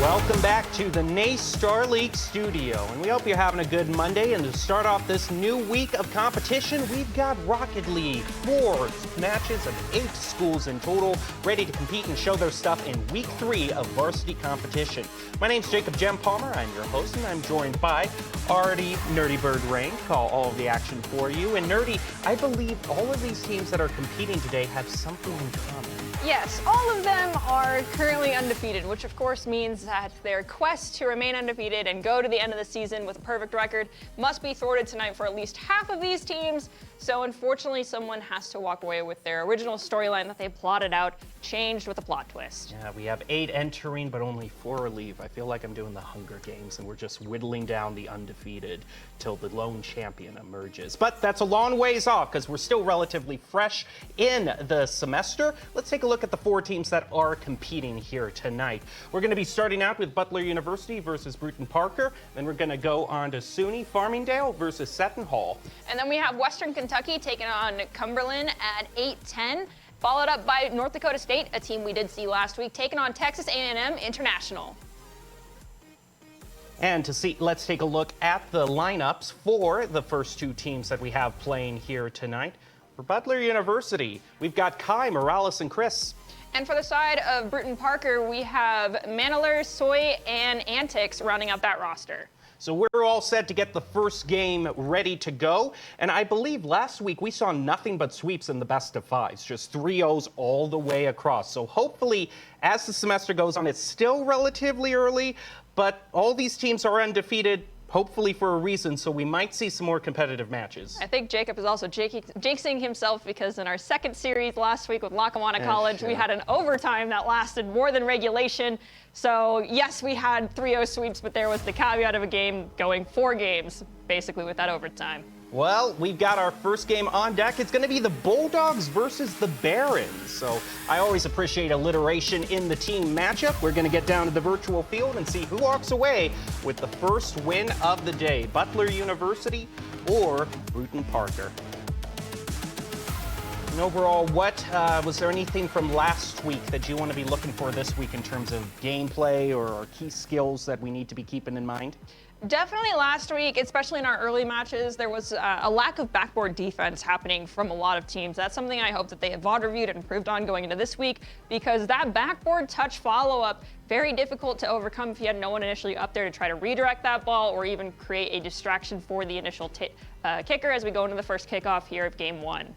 Welcome back to the NACE Star League studio, and we hope you're having a good Monday. And to start off this new week of competition, we've got Rocket League, 4 matches of 8 schools in total, ready to compete and show their stuff in week 3 of varsity competition. My name's Jacob Jem Palmer, I'm your host, and I'm joined by Artie Nerdy Bird Rain, call all of the action for you. And Nerdy, I believe all of these teams that are competing today have something in common. Yes, all of them are currently undefeated, which of course means that their quest to remain undefeated and go to the end of the season with a perfect record must be thwarted tonight for at least half of these teams. So unfortunately, someone has to walk away with their original storyline that they plotted out, changed with a plot twist. Yeah, we have 8 entering, but only 4 leave. I feel like I'm doing the Hunger Games, and we're just whittling down the undefeated till the lone champion emerges. But that's a long ways off, because we're still relatively fresh in the semester. Let's take a look at the 4 teams that are competing here tonight. We're going to be starting out with Butler University versus Bruton Parker. Then we're going to go on to SUNY Farmingdale versus Seton Hall. And then we have Western Kentucky taking on Cumberland at 8-10. Followed up by North Dakota State, a team we did see last week, taking on Texas A&M International. And let's take a look at the lineups for the first 2 teams that we have playing here tonight. For Butler University, we've got Kai, Morales, and Chris. And for the side of Bruton Parker, we have Maniler, Soy, and Antics rounding out that roster. So we're all set to get the first game ready to go. And I believe last week we saw nothing but sweeps in the best of 5s, just 3-0s all the way across. So hopefully, as the semester goes on, it's still relatively early, but all these teams are undefeated, hopefully for a reason, so we might see some more competitive matches. I think Jacob is also jinxing himself because in our second series last week with Lackawanna College, we had an overtime that lasted more than regulation. So yes, we had 3-0 sweeps, but there was the caveat of a game going 4 games, basically, with that overtime. Well, we've got our first game on deck. It's going to be the Bulldogs versus the Barons. So I always appreciate alliteration in the team matchup. We're going to get down to the virtual field and see who walks away with the first win of the day, Butler University or Bruton Parker. And overall, was there anything from last week that you want to be looking for this week in terms of gameplay or key skills that we need to be keeping in mind? Definitely last week, especially in our early matches, there was a lack of backboard defense happening from a lot of teams. That's something I hope that they have VOD reviewed and improved on going into this week, because that backboard touch follow-up, very difficult to overcome if you had no one initially up there to try to redirect that ball or even create a distraction for the initial kicker as we go into the first kickoff here of Game 1.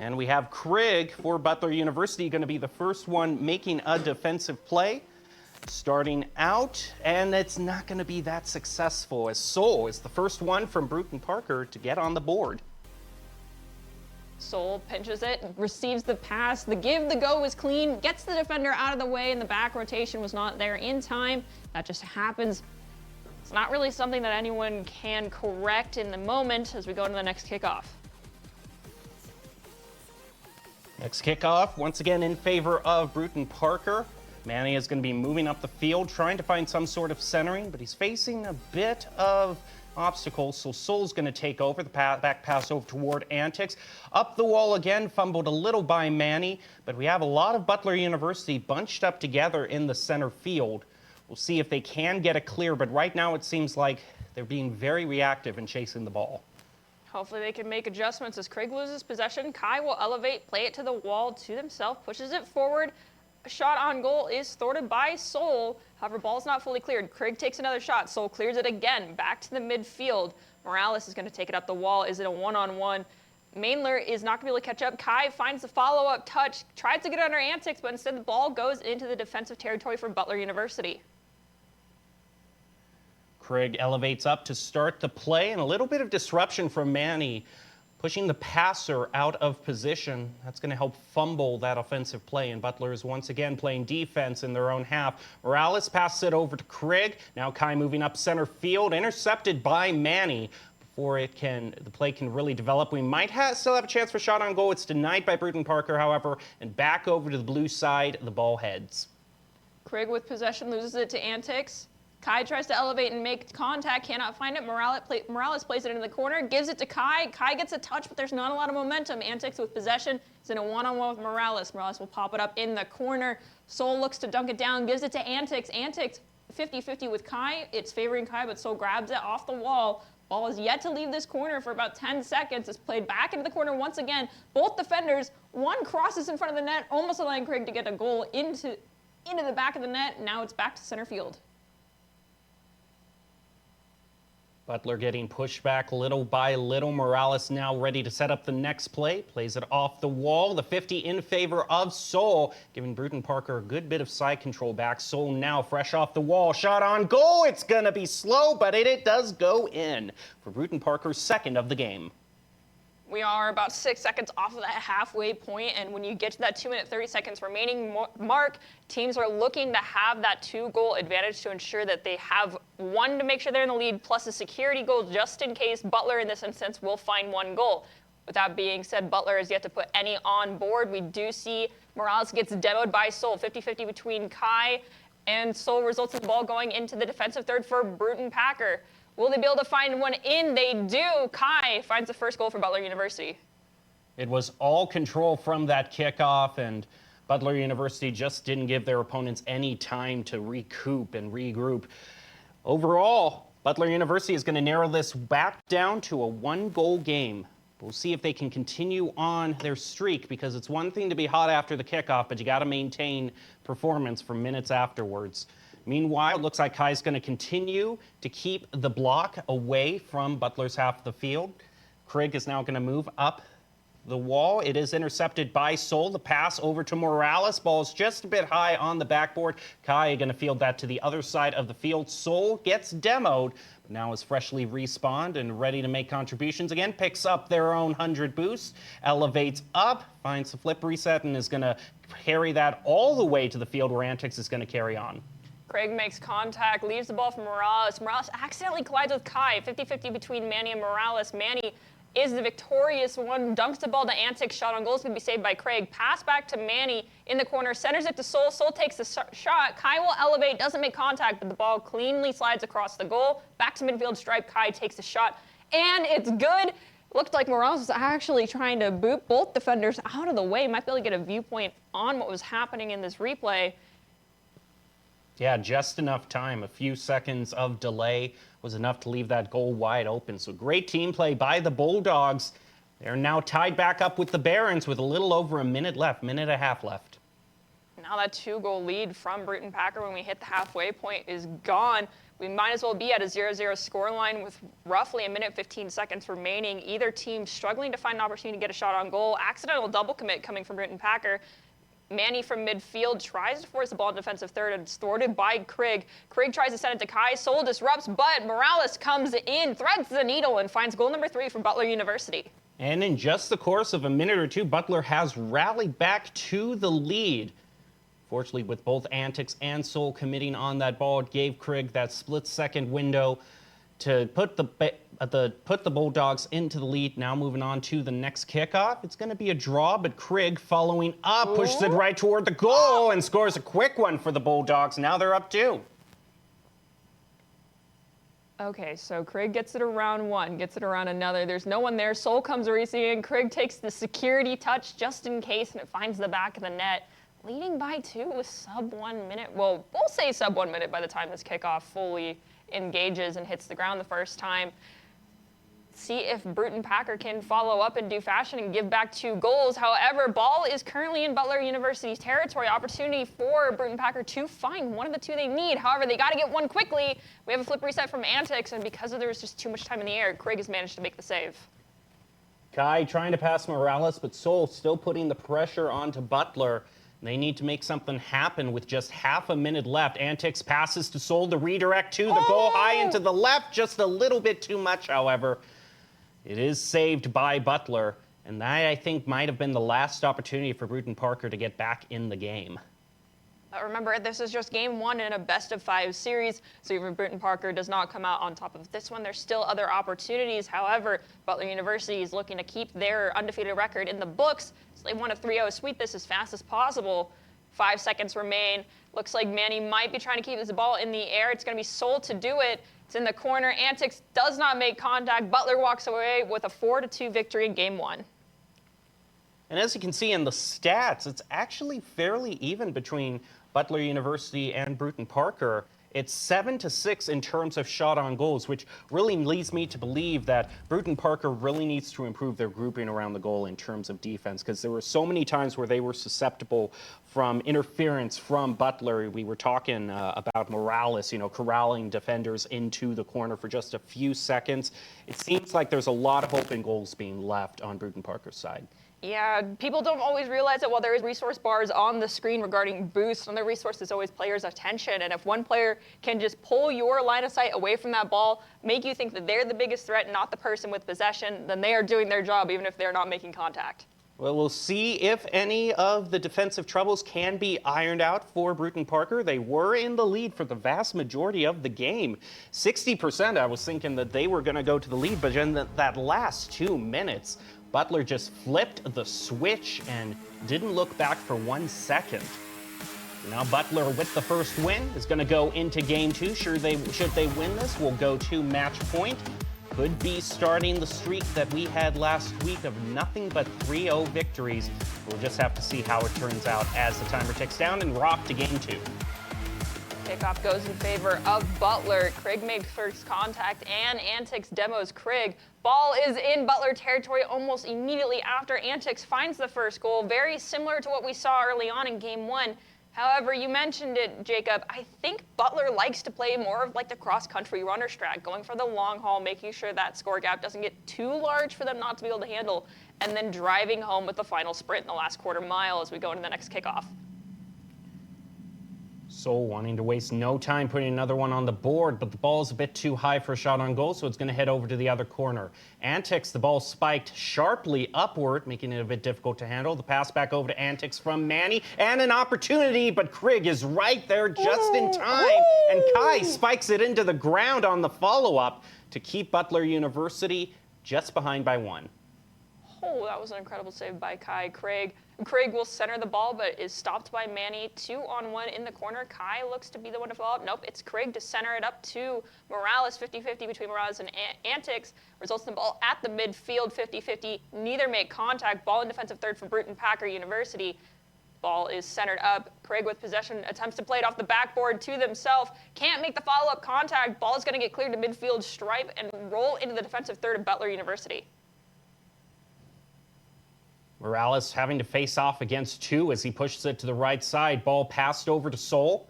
And we have Craig for Butler University going to be the first one making a defensive play. Starting out, and it's not going to be that successful, as Sol is the first one from Bruton Parker to get on the board. Sol pinches it, receives the pass, the give, the go was clean, gets the defender out of the way, and the back rotation was not there in time. That just happens. It's not really something that anyone can correct in the moment as we go into the next kickoff. Next kickoff, once again in favor of Bruton Parker. Manny is going to be moving up the field, trying to find some sort of centering, but he's facing a bit of obstacles, so Sol's going to take over the back pass over toward Antics. Up the wall again, fumbled a little by Manny, but we have a lot of Butler University bunched up together in the center field. We'll see if they can get it clear, but right now it seems like they're being very reactive in chasing the ball. Hopefully they can make adjustments as Craig loses possession. Kai will elevate, play it to the wall to himself, pushes it forward. A shot on goal is thwarted by Sol. However, ball's not fully cleared. Craig takes another shot. Sol clears it again, back to the midfield. Morales is going to take it up the wall. Is it a one-on-one? Mainler is not going to be able to catch up. Kai finds the follow-up touch, tries to get under Antics, but instead the ball goes into the defensive territory for Butler University. Craig elevates up to start the play, and a little bit of disruption from Manny, pushing the passer out of position. That's going to help fumble that offensive play, and Butler is once again playing defense in their own half. Morales passes it over to Craig. Now Kai moving up center field, intercepted by Manny. Before the play can really develop, we might still have a chance for shot on goal. It's denied by Bruton Parker, however, and back over to the blue side, the ball heads. Craig with possession loses it to Antics. Kai tries to elevate and make contact, cannot find it. Morales plays it into the corner, gives it to Kai. Kai gets a touch, but there's not a lot of momentum. Antics with possession. He's in a one-on-one with Morales. Morales will pop it up in the corner. Soul looks to dunk it down, gives it to Antics. Antics 50-50 with Kai. It's favoring Kai, but Soul grabs it off the wall. Ball is yet to leave this corner for about 10 seconds. It's played back into the corner once again. Both defenders, one crosses in front of the net, almost allowing Craig to get a goal into the back of the net. Now it's back to center field. Butler getting pushed back little by little. Morales now ready to set up the next play. Plays it off the wall. The 50 in favor of Soul, giving Bruton Parker a good bit of side control back. Soul now fresh off the wall. Shot on goal. It's going to be slow, but it does go in for Bruton Parker's second of the game. We are about 6 seconds off of that halfway point, and when you get to that 2 minute 30 seconds remaining mark, teams are looking to have that 2-goal advantage to ensure that they have one to make sure they're in the lead, plus a security goal just in case Butler in this instance will find 1 goal. With that being said, Butler has yet to put any on board. We do see Morales gets demoed by Soul, 50-50 between Kai and Soul, results in the ball going into the defensive third for Bruton Packer. Will they be able to find one in? They do. Kai finds the first goal for Butler University. It was all control from that kickoff, and Butler University just didn't give their opponents any time to recoup and regroup. Overall, Butler University is going to narrow this back down to a 1-goal game. We'll see if they can continue on their streak, because it's one thing to be hot after the kickoff, but you got to maintain performance for minutes afterwards. Meanwhile, it looks like Kai's going to continue to keep the block away from Butler's half of the field. Craig is now going to move up the wall. It is intercepted by Soul. The pass over to Morales. Ball's just a bit high on the backboard. Kai going to field that to the other side of the field. Soul gets demoed, but now is freshly respawned and ready to make contributions again. Picks up their own 100 boost, elevates up, finds the flip reset, and is going to carry that all the way to the field where Antics is going to carry on. Craig makes contact, leaves the ball for Morales. Morales accidentally collides with Kai, 50-50 between Manny and Morales. Manny is the victorious one, dunks the ball to Antics, shot on goal is going to be saved by Craig. Pass back to Manny in the corner, centers it to Soul. Soul takes the shot. Kai will elevate, doesn't make contact, but the ball cleanly slides across the goal. Back to midfield stripe, Kai takes the shot, and it's good. Looked like Morales was actually trying to boot both defenders out of the way. Might be able to get a viewpoint on what was happening in this replay. Yeah, just enough time. A few seconds of delay was enough to leave that goal wide open. So great team play by the Bulldogs. They're now tied back up with the Barons with a little over a minute left, minute and a half left. Now that 2-goal lead from Bruton Packer when we hit the halfway point is gone. We might as well be at a 0-0 scoreline with roughly a minute 15 seconds remaining. Either team struggling to find an opportunity to get a shot on goal. Accidental double commit coming from Bruton Packer. Manny from midfield tries to force the ball in defensive third and it's thwarted by Craig. Craig tries to send it to Kai. Soul disrupts, but Morales comes in, threads the needle, and finds goal number 3 for Butler University. And in just the course of a minute or two, Butler has rallied back to the lead. Fortunately, with both Antics and Soul committing on that ball, it gave Craig that split-second window to put the Bulldogs into the lead. Now moving on to the next kickoff. It's going to be a draw, but Craig following up, pushes it right toward the goal and scores a quick one for the Bulldogs. Now they're up 2. Okay, so Craig gets it around one, gets it around another. There's no one there. Soul comes racing in. Craig takes the security touch just in case, and it finds the back of the net. Leading by 2 with sub 1 minute. Well, we'll say sub 1 minute by the time this kickoff fully engages and hits the ground the first time. See if Bruton Packer can follow up and do fashion and give back 2 goals. However, ball is currently in Butler University's territory. Opportunity for Bruton Packer to find one of the 2 they need. However, they got to get one quickly. We have a flip reset from Antics, and because there was just too much time in the air, Craig has managed to make the save. Kai trying to pass Morales, but Soul still putting the pressure onto Butler. They need to make something happen with just half a minute left. Antics passes to Soul, the redirect to the goal, high into the left, just a little bit too much, however. It is saved by Butler, and that, I think, might have been the last opportunity for Bruton Parker to get back in the game. Remember, this is just game 1 in a best-of-5 series, so even Bruton Parker does not come out on top of this one. There's still other opportunities. However, Butler University is looking to keep their undefeated record in the books, so they want a 3-0 sweep this as fast as possible. 5 seconds remain. Looks like Manny might be trying to keep this ball in the air. It's going to be Soul to do it. It's in the corner. Antics does not make contact. Butler walks away with a 4-2 victory in Game 1. And as you can see in the stats, it's actually fairly even between Butler University and Bruton Parker. It's 7-6 in terms of shot on goals, which really leads me to believe that Bruton Parker really needs to improve their grouping around the goal in terms of defense, because there were so many times where they were susceptible from interference from Butler. We were talking about Morales, corralling defenders into the corner for just a few seconds. It seems like there's a lot of open goals being left on Bruton Parker's side. Yeah, people don't always realize that while there is resource bars on the screen regarding boosts, another resource is always players' attention. And if one player can just pull your line of sight away from that ball, make you think that they're the biggest threat, not the person with possession, then they are doing their job even if they're not making contact. Well, we'll see if any of the defensive troubles can be ironed out for Bruton Parker. They were in the lead for the vast majority of the game. 60%, I was thinking that they were going to go to the lead, but in that last 2 minutes, Butler just flipped the switch and didn't look back for 1 second. Now Butler, with the first win, is going to go into Game 2. Should they win this, we'll go to match point. Could be starting the streak that we had last week of nothing but 3-0 victories. We'll just have to see how it turns out as the timer ticks down, and we're off to Game 2. Kickoff goes in favor of Butler. Craig made first contact, and Antics demos Craig. Ball is in Butler territory almost immediately after Antics finds the first goal. Very similar to what we saw early on in Game 1. However, you mentioned it, Jacob. I think Butler likes to play more of like the cross-country runner strat, going for the long haul, making sure that score gap doesn't get too large for them not to be able to handle, and then driving home with the final sprint in the last quarter mile as we go into the next kickoff. Soul wanting to waste no time putting another one on the board, but the ball is a bit too high for a shot on goal, so it's going to head over to the other corner. Antics, the ball spiked sharply upward, making it a bit difficult to handle. The pass back over to Antics from Manny, and an opportunity, but Craig is right there just in time, and Kai spikes it into the ground on the follow-up to keep Butler University just behind by 1. Oh, that was an incredible save by Kai. Craig will center the ball, but is stopped by Manny. 2-on-1 in the corner. Kai looks to be the one to follow up. Nope, it's Craig to center it up to Morales. 50-50 between Morales and Antics. Results in the ball at the midfield. 50-50. Neither make contact. Ball in defensive third for Bruton Parker University. Ball is centered up. Craig with possession attempts to play it off the backboard to themselves. Can't make the follow-up contact. Ball is going to get cleared to midfield stripe and roll into the defensive third of Butler University. Morales having to face off against 2 as he pushes it to the right side. Ball passed over to Soul.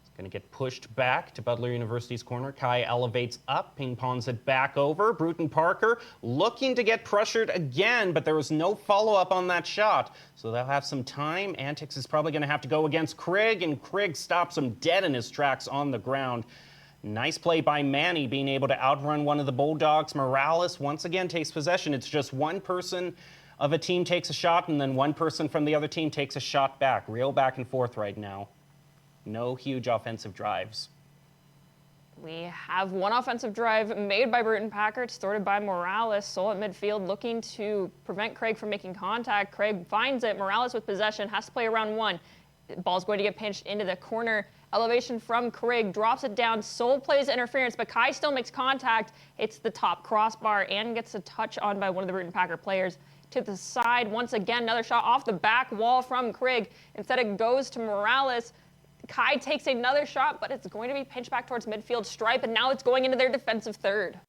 It's going to get pushed back to Butler University's corner. Kai elevates up, ping-pongs it back over. Bruton Parker looking to get pressured again, but there was no follow-up on that shot. So they'll have some time. Antics is probably going to have to go against Craig, and Craig stops him dead in his tracks on the ground. Nice play by Manny, being able to outrun one of the Bulldogs. Morales once again takes possession. It's just one person of a team takes a shot, and then one person from the other team takes a shot back. Real back and forth right now. No huge offensive drives. We have one offensive drive made by Bruton Parker. It's thwarted by Morales. Soul at midfield looking to prevent Craig from making contact. Craig finds it. Morales with possession. Has to play around 1. Ball's going to get pinched into the corner. Elevation from Craig. Drops it down. Soul plays interference, but Kai still makes contact. Hits the top crossbar and gets a touch on by one of the Bruton Parker players. To the side, once again, another shot off the back wall from Craig. Instead, it goes to Morales. Kai takes another shot, but it's going to be pinched back towards midfield stripe, and now it's going into their defensive third.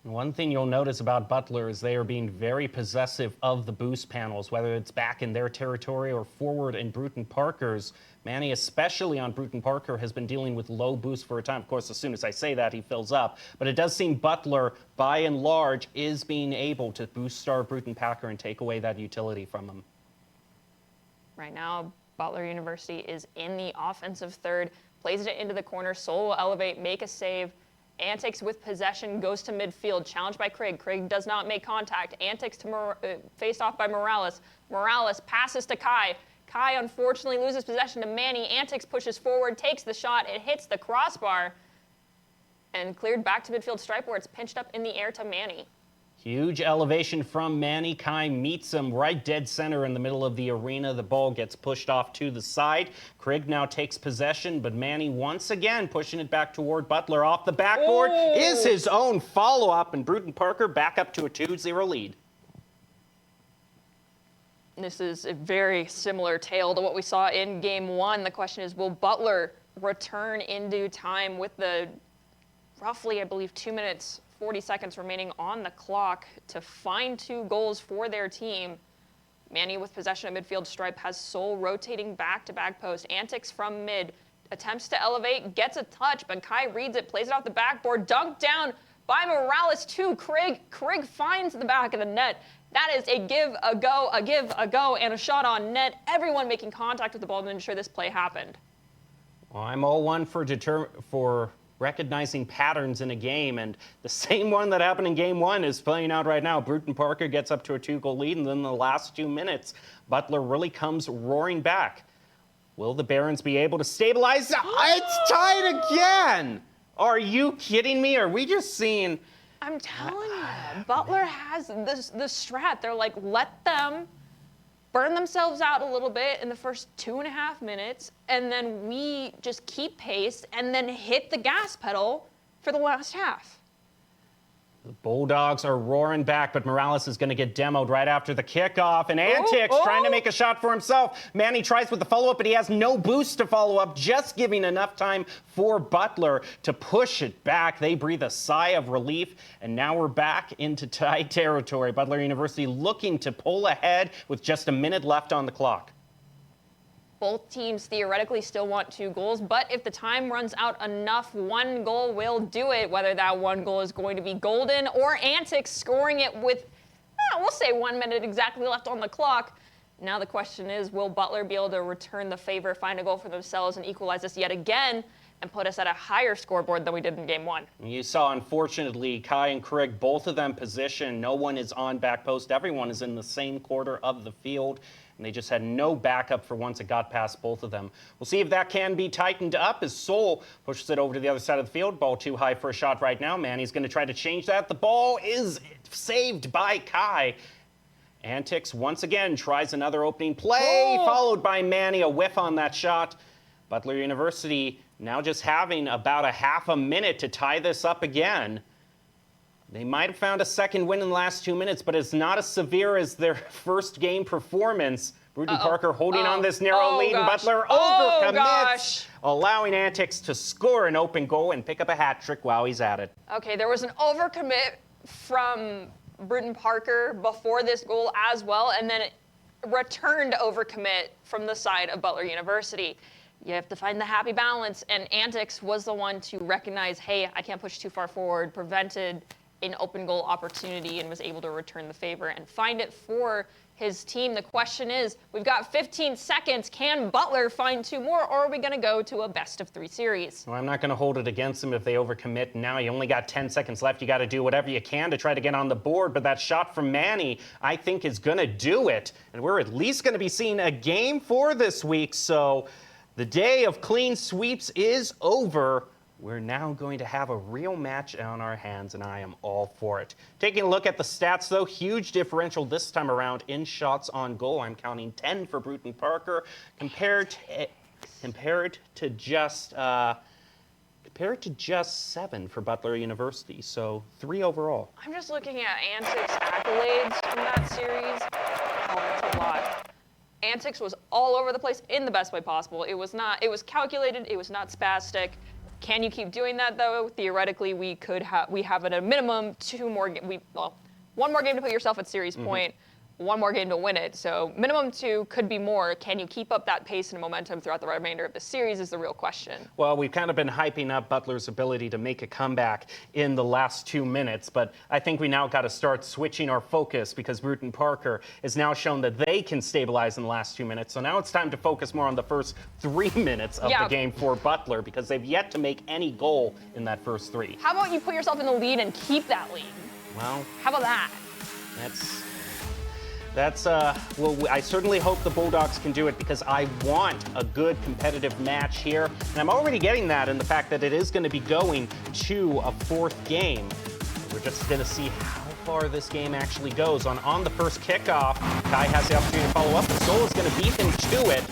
One thing you'll notice about Butler is they are being very possessive of the boost panels, whether it's back in their territory or forward in Bruton Parker's. Manny, especially on Bruton Parker, has been dealing with low boost for a time. Of course, as soon as I say that, he fills up. But it does seem Butler, by and large, is being able to boost star Bruton Parker and take away that utility from him. Right now, Butler University is in the offensive third, plays it into the corner. Soul will elevate, make a save. Antics with possession goes to midfield, challenged by Craig. Craig does not make contact. Antics to faced off by Morales. Morales passes to Kai. Kai unfortunately loses possession to Manny. Antics pushes forward, takes the shot. It hits the crossbar and cleared back to midfield stripe where it's pinched up in the air to Manny. Huge elevation from Manny. Kai meets him right dead center in the middle of the arena. The ball gets pushed off to the side. Craig now takes possession, but Manny once again pushing it back toward Butler. Off the backboard is his own follow-up, and Bruton Parker back up to a 2-0 lead. This is a very similar tale to what we saw in game one. The question is, will Butler return in due time with the roughly, I believe, 2 minutes, 40 seconds remaining on the clock to find 2 goals for their team? Manny with possession at midfield stripe has Sol rotating back to back post. Antics from mid. Attempts to elevate, gets a touch, but Kai reads it, plays it off the backboard, dunked down by Morales to Craig. Craig finds the back of the net. That is a give, a go, and a shot on net. Everyone making contact with the ball to ensure this play happened. Well, I'm all one for recognizing patterns in a game, and the same one that happened in game one is playing out right now. Bruton Parker gets up to a 2-goal lead, and then the last 2 minutes, Butler really comes roaring back. Will the Barons be able to stabilize? It's tied again! Are you kidding me? Are we just seeing... I'm telling you, Butler has the strat. They're like, let them burn themselves out a little bit in the first 2.5 minutes, and then we just keep pace and then hit the gas pedal for the last half. The Bulldogs are roaring back, but Morales is going to get demoed right after the kickoff. And Antics trying to make a shot for himself. Manny tries with the follow-up, but he has no boost to follow up, just giving enough time for Butler to push it back. They breathe a sigh of relief, and now we're back into tie territory. Butler University looking to pull ahead with just a minute left on the clock. Both teams theoretically still want 2 goals, but if the time runs out enough, 1 goal will do it, whether that 1 goal is going to be Golden or Antics scoring it with, we'll say 1 minute exactly left on the clock. Now the question is, will Butler be able to return the favor, find a goal for themselves, and equalize this yet again, and put us at a higher scoreboard than we did in game one? You saw, unfortunately, Kai and Craig, both of them position. No one is on back post. Everyone is in the same quarter of the field. And they just had no backup for once it got past both of them. We'll see if that can be tightened up as Sol pushes it over to the other side of the field. Ball too high for a shot right now. Manny's going to try to change that. The ball is saved by Kai. Antics once again tries another opening play, followed by Manny. A whiff on that shot. Butler University now just having about a half a minute to tie this up again. They might have found a second win in the last 2 minutes, but it's not as severe as their first game performance. Bruton Parker holding on this narrow lead, and Butler overcommits, allowing Antics to score an open goal and pick up a hat trick while he's at it. Okay, there was an overcommit from Bruton Parker before this goal as well, and then it returned overcommit from the side of Butler University. You have to find the happy balance, and Antics was the one to recognize, hey, I can't push too far forward, prevented an open goal opportunity, and was able to return the favor and find it for his team. The question is, we've got 15 seconds. Can Butler find 2 more, or are we going to go to a best-of-3 series? Well, I'm not going to hold it against them if they overcommit. Now you only got 10 seconds left. You got to do whatever you can to try to get on the board, but that shot from Manny, I think, is going to do it. And we're at least going to be seeing a game 4 this week, so the day of clean sweeps is over. We're now going to have a real match on our hands, and I am all for it. Taking a look at the stats, though, huge differential this time around in shots on goal. I'm counting 10 for Bruton Parker compared to just 7 for Butler University. So 3 overall. I'm just looking at Antics' accolades from that series. Oh, that's a lot. Antics was all over the place in the best way possible. It was calculated. It was not spastic. Can you keep doing that, though? Theoretically, we have at a minimum 2 more. 1 more game to put yourself at series point, 1 more game to win it. So minimum 2, could be more. Can you keep up that pace and momentum throughout the remainder of the series is the real question. Well, we've kind of been hyping up Butler's ability to make a comeback in the last 2 minutes, but I think we now got to start switching our focus because Bruton Parker has now shown that they can stabilize in the last 2 minutes. So now it's time to focus more on the first 3 minutes of the game for Butler because they've yet to make any goal in that first 3. How about you put yourself in the lead and keep that lead? Well, how about that? Well, I certainly hope the Bulldogs can do it because I want a good competitive match here. And I'm already getting that in the fact that it is going to be going to a 4th game. We're just going to see how far this game actually goes. On the first kickoff, Kai has the opportunity to follow up, but Soul is going to beat him to it.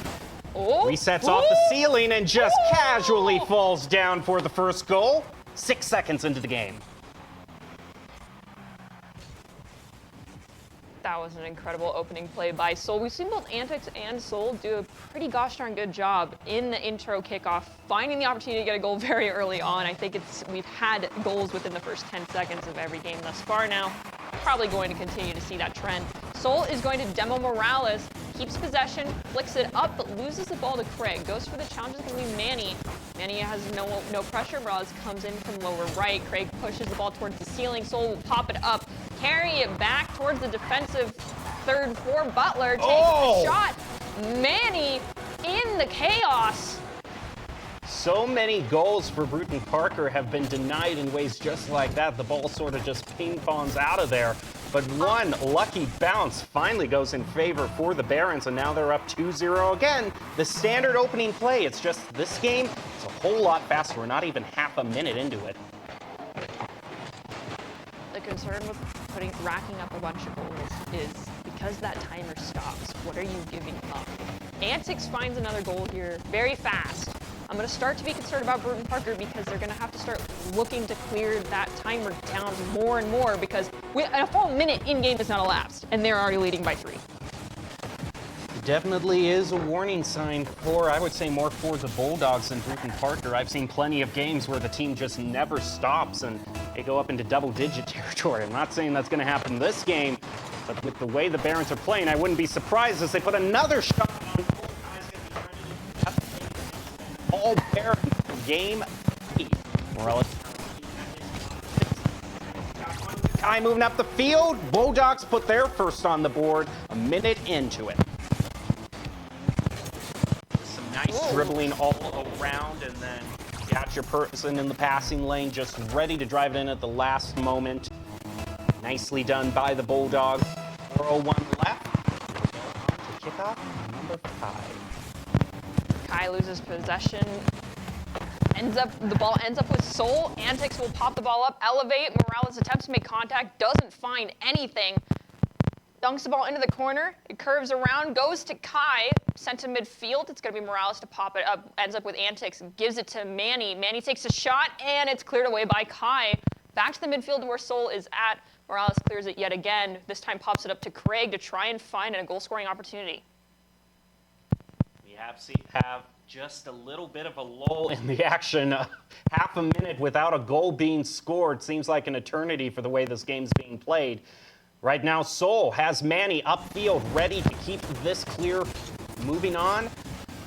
Resets off the ceiling and just casually falls down for the first goal. 6 seconds into the game. That was an incredible opening play by Soul. We've seen both Antics and Soul do a pretty gosh darn good job in the intro kickoff, finding the opportunity to get a goal very early on. I think we've had goals within the first 10 seconds of every game thus far now. Probably going to continue to see that trend. Soul is going to demo Morales, keeps possession, flicks it up, but loses the ball to Craig. Goes for the challenge, it's going to be Manny. Manny has no pressure. Morales comes in from lower right. Craig pushes the ball towards the ceiling. Soul will pop it up, carry it back towards the defensive third for Butler. Takes the shot. Manny in the chaos. So many goals for Bruton Parker have been denied in ways just like that. The ball sort of just ping-pongs out of there. But one lucky bounce finally goes in favor for the Barons, and now they're up 2-0 again. The standard opening play, it's just this game, it's a whole lot faster. We're not even half a minute into it. The concern with racking up a bunch of goals is because that timer stops, what are you giving up? Antics finds another goal here very fast. I'm going to start to be concerned about Bruton Parker because they're going to have to start looking to clear that timer down more and more because a full minute in-game has not elapsed, and they're already leading by 3. Definitely is a warning sign for, I would say, more for the Bulldogs than Bruton Parker. I've seen plenty of games where the team just never stops and they go up into double-digit territory. I'm not saying that's going to happen this game, but with the way the Barons are playing, I wouldn't be surprised as they put another shot on goal. All Barons game 8. Morales. Kai moving up the field. Bulldogs put their first on the board a minute into it. Some nice dribbling all around, and then got your person in the passing lane just ready to drive it in at the last moment. Nicely done by the Bulldogs. 4:01 left. To kick off number 5. Kai loses possession. The ball ends up with Soul. Antics will pop the ball up, elevate. Morales attempts to make contact, doesn't find anything. Dunks the ball into the corner. It curves around, goes to Kai, sent to midfield. It's going to be Morales to pop it up. Ends up with Antics, gives it to Manny. Manny takes a shot, and it's cleared away by Kai. Back to the midfield where Soul is at. Morales clears it yet again. This time pops it up to Craig to try and find a goal-scoring opportunity. Have just a little bit of a lull in the action. Half a minute without a goal being scored seems like an eternity for the way this game's being played. Right now, Soul has Manny upfield ready to keep this clear. Moving on,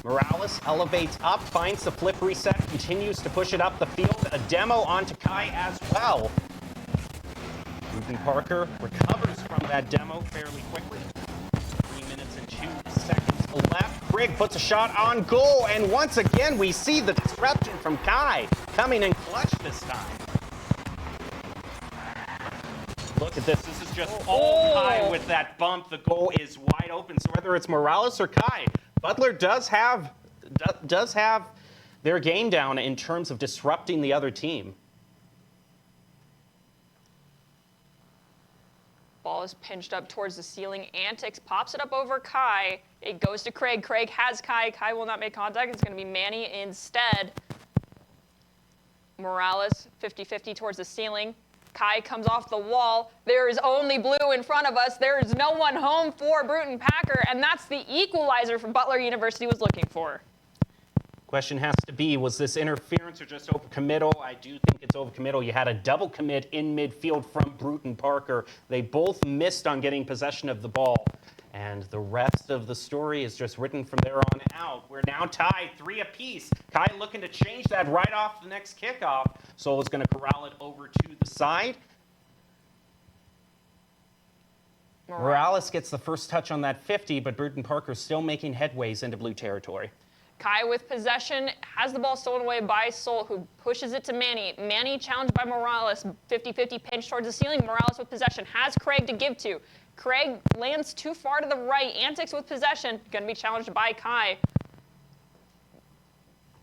Morales elevates up, finds the flip reset, continues to push it up the field. A demo onto Kai as well. Bruton Parker recovers from that demo fairly quickly. 3 minutes and 2 seconds left. Craig puts a shot on goal, and once again we see the disruption from Kai coming in clutch this time. Look at this. This is just all Kai with that bump. The goal is wide open. So whether it's Morales or Kai, Butler does have their game down in terms of disrupting the other team. Ball is pinched up towards the ceiling. Antics pops it up over Kai. It goes to Craig. Craig has Kai. Kai will not make contact. It's going to be Manny instead. Morales, 50-50 towards the ceiling. Kai comes off the wall. There is only blue in front of us. There is no one home for Bruton Packer, and that's the equalizer from Butler University was looking for. Question has to be, was this interference or just overcommittal? I do think it's overcommittal. You had a double commit in midfield from Bruton Parker. They both missed on getting possession of the ball. And the rest of the story is just written from there on out. We're now tied 3 apiece. Kai looking to change that right off the next kickoff. Soul is going to corral it over to the side. Morales gets the first touch on that 50, but Bruton Parker still making headways into blue territory. Kai with possession, has the ball stolen away by Soul, who pushes it to Manny. Manny challenged by Morales, 50-50 pinch towards the ceiling. Morales with possession, has Craig to give to. Craig lands too far to the right. Antics with possession, going to be challenged by Kai.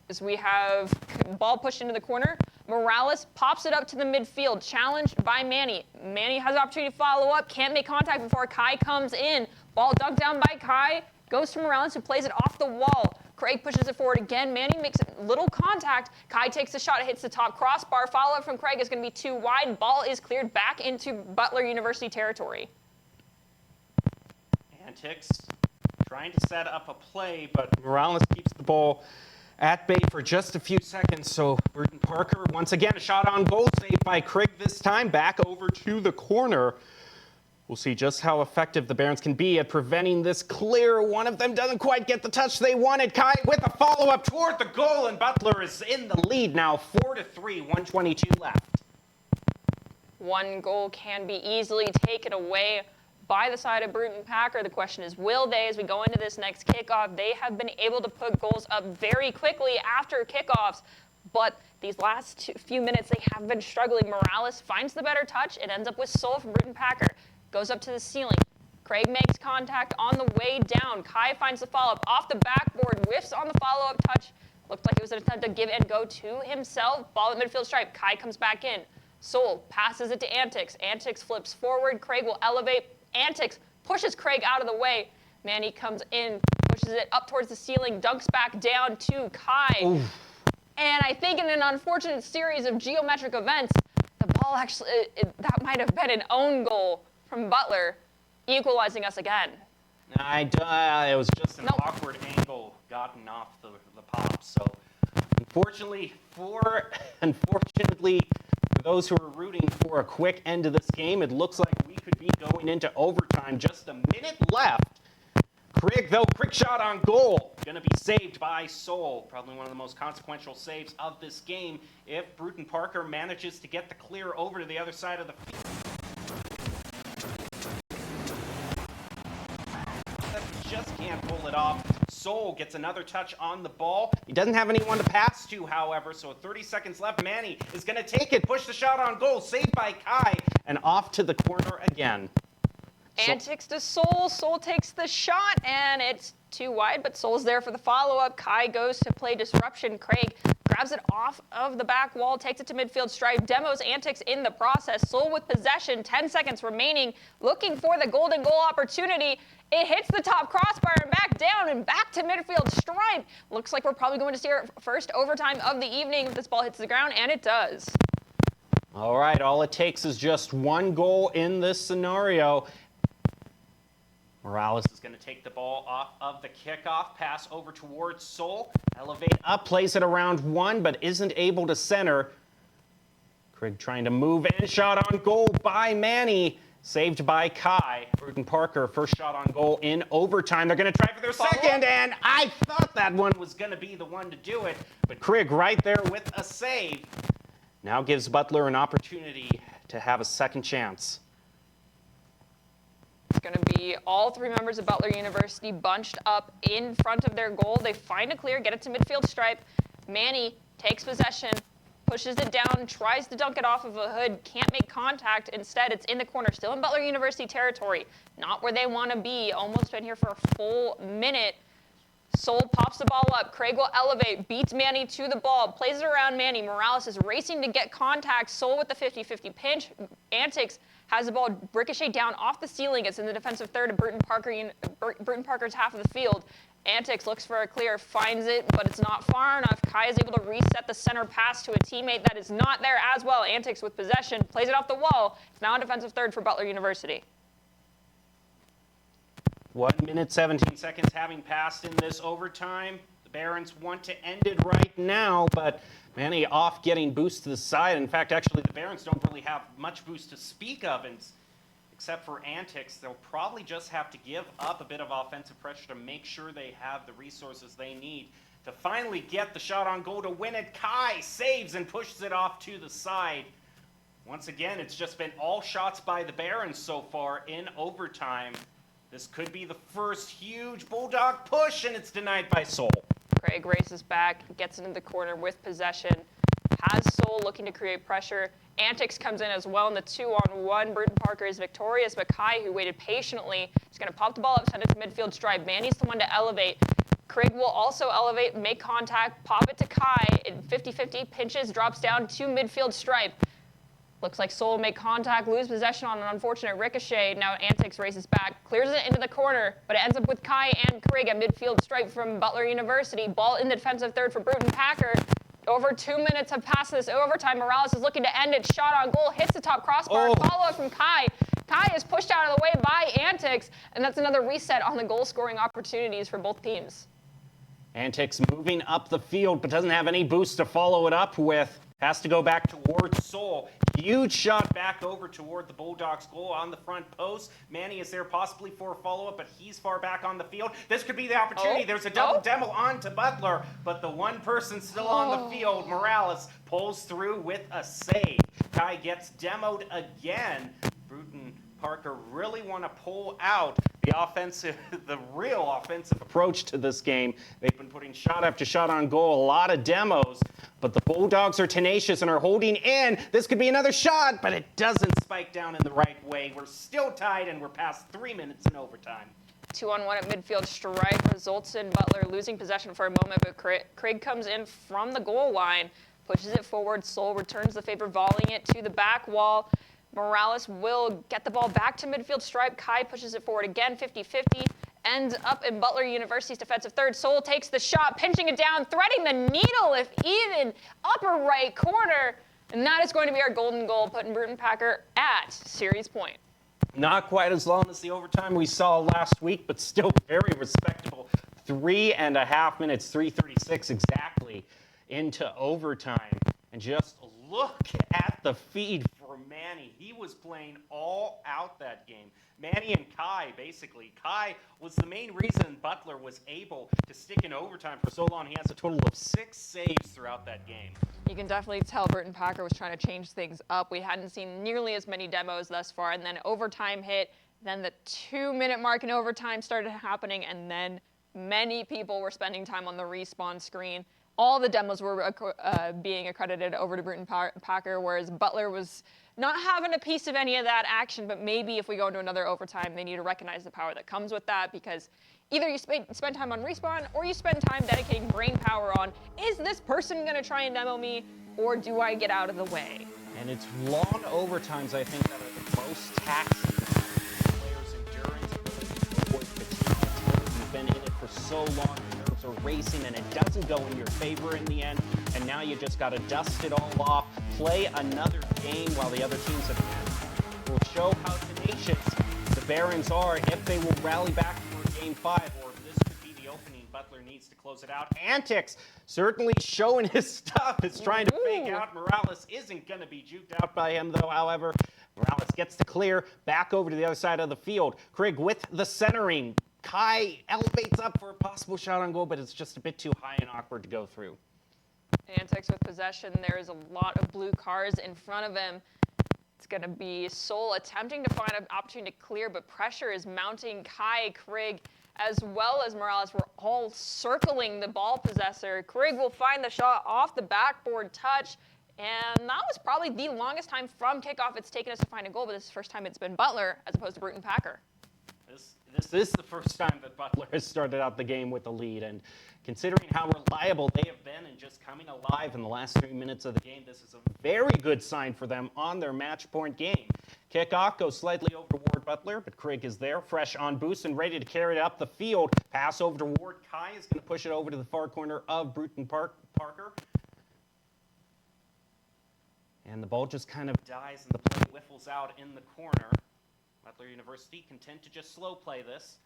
As we have ball pushed into the corner. Morales pops it up to the midfield, challenged by Manny. Manny has an opportunity to follow up, can't make contact before Kai comes in. Ball dunked down by Kai, goes to Morales, who plays it off the wall. Craig pushes it forward again. Manny makes little contact. Kai takes the shot, hits the top crossbar. Follow-up from Craig is going to be too wide. Ball is cleared back into Butler University territory. Antics trying to set up a play, but Morales keeps the ball at bay for just a few seconds. So Burton Parker, once again, a shot on goal, saved by Craig this time, back over to the corner. We'll see just how effective the Barons can be at preventing this clear. One of them doesn't quite get the touch they wanted. Kai with a follow-up toward the goal, and Butler is in the lead now, 4-3, 1:22 left. One goal can be easily taken away by the side of Bruton Packer. The question is, will they, as we go into this next kickoff? They have been able to put goals up very quickly after kickoffs, but these last few minutes they have been struggling. Morales finds the better touch and ends up with Soul from Bruton Packer. Goes up to the ceiling. Craig makes contact on the way down. Kai finds the follow-up off the backboard, whiffs on the follow-up touch. Looked like it was an attempt to give and go to himself. Ball at midfield stripe. Kai comes back in. Soul passes it to Antics. Antics flips forward. Craig will elevate. Antics pushes Craig out of the way. Manny comes in, pushes it up towards the ceiling, dunks back down to Kai. Oof. And I think in an unfortunate series of geometric events, the ball actually, that might have been an own goal from Butler, equalizing us again. It was just an awkward angle gotten off the pop. So unfortunately for those who are rooting for a quick end to this game, it looks like we could be going into overtime. Just a minute left. Craig, though, quick shot on goal. Going to be saved by Soul. Probably one of the most consequential saves of this game if Bruton Parker manages to get the clear over to the other side of the field. Just can't pull it off. Soul gets another touch on the ball. He doesn't have anyone to pass to, however, so 30 seconds left. Manny is going to take it, push the shot on goal, saved by Kai, and off to the corner again. Antics to Soul. Soul takes the shot, and it's too wide, but Soul's there for the follow-up. Kai goes to play disruption. Craig grabs it off of the back wall, takes it to midfield stripe, demos Antics in the process. Soul with possession, 10 seconds remaining, looking for the golden goal opportunity. It hits the top crossbar and back down and back to midfield stripe. Looks like we're probably going to see our first overtime of the evening if this ball hits the ground, and it does. All right, all it takes is just one goal in this scenario. Morales is going to take the ball off of the kickoff, pass over towards Soul, elevate up, plays it around one, but isn't able to center. Craig trying to move in, shot on goal by Manny, saved by Kai. Bruton Parker, first shot on goal in overtime. They're going to try for their second, and I thought that one was going to be the one to do it, but Craig right there with a save now gives Butler an opportunity to have a second chance. It's going to be all three members of Butler University bunched up in front of their goal. They find a clear, get it to midfield stripe. Manny takes possession, pushes it down, tries to dunk it off of a hood, can't make contact. Instead, it's in the corner, still in Butler University territory. Not where they want to be. Almost been here for a full minute. Soul pops the ball up. Craig will elevate, beats Manny to the ball, plays it around Manny. Morales is racing to get contact. Soul with the 50-50 pinch. Antics has the ball ricochet down off the ceiling. It's in the defensive third of Bruton Parker's half of the field. Antics looks for a clear, finds it, but it's not far enough. Kai is able to reset the center pass to a teammate that is not there as well. Antics with possession, plays it off the wall. It's now a defensive third for Butler University. 1 minute, 17 seconds having passed in this overtime. The Barons want to end it right now, but Manny off getting boost to the side. In fact, actually, the Barons don't really have much boost to speak of, except for Antics. They'll probably just have to give up a bit of offensive pressure to make sure they have the resources they need to finally get the shot on goal to win it. Kai saves and pushes it off to the side. Once again, it's just been all shots by the Barons so far in overtime. This could be the first huge Bulldog push, and it's denied by Soul. Craig races back, gets into the corner with possession, has Soul looking to create pressure. Antics comes in as well in the 2-on-1. Bruton Parker is victorious, but Kai, who waited patiently, is going to pop the ball up, send it to midfield stripe. Manny's the one to elevate. Craig will also elevate, make contact, pop it to Kai in 50-50, pinches, drops down to midfield stripe. Looks like Soul will make contact, lose possession on an unfortunate ricochet. Now Antics races back, clears it into the corner, but it ends up with Kai and Craig at midfield stripe from Butler University. Ball in the defensive third for Bruton Packer. Over 2 minutes have passed this overtime. Morales is looking to end it. Shot on goal, hits the top crossbar. Follow-up from Kai. Kai is pushed out of the way by Antics, and that's another reset on the goal-scoring opportunities for both teams. Antics moving up the field, but doesn't have any boost to follow it up with. Has to go back towards Soul. Huge shot back over toward the Bulldogs' goal on the front post. Manny is there possibly for a follow-up, but he's far back on the field. This could be the opportunity. There's a double demo on to Butler, but the one person still on the field, Morales, pulls through with a save. Kai gets demoed again. Bruton Parker really want to pull out the real offensive approach to this game. They've been putting shot after shot on goal, a lot of demos, but the Bulldogs are tenacious and are holding in. This could be another shot, but it doesn't spike down in the right way. We're still tied, and we're past 3 minutes in overtime. 2-on-1 at midfield stripe results in Butler losing possession for a moment, but Craig comes in from the goal line, pushes it forward. Soul returns the favor, volleying it to the back wall. Morales will get the ball back to midfield stripe. Kai pushes it forward again, 50-50. Ends up in Butler University's defensive third. Soul takes the shot, pinching it down, threading the needle, if even, upper right corner. And that is going to be our golden goal, putting Bruton Packer at series point. Not quite as long as the overtime we saw last week, but still very respectable. 3.5 minutes, 3:36 exactly into overtime. And just look at the feed for Manny. He was playing all out that game. Manny and Kai, basically. Kai was the main reason Butler was able to stick in overtime for so long. He has a total of 6 saves throughout that game. You can definitely tell Bruton Packer was trying to change things up. We hadn't seen nearly as many demos thus far, and then overtime hit. Then the 2-minute mark in overtime started happening, and then many people were spending time on the respawn screen. All the demos were being accredited over to Bruton Packer, whereas Butler was not having a piece of any of that action. But maybe if we go into another overtime, they need to recognize the power that comes with that, because either you spend time on respawn or you spend time dedicating brain power on, is this person going to try and demo me, or do I get out of the way? And it's long overtimes, I think, that are the most taxing players' endurance, ability, fatigue. You've been in it for so long. Are racing, and it doesn't go in your favor in the end, and now you just got to dust it all off, play another game while the other teams have will show how tenacious the Barons are, if they will rally back for game 5, or if this could be the opening. Butler needs to close it out. Antics certainly showing his stuff, is trying to fake out. Morales isn't going to be juked out by him, though. However, Morales gets to clear back over to the other side of the field. Craig with the centering. Kai elevates up for a possible shot on goal, but it's just a bit too high and awkward to go through. Antics with possession. There is a lot of blue cars in front of him. It's going to be Soul attempting to find an opportunity to clear, but pressure is mounting. Kai, Craig, as well as Morales were all circling the ball possessor. Craig will find the shot off the backboard touch, and that was probably the longest time from kickoff it's taken us to find a goal, but this is the first time it's been Butler as opposed to Bruton Packer. This is the first time that Butler has started out the game with a lead, and considering how reliable they have been and just coming alive in the last 3 minutes of the game, this is a very good sign for them on their match point game. Kickoff goes slightly over toward Butler, but Craig is there, fresh on boost and ready to carry it up the field. Pass over toward Kai is going to push it over to the far corner of Bruton Parker. And the ball just kind of dies and the play whiffles out in the corner. Butler University content to just slow play this.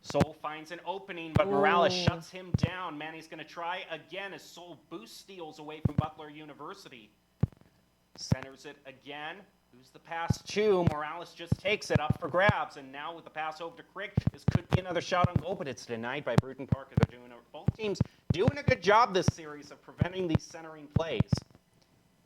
Soul finds an opening, but Morales shuts him down. Manny's going to try again as Soul boost steals away from Butler University. Centers it again. Who's the pass to? Morales just takes it up for grabs, and now with the pass over to Craig, this could be another shot on goal, but it's denied by Bruton Parker. Both teams doing a good job this series of preventing these centering plays.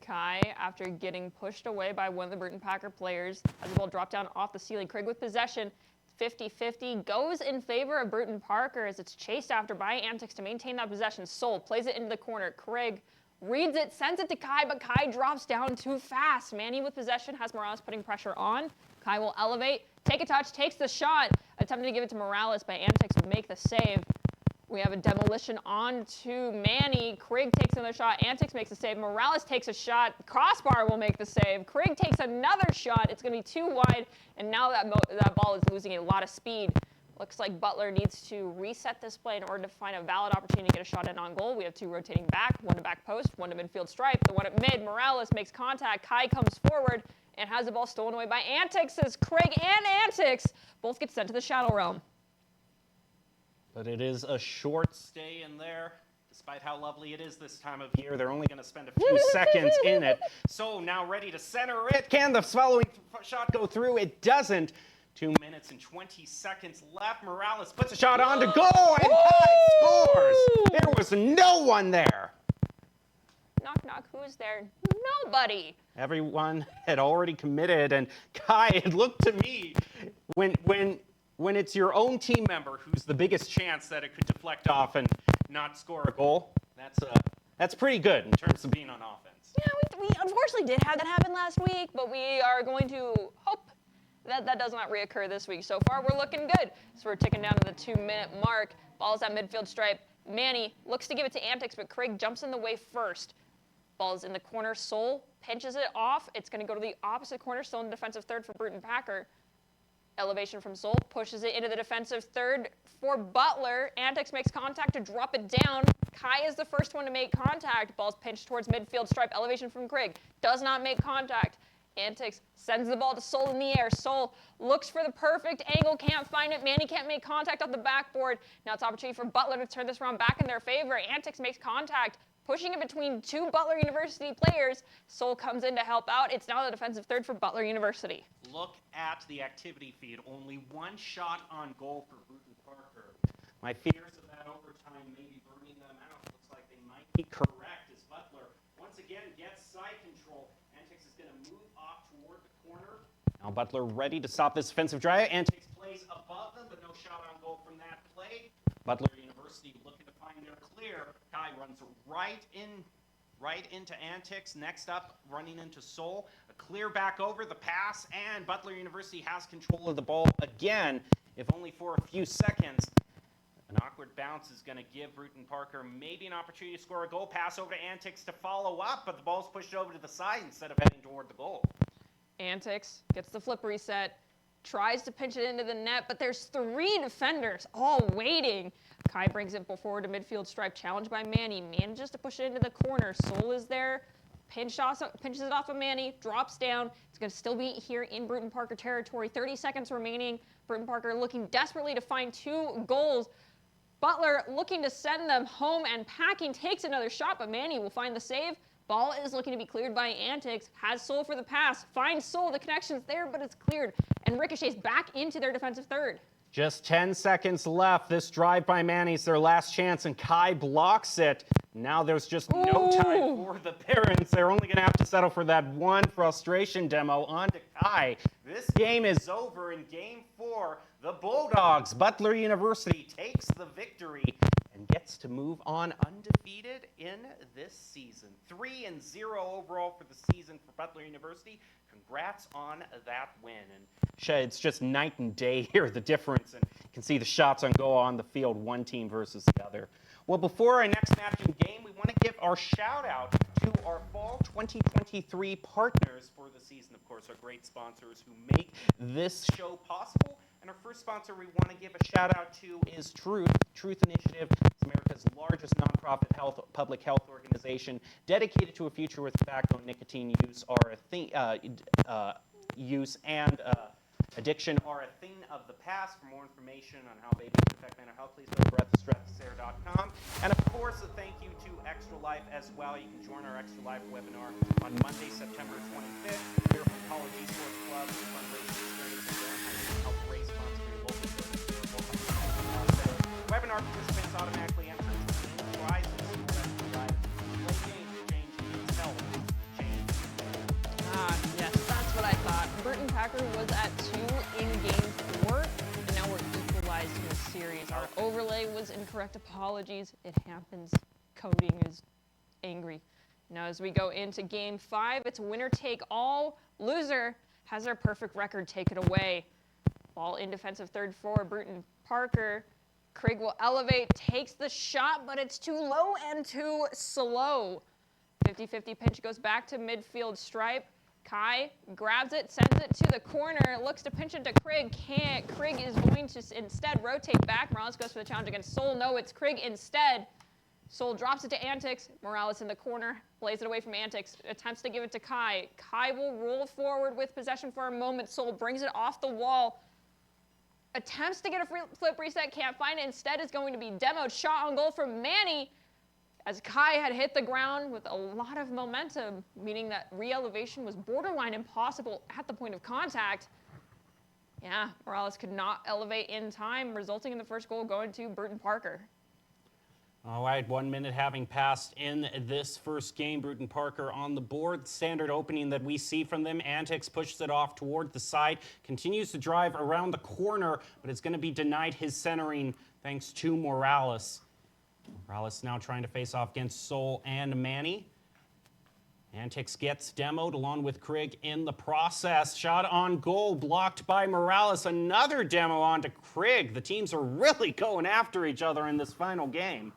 Kai, after getting pushed away by one of the Bruton Packer players, has the ball drop down off the ceiling. Craig with possession, 50-50, goes in favor of Bruton Parker as it's chased after by Antics to maintain that possession. Soul plays it into the corner. Craig reads it, sends it to Kai, but Kai drops down too fast. Manny with possession has Morales putting pressure on. Kai will elevate, take a touch, takes the shot, attempting to give it to Morales, but Antics would make the save. We have a demolition on to Manny. Craig takes another shot. Antix makes a save. Morales takes a shot. Crossbar will make the save. Craig takes another shot. It's going to be too wide, and now that ball is losing a lot of speed. Looks like Butler needs to reset this play in order to find a valid opportunity to get a shot in on goal. We have two rotating back, one to back post, one to midfield stripe. The one at mid, Morales makes contact. Kai comes forward and has the ball stolen away by Antix as Craig and Antix both get sent to the Shadow Realm. But it is a short stay in there. Despite how lovely it is this time of year, they're only going to spend a few seconds in it. So now ready to center it. Can the following shot go through? It doesn't. 2 minutes and 20 seconds left. Morales puts a shot on to goal, and Kai scores. There was no one there. Knock, knock, who's there? Nobody. Everyone had already committed, and Kai, it looked to me, when it's your own team member who's the biggest chance that it could deflect off and not score a goal, that's pretty good in terms of being on offense. Yeah, we unfortunately did have that happen last week, but we are going to hope that does not reoccur this week. So far, we're looking good. So we're ticking down to the 2-minute mark. Ball's at midfield stripe. Manny looks to give it to Antix, but Craig jumps in the way first. Ball's in the corner. Soul pinches it off. It's going to go to the opposite corner, still in the defensive third for Bruton Packer. Elevation from Soul pushes it into the defensive third for Butler. Antix makes contact to drop it down. Kai is the first one to make contact. Ball's pinched towards midfield stripe. Elevation from Craig. Does not make contact. Antix sends the ball to Soul in the air. Soul looks for the perfect angle, can't find it. Manny can't make contact off the backboard. Now it's opportunity for Butler to turn this round back in their favor. Antix makes contact, pushing it between two Butler University players. Soul comes in to help out. It's now the defensive third for Butler University. Look at the activity feed. Only one shot on goal for Bruton Parker. My fears of that overtime may be burning them out. Looks like they might be correct as Butler once again gets side control. Antix is going to move off toward the corner. Now Butler ready to stop this defensive drive. Antix plays above them, but no shot on goal from that play. Butler University looking to find their clear. Kai runs right into Antix. Next up, running into Soul. A clear back over the pass, and Butler University has control of the ball again, if only for a few seconds. An awkward bounce is going to give Bruton Parker maybe an opportunity to score a goal. Pass over to Antix to follow up, but the ball's pushed over to the side instead of heading toward the goal. Antix gets the flip reset, tries to pinch it into the net, but there's three defenders all waiting. Kai brings it forward to midfield stripe, challenged by Manny. Manages to push it into the corner. Soul is there, pinches it off of Manny, drops down. It's going to still be here in Bruton Parker territory. 30 seconds remaining. Bruton Parker looking desperately to find 2 goals. Butler looking to send them home and packing, takes another shot, but Manny will find the save. Ball is looking to be cleared by Antix, has Soul for the pass, finds Soul, the connection's there, but it's cleared, and ricochets back into their defensive third. Just 10 seconds left. This drive by Manny's their last chance, and Kai blocks it. Now there's just no time for the parents. They're only going to have to settle for that one frustration demo on to Kai. This game is over in Game 4. The Bulldogs, Butler University, takes the victory and gets to move on undefeated in this season. 3-0 overall for the season for Butler University. Congrats on that win. And Shen, it's just night and day here, the difference. And you can see the shots on goal on the field, one team versus the other. Well, before our next match in game, we want to give our shout out to our fall 2023 partners for the season. Of course, our great sponsors who make this show possible. And our first sponsor we want to give a shout out to is Truth. Truth Initiative is America's largest nonprofit public health organization dedicated to a future with tobacco and nicotine use and addiction are a thing of the past. For more information on how babies affect mental health, please go to breathstressare.com. And of course, a thank you to Extra Life as well. You can join our Extra Life webinar on Monday, September 25th. Here from College Esports Club, fundraising experience and learn how you can help raise funds for your local business. Webinar participants automatically enter into prizes. Play games, change means health. Change. Yes, that's what I thought. Bruton Packer was at 2 in Game 4, and now we're equalized in the series. Our overlay was incorrect. Apologies. It happens. Coding is angry. Now as we go into Game 5, it's winner take all. Loser has their perfect record. Take it away. Ball in defensive third for Bruton Parker. Krig will elevate, takes the shot, but it's too low and too slow. 50-50 pitch goes back to midfield stripe. Kai grabs it, sends it to the corner, looks to pinch into Krig. Can't. Krig is going to instead rotate back. Morales goes for the challenge against Soul. No, it's Krig instead. Soul drops it to Antics. Morales in the corner, plays it away from Antics, attempts to give it to Kai. Kai will roll forward with possession for a moment. Soul brings it off the wall. Attempts to get a flip reset, can't find it. Instead is going to be demoed. Shot on goal from Manny, as Kai had hit the ground with a lot of momentum, meaning that re-elevation was borderline impossible at the point of contact. Yeah, Morales could not elevate in time, resulting in the first goal going to Bruton Parker. All right, 1 minute having passed in this first game. Bruton Parker on the board. Standard opening that we see from them. Antics pushes it off toward the side, continues to drive around the corner, but it's going to be denied his centering thanks to Morales. Morales now trying to face off against Soul and Manny. Antics gets demoed along with Krig in the process. Shot on goal blocked by Morales. Another demo onto Krig. The teams are really going after each other in this final game.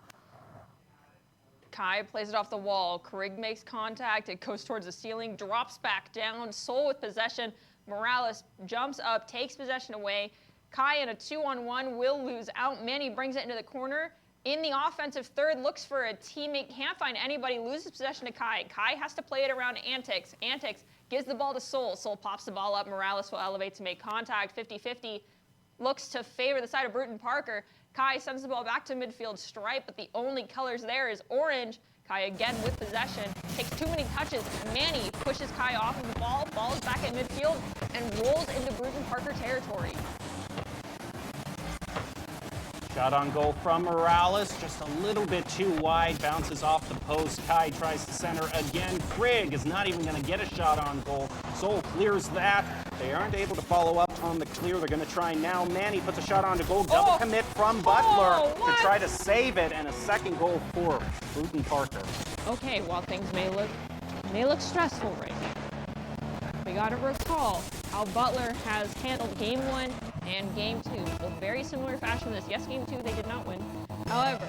Kai plays it off the wall. Krig makes contact. It goes towards the ceiling, drops back down. Soul with possession. Morales jumps up, takes possession away. Kai in a 2-on-1 will lose out. Manny brings it into the corner. In the offensive third, looks for a teammate, can't find anybody, loses possession to Kai. Kai has to play it around Antics. Antics gives the ball to Soul. Soul pops the ball up. Morales will elevate to make contact. 50-50 looks to favor the side of Bruton Parker. Kai sends the ball back to midfield stripe, but the only colors there is orange. Kai again with possession, takes too many touches. Manny pushes Kai off of the ball, ball is back at midfield, and rolls into Bruton Parker territory. Shot on goal from Morales, just a little bit too wide, bounces off the post. Kai tries to center again. Krig is not even going to get a shot on goal. Soul clears that. They aren't able to follow up on the clear. They're going to try now. Manny puts a shot on to goal. Double commit from Butler to try to save it, and a second goal for Bruton Parker. Okay, while things may look stressful right now, we got to recall how Butler has handled Game 1 and Game 2. Both very similar fashion this. Yes, Game 2 they did not win. However,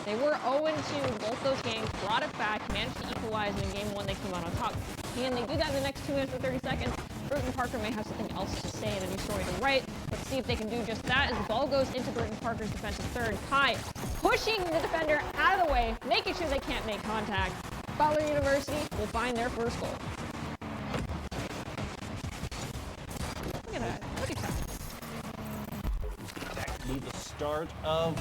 they were 0-2 in both those games, brought it back, managed to equalize, and in Game 1 they came out on top. And they do that in the next 2 minutes and 30 seconds. Bruton Parker may have something else to say and a new story to write. Let's see if they can do just that as the ball goes into Bruton Parker's defensive third. Kai pushing the defender out of the way, making sure they can't make contact. Butler University will find their first goal. Look at that. Look at that. That could be the start of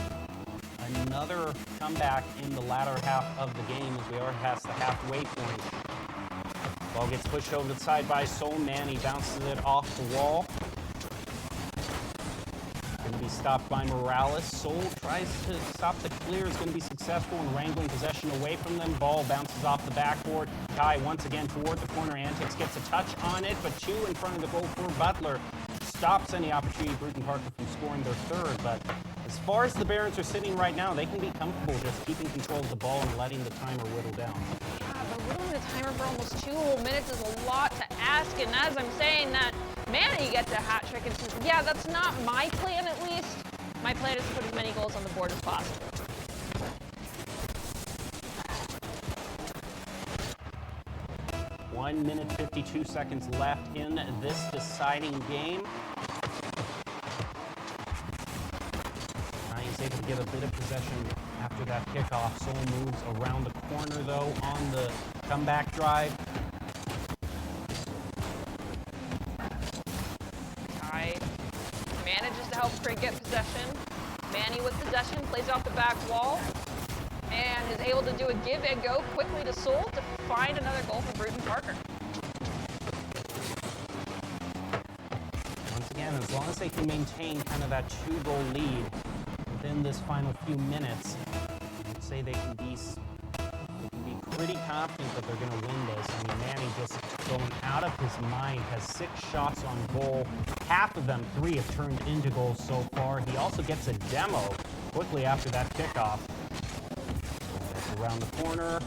another comeback in the latter half of the game as we are past the halfway point. Ball gets pushed over to the side by Soul. Manny bounces it off the wall. Going to be stopped by Morales. Soul tries to stop the clear. Is going to be successful in wrangling possession away from them. Ball bounces off the backboard. Kai once again toward the corner. Antics gets a touch on it, but 2 in front of the goal for Butler. Stops any opportunity Bruton Parker from scoring their third, but as far as the Barons are sitting right now, they can be comfortable just keeping control of the ball and letting the timer whittle down. Yeah, but whittling the timer for almost 2 whole minutes is a lot to ask, and as I'm saying that, Manny gets a hat trick, and says, yeah, that's not my plan at least. My plan is to put as many goals on the board as possible. One minute, 52 seconds left in this deciding game. He's able to get a bit of possession after that kickoff. Soul moves around the corner, though, on the comeback drive. Kai manages to help Krig get possession. Manny with possession, plays off the back wall, and is able to do a give and go quickly to Soul to find another goal for Bruton Parker. Once again, as long as they can maintain kind of that 2-goal lead within this final few minutes, I'd say they can be pretty confident that they're going to win this. I mean, Manny just going out of his mind, has 6 shots on goal. Half of them, 3 have turned into goals so far. He also gets a demo quickly after that kickoff. Around the corner,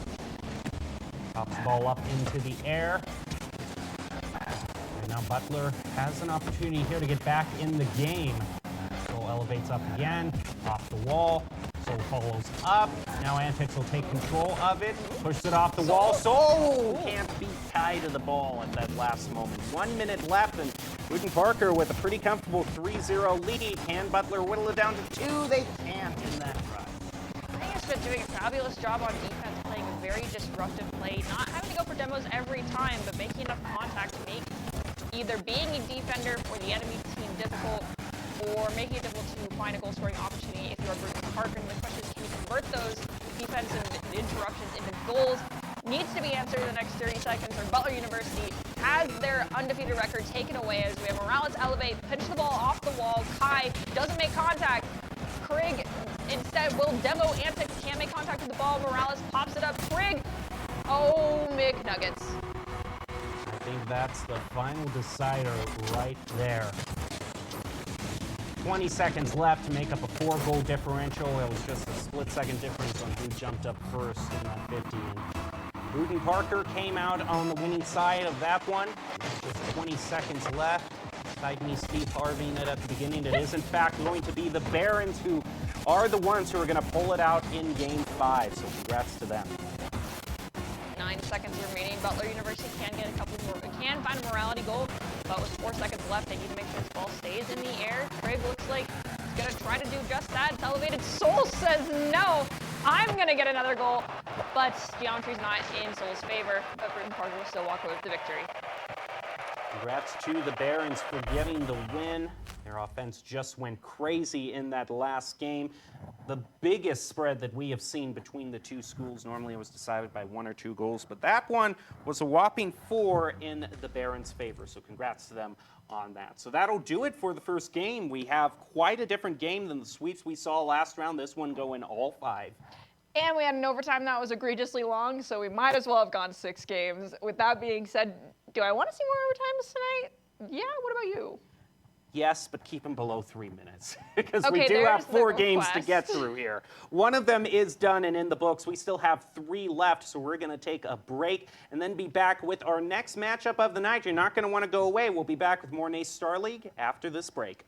pops the ball up into the air. And now Butler has an opportunity here to get back in the game. Soul elevates up again. off the wall. Soul follows up. Now Antics will take control of it. Pushes it off the wall. Soul can't beat Kai to the ball at that last moment. 1 minute left, and Bruton Parker with a pretty comfortable 3-0 lead. Can Butler whittle it down to 2? They can't in that run. I think it's been doing a fabulous job on defense, playing a very disruptive play, not having to go for demos every time, but making enough contact to make either being a defender for the enemy team difficult or making it difficult to find a goal-scoring opportunity if you're Bruton Parker. And the question is, can you convert those defensive interruptions into goals? Needs to be answered in the next 30 seconds, or Butler University has their undefeated record taken away as we have Morales elevate, pinch the ball off the wall. Kai doesn't make contact. Craig instead will demo Antics, can't make contact with the ball. Morales pops it up. Craig, oh, McNuggets. I think that's the final decider right there. 20 seconds left to make up a 4-goal differential. It was just a split-second difference on who jumped up first in that 50. And Bruton Parker came out on the winning side of that one. There's just 20 seconds left. Despite me Steve Harveying it at the beginning, it is in fact going to be the Barons who are the ones who are going to pull it out in Game 5. So congrats to them. 9 seconds remaining. Butler University can get a couple more, can find a morality goal, but with 4 seconds left, they need to make sure this ball stays in the air. Craig looks like he's gonna try to do just that. It's elevated. Soul says no. I'm gonna get another goal, but geometry's not in Soul's favor. But Bruton Parker will still walk away with the victory. Congrats to the Barons for getting the win. Their offense just went crazy in that last game. The biggest spread that we have seen between the two schools, normally it was decided by 1 or 2 goals, but that one was a whopping 4 in the Barons' favor. So congrats to them on that. So that'll do it for the first game. We have quite a different game than the sweeps we saw last round. This one going all 5. And we had an overtime that was egregiously long, so we might as well have gone 6 games. With that being said, do I want to see more overtimes tonight? Yeah, what about you? Yes, but keep them below 3 minutes because Okay, we do have there's the 4 games to request. get through here. One of them is done and in the books. We still have 3 left, so we're going to take a break and then be back with our next matchup of the night. You're not going to want to go away. We'll be back with more NACE Star League after this break.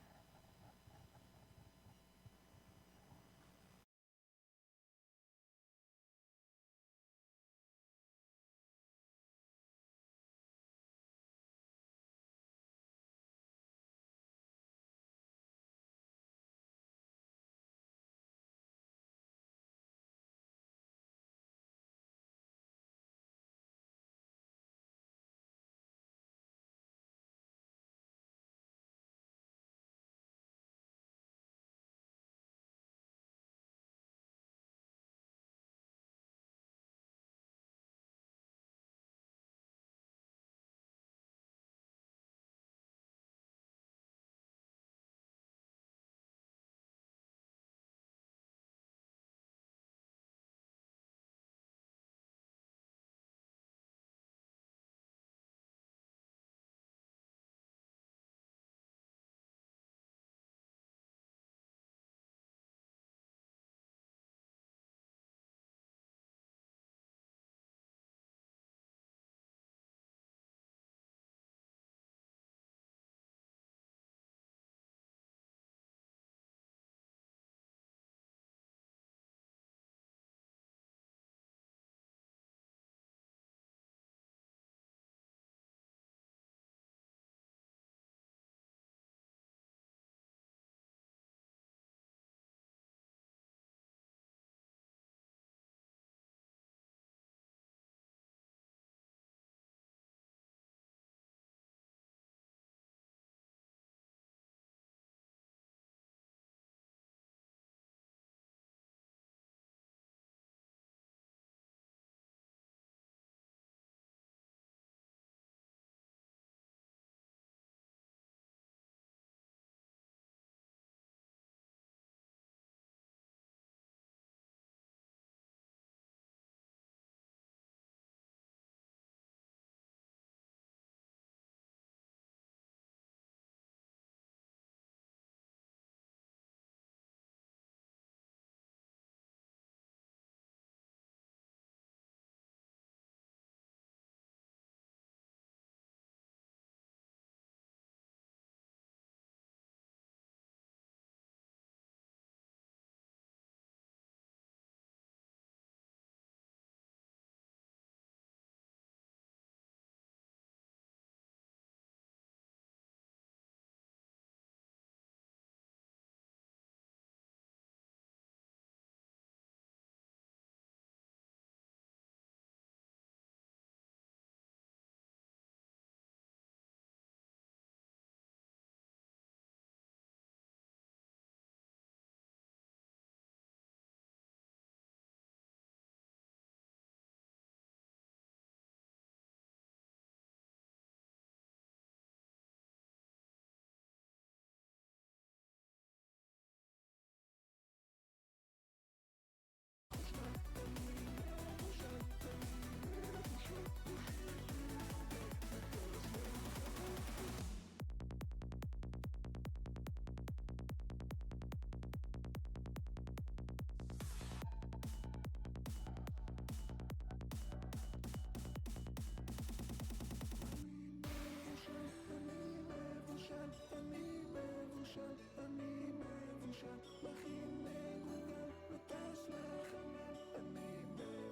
מבושל, אני מבושל, מכין מגולגל, וטס לחלל. אני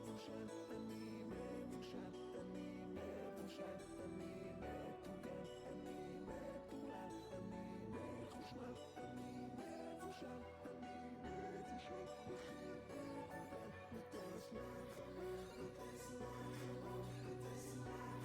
מבושל, אני מבושל, אני מבושל, אני מטוגן, אני מטורלל, אני מחושמל, אני מבושל, אני מבושל, מכין מגולגל, וטס לחלל, וטס לחלל, וטס לחלל, וטס לחלל.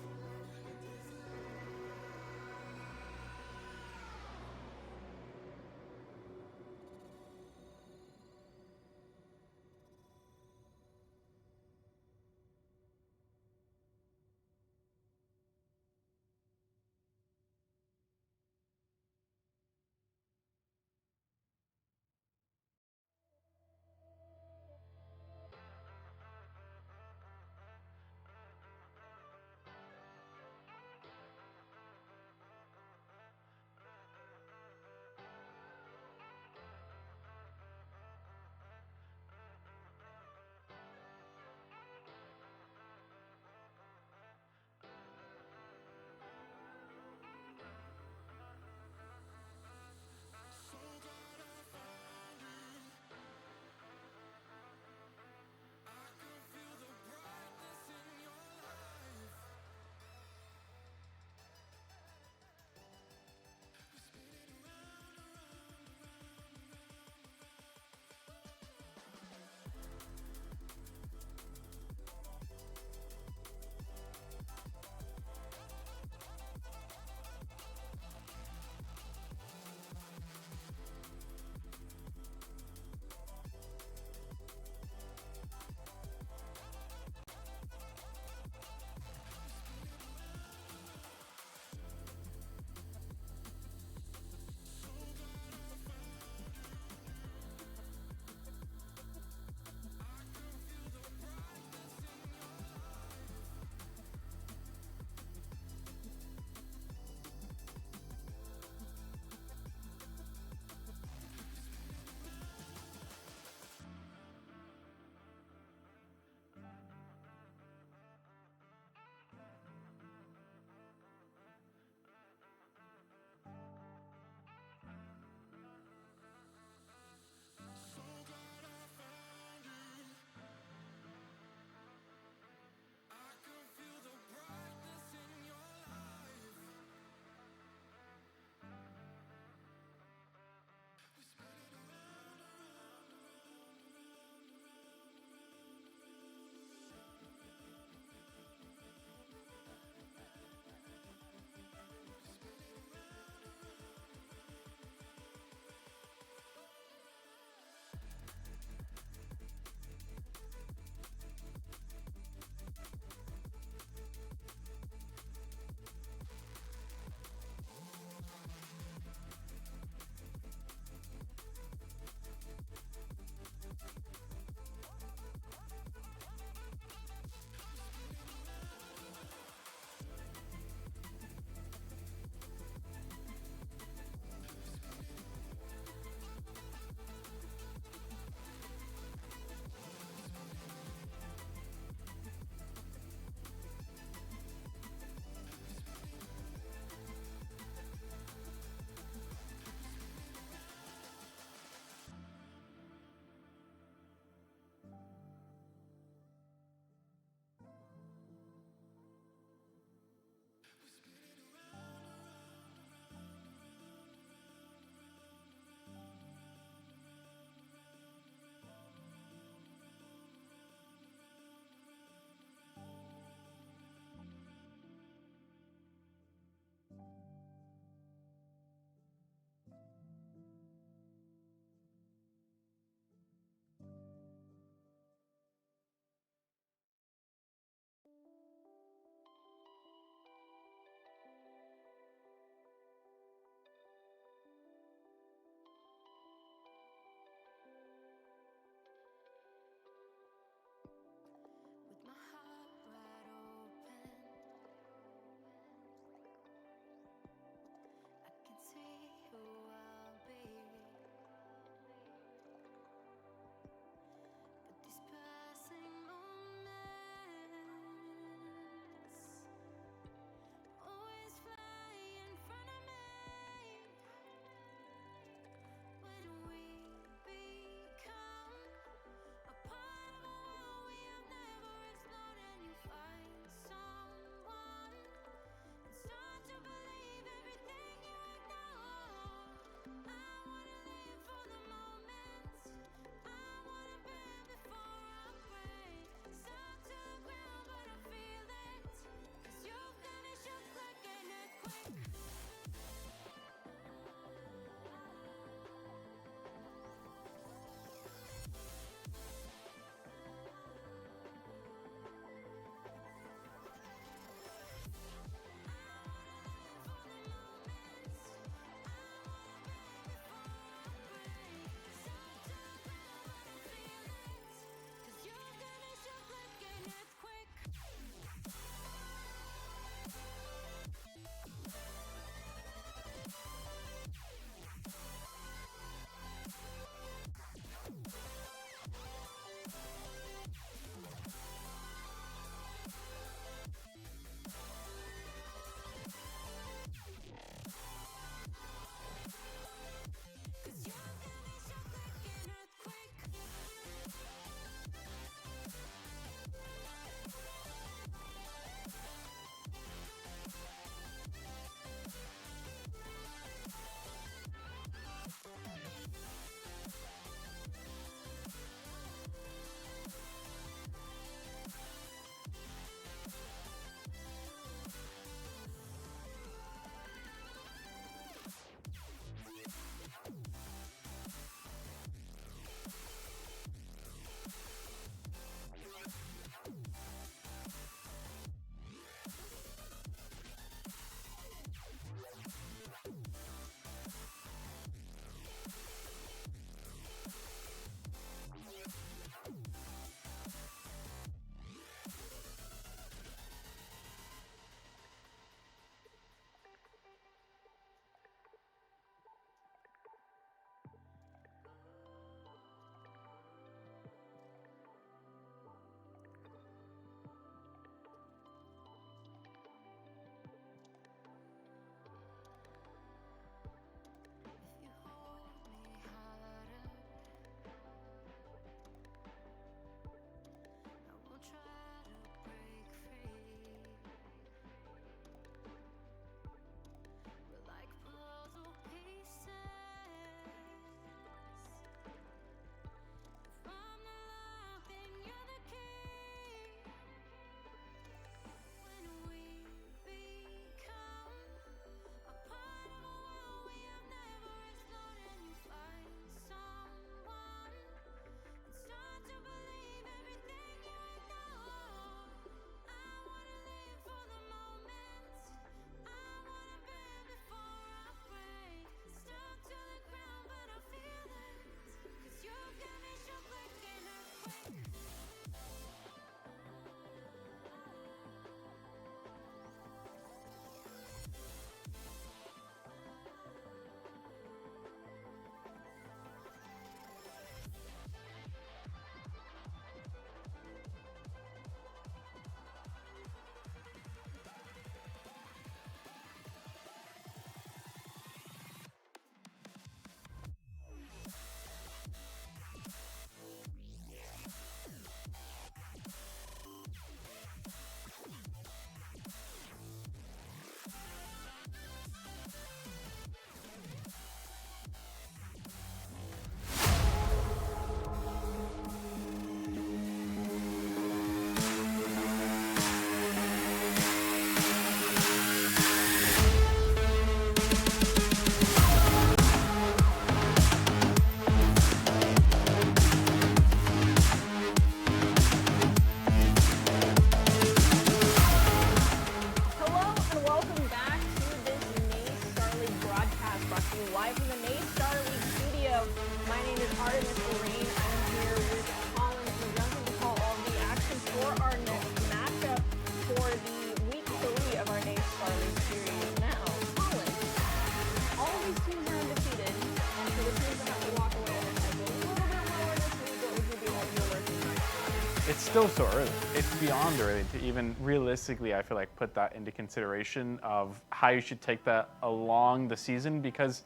still so early. It's beyond early to even realistically, I feel like, put that into consideration of how you should take that along the season, because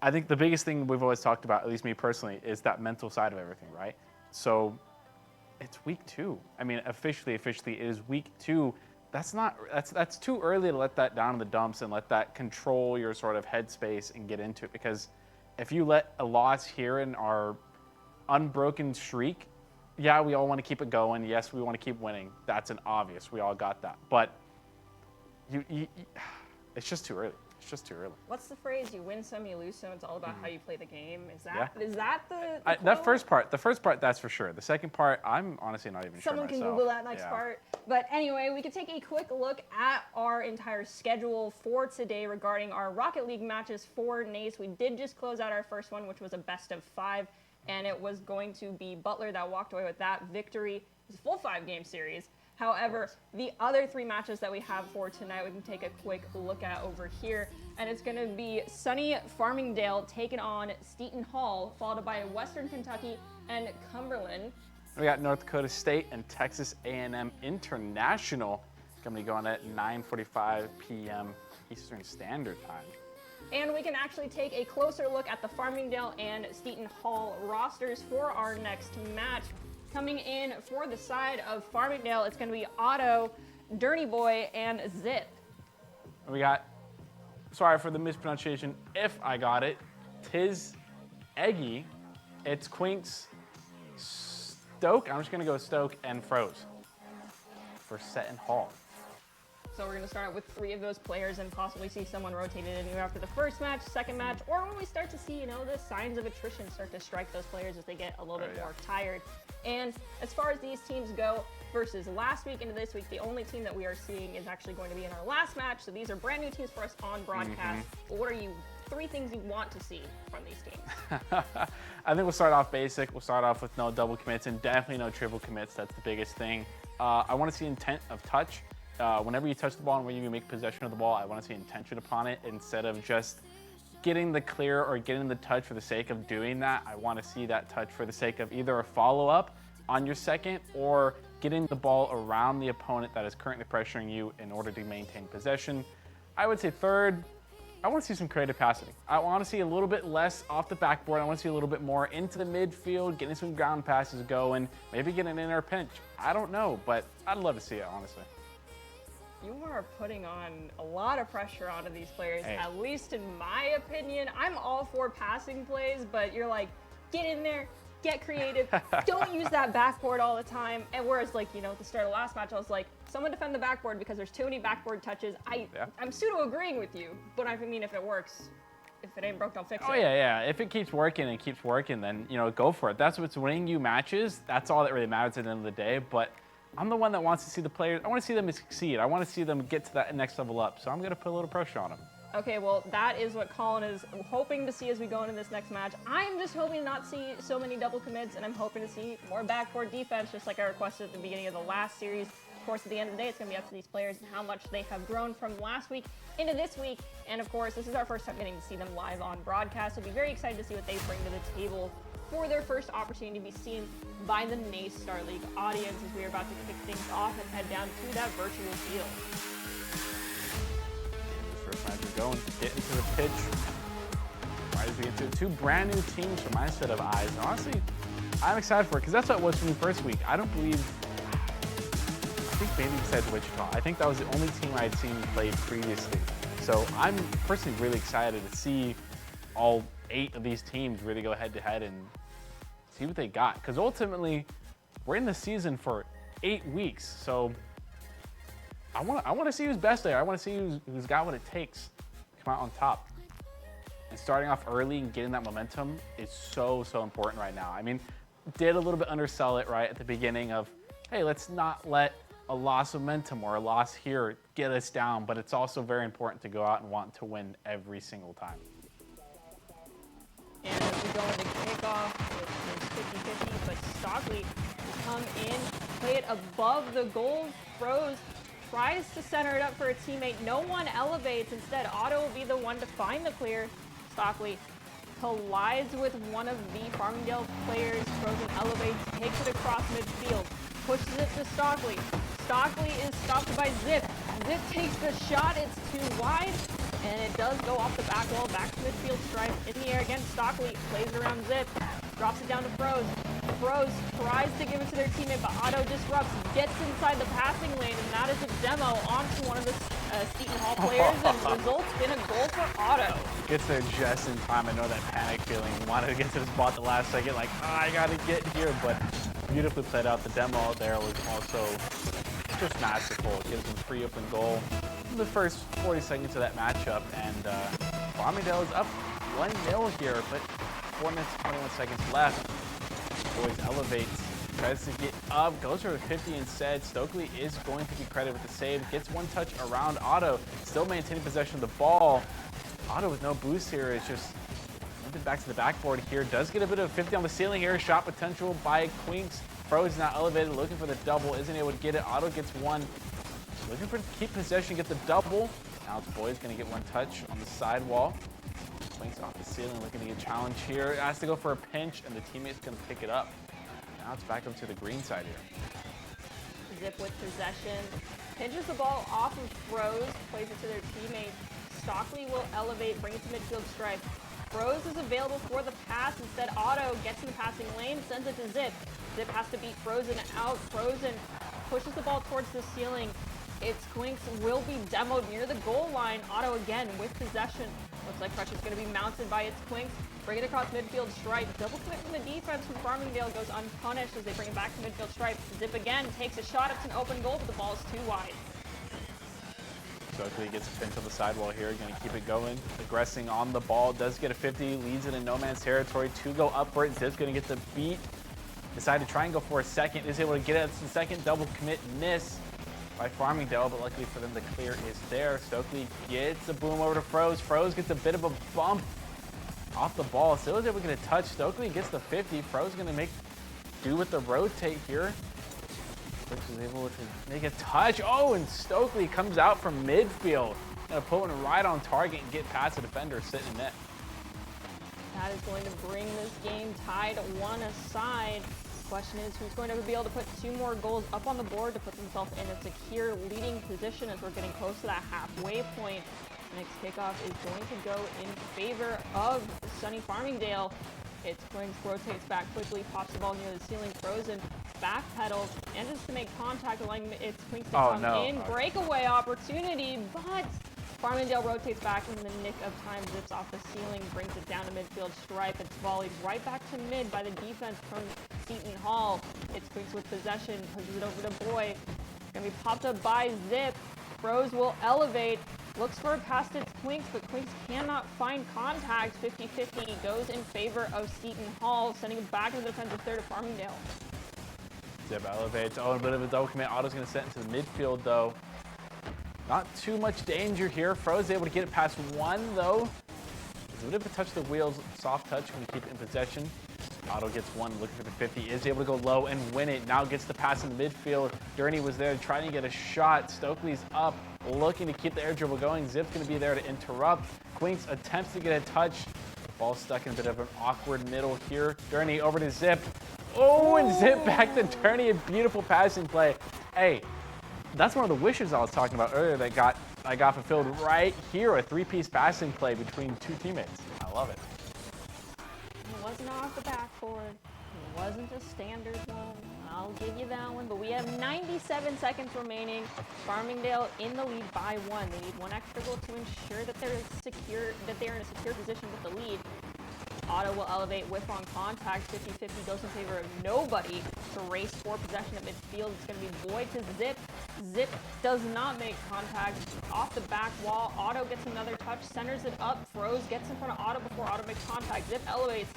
I think the biggest thing we've always talked about, at least me personally, is that mental side of everything, right? So it's week 2. I mean, officially, it is week 2. That's too early to let that down in the dumps and let that control your sort of headspace and get into it. Because if you let a loss here in our unbroken streak, yeah, we all want to keep it going. Yes, we want to keep winning. That's an obvious. We all got that. But it's just too early. It's just too early. What's the phrase? You win some, you lose some. It's all about how you play the game. Is that the that first part, that's for sure. The second part, I'm honestly not even Someone sure can Google that next part. But anyway, we could take a quick look at our entire schedule for today regarding our Rocket League matches for NACE. We did just close out our first one, which was a best of 5, and it was going to be Butler that walked away with that victory. It was a full 5-game series. However, the other 3 matches that we have for tonight, we can take a quick look at over here. And it's going to be sunny Farmingdale taking on Seton Hall, followed by Western Kentucky and Cumberland. We got North Dakota State and Texas A&M International going to be going at 9:45 p.m. Eastern Standard Time. And we can actually take a closer look at the Farmingdale and Seton Hall rosters for our next match. Coming in for the side of Farmingdale, it's going to be Otto, Dirty Boy, and Zip. We got, sorry for the mispronunciation, if I got it, Tiz Eggy, it's Quinks, Stoke, I'm just going to go Stoke, and Froze for Seton Hall. So we're going to start out with 3 of those players and possibly see someone rotated in either after the first match, second match, or when we start to see, the signs of attrition start to strike those players as they get a little bit more tired. And as far as these teams go versus last week into this week, the only team that we are seeing is actually going to be in our last match. So these are brand new teams for us on broadcast. But what are 3 things you want to see from these teams? I think we'll start off basic. We'll start off with no double commits and definitely no triple commits. That's the biggest thing. I want to see intent of touch. Whenever you touch the ball and when you make possession of the ball, I want to see intention upon it instead of just getting the clear or getting the touch for the sake of doing that. I want to see that touch for the sake of either a follow-up on your second or getting the ball around the opponent that is currently pressuring you in order to maintain possession. I would say third, I want to see some creative passing. I want to see a little bit less off the backboard. I want to see a little bit more into the midfield, getting some ground passes going, maybe getting in our pinch. I don't know, but I'd love to see it, honestly. You are putting on a lot of pressure onto these players, at least in my opinion. I'm all for passing plays, but you're like, get in there, get creative, don't use that backboard all the time. And whereas, at the start of the last match, I was like, someone defend the backboard because there's too many backboard touches. I'm pseudo-agreeing with you, but I mean, if it works, if it ain't broke, don't fix it. Oh, yeah. If it keeps working and keeps working, then, go for it. That's what's winning you matches. That's all that really matters at the end of the day. But I'm the one that wants to see the players. I want to see them succeed. I want to see them get to that next level up. So I'm going to put a little pressure on them. Okay, well, that is what Colin is hoping to see as we go into this next match. I'm just hoping to not see so many double commits, and I'm hoping to see more backboard defense, just like I requested at the beginning of the last series. Of course, at the end of the day, it's going to be up to these players and how much they have grown from last week into this week. And of course, this is our first time getting to see them live on broadcast. We'll be very excited to see what they bring to the table for their first opportunity to be seen by the NACE Star League audience as we are about to kick things off and head down to that virtual field. First match is going, get into the pitch. Right as we get to 2 brand new teams from my set of eyes. And honestly, I'm excited for it because that's what it was for me first week. I think maybe besides Wichita, I think that was the only team I had seen play previously. So I'm personally really excited to see all 8 of these teams really go head to head and see what they got. Because ultimately, we're in the season for 8 weeks. So I want to see who's best there. I want to see who's got what it takes to come out on top. And starting off early and getting that momentum is so important right now. I mean, did a little bit undersell it right at the beginning of, hey, let's not let a loss of momentum or a loss here get us down. But it's also very important to go out and want to win every single time. And as we go into kickoff, it's 50-50, but Stockley will come in, play it above the goal. Froze tries to center it up for a teammate. No one elevates. Instead, Otto will be the one to find the clear. Stockley collides with one of the Farmingdale players. Frozen elevates, takes it across midfield. pushes it to Stockley. Stockley is stopped by Zip. Zip takes the shot, it's too wide, and it does go off the back wall, back to midfield stripe, in the air again. Stockley plays around Zip, drops it down to Froze. Froze tries to give it to their teammate, but Otto disrupts, gets inside the passing lane, and that is a demo onto one of the Seton Hall players, and results in a goal for Otto. Gets there just in time. I know that panic feeling. Wanted to get to this ball at the last second, like, I gotta get here, but beautifully played out. The demo out there was also just masterful. It gives them free open goal in the first 40 seconds of that matchup, and Farmingdale is up 1-0 here, but 4 minutes, 21 seconds left. Boys elevates, tries to get up, goes for a 50 instead. Stokely is going to be credited with the save, gets one touch around Otto, still maintaining possession of the ball. Otto with no boost here is just limping back to the backboard here. Does get a bit of 50 on the ceiling here. Shot potential by Quinks. Froze now elevated, looking for the double, isn't able to get it. Otto gets one, looking for to keep possession, get the double. Now it's Boys gonna get one touch on the sidewall. Quinks off the ceiling, looking to get challenged here. Has to go for a pinch, and the teammate's gonna pick it up. Now it's back up to the green side here. Zip with possession, pinches the ball off of Froze, plays it to their teammate. Stockley will elevate, bring it to midfield stripe. Froze is available for the pass. Instead, Otto gets in the passing lane, sends it to Zip. Zip has to beat Frozen out. Frozen pushes the ball towards the ceiling. Its Quinks will be demoed near the goal line. Otto again with possession. Looks like pressure's going to be mounted by its Quinks. Bring it across midfield stripe. Double commit from the defense from Farmingdale goes unpunished as they bring it back to midfield stripe. Zip again takes a shot. It's an open goal, but the ball is too wide. Stokely gets a pinch on the sidewall here, going to keep it going. Aggressing on the ball, does get a 50, leads it in no man's territory. 2 go up for it. Zip's going to get the beat. Decide to try and go for a second. Is able to get it to the second. Double commit miss by Farmingdale, but luckily for them, the clear is there. Stokely gets a boom over to Froze. Froze gets a bit of a bump off the ball. Still is able to get a touch. Stokely gets the 50. Froze going to make do with the rotate here. Which is able to make a touch. Oh, and Stokely comes out from midfield. Gonna put one right on target and get past the defender sitting in net. That is going to bring this game tied 1-aside. Question is, who's going to be able to put 2 more goals up on the board to put themselves in a secure leading position as we're getting close to that halfway point. Next kickoff is going to go in favor of Sunny Farmingdale. Its Quinks rotates back quickly, pops the ball near the ceiling. Frozen backpedals, and just to make contact, allowing its Quinks to come in. Breakaway opportunity, but Farmingdale rotates back in the nick of time, zips off the ceiling, brings it down to midfield stripe. It's volleyed right back to mid by the defense from Seton Hall. It's Quinks with possession, pushes it over to Boy. Gonna be popped up by Zip. Froze will elevate. Looks for a pass to Quinks, but Quinks cannot find contact. 50-50 goes in favor of Seton Hall, sending it back into the defensive third of Farmingdale. Zip elevates. Oh, a bit of a double commit. Otto's going to set into the midfield, though. Not too much danger here. Froze able to get it past one, though. It's a bit of a touch of the wheels. Soft touch when you keep it in possession. Otto gets one, looking for the 50. Is able to go low and win it. Now gets the pass in the midfield. Journey was there trying to get a shot. Stokely's up, looking to keep the air dribble going. Zip's going to be there to interrupt. Quinks attempts to get a touch. Ball stuck in a bit of an awkward middle here. Journey over to Zip. Oh, and Zip back to Journey. A beautiful passing play. Hey, that's one of the wishes I was talking about earlier that got fulfilled right here. A 3-piece passing play between 2 teammates. I love it. It wasn't off the backboard. It wasn't a standard one. I'll give you that one. But we have 97 seconds remaining. Farmingdale in the lead by 1. They need 1 extra goal to ensure that they are in a secure position with the lead. Otto will elevate, whiff on contact. 50-50 goes in favor of nobody to race for possession at midfield. It's going to be Boyd to Zip. Zip does not make contact. Off the back wall, Otto gets another touch, centers it up. Froze gets in front of Otto before Otto makes contact. Zip elevates,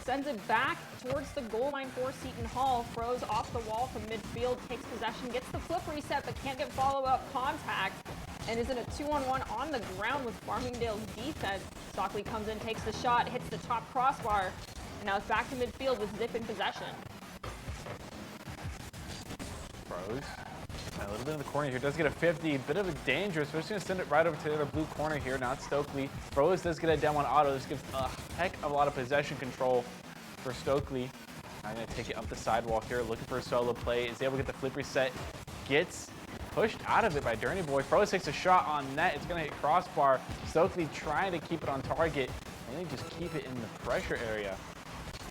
sends it back towards the goal line for Seton Hall. Froze off the wall from midfield, takes possession, gets the flip reset, but can't get follow-up contact, and is in a 2-on-1 on the ground with Farmingdale's defense. Stockley comes in, takes the shot, hits the top crossbar, and now it's back to midfield with Zip in possession. Froze. A little bit in the corner here. Does get a 50. Bit of a danger. So we're just going to send it right over to the other blue corner here. Now it's Stokely. Froze does get it down on Otto. This gives a heck of a lot of possession control for Stokely. I'm going to take it up the sidewalk here, looking for a solo play. Is able to get the flip reset. Gets pushed out of it by Dirty Boy. Froze takes a shot on net. It's going to hit crossbar. Stokely trying to keep it on target. Really just keep it in the pressure area.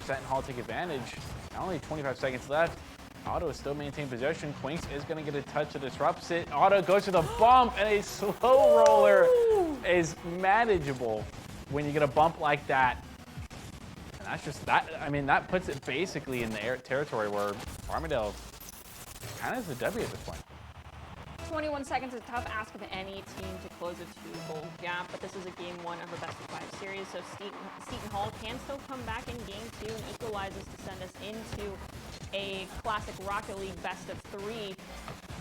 Set and Hall take advantage. Now only 25 seconds left. Otto is still maintaining possession. Quinks is going to get a touch that disrupts it. Otto goes to the bump, and a slow roller is manageable when you get a bump like that. And that's just that. I mean, that puts it basically in the air territory where Farmingdale kind of is a W at this point. 21 seconds is a tough ask of any team to close a 2-goal gap, but this is a game 1 of a best-of-5 series, so Seton Hall can still come back in game 2 and equalizes to send us into a classic Rocket League best-of-3.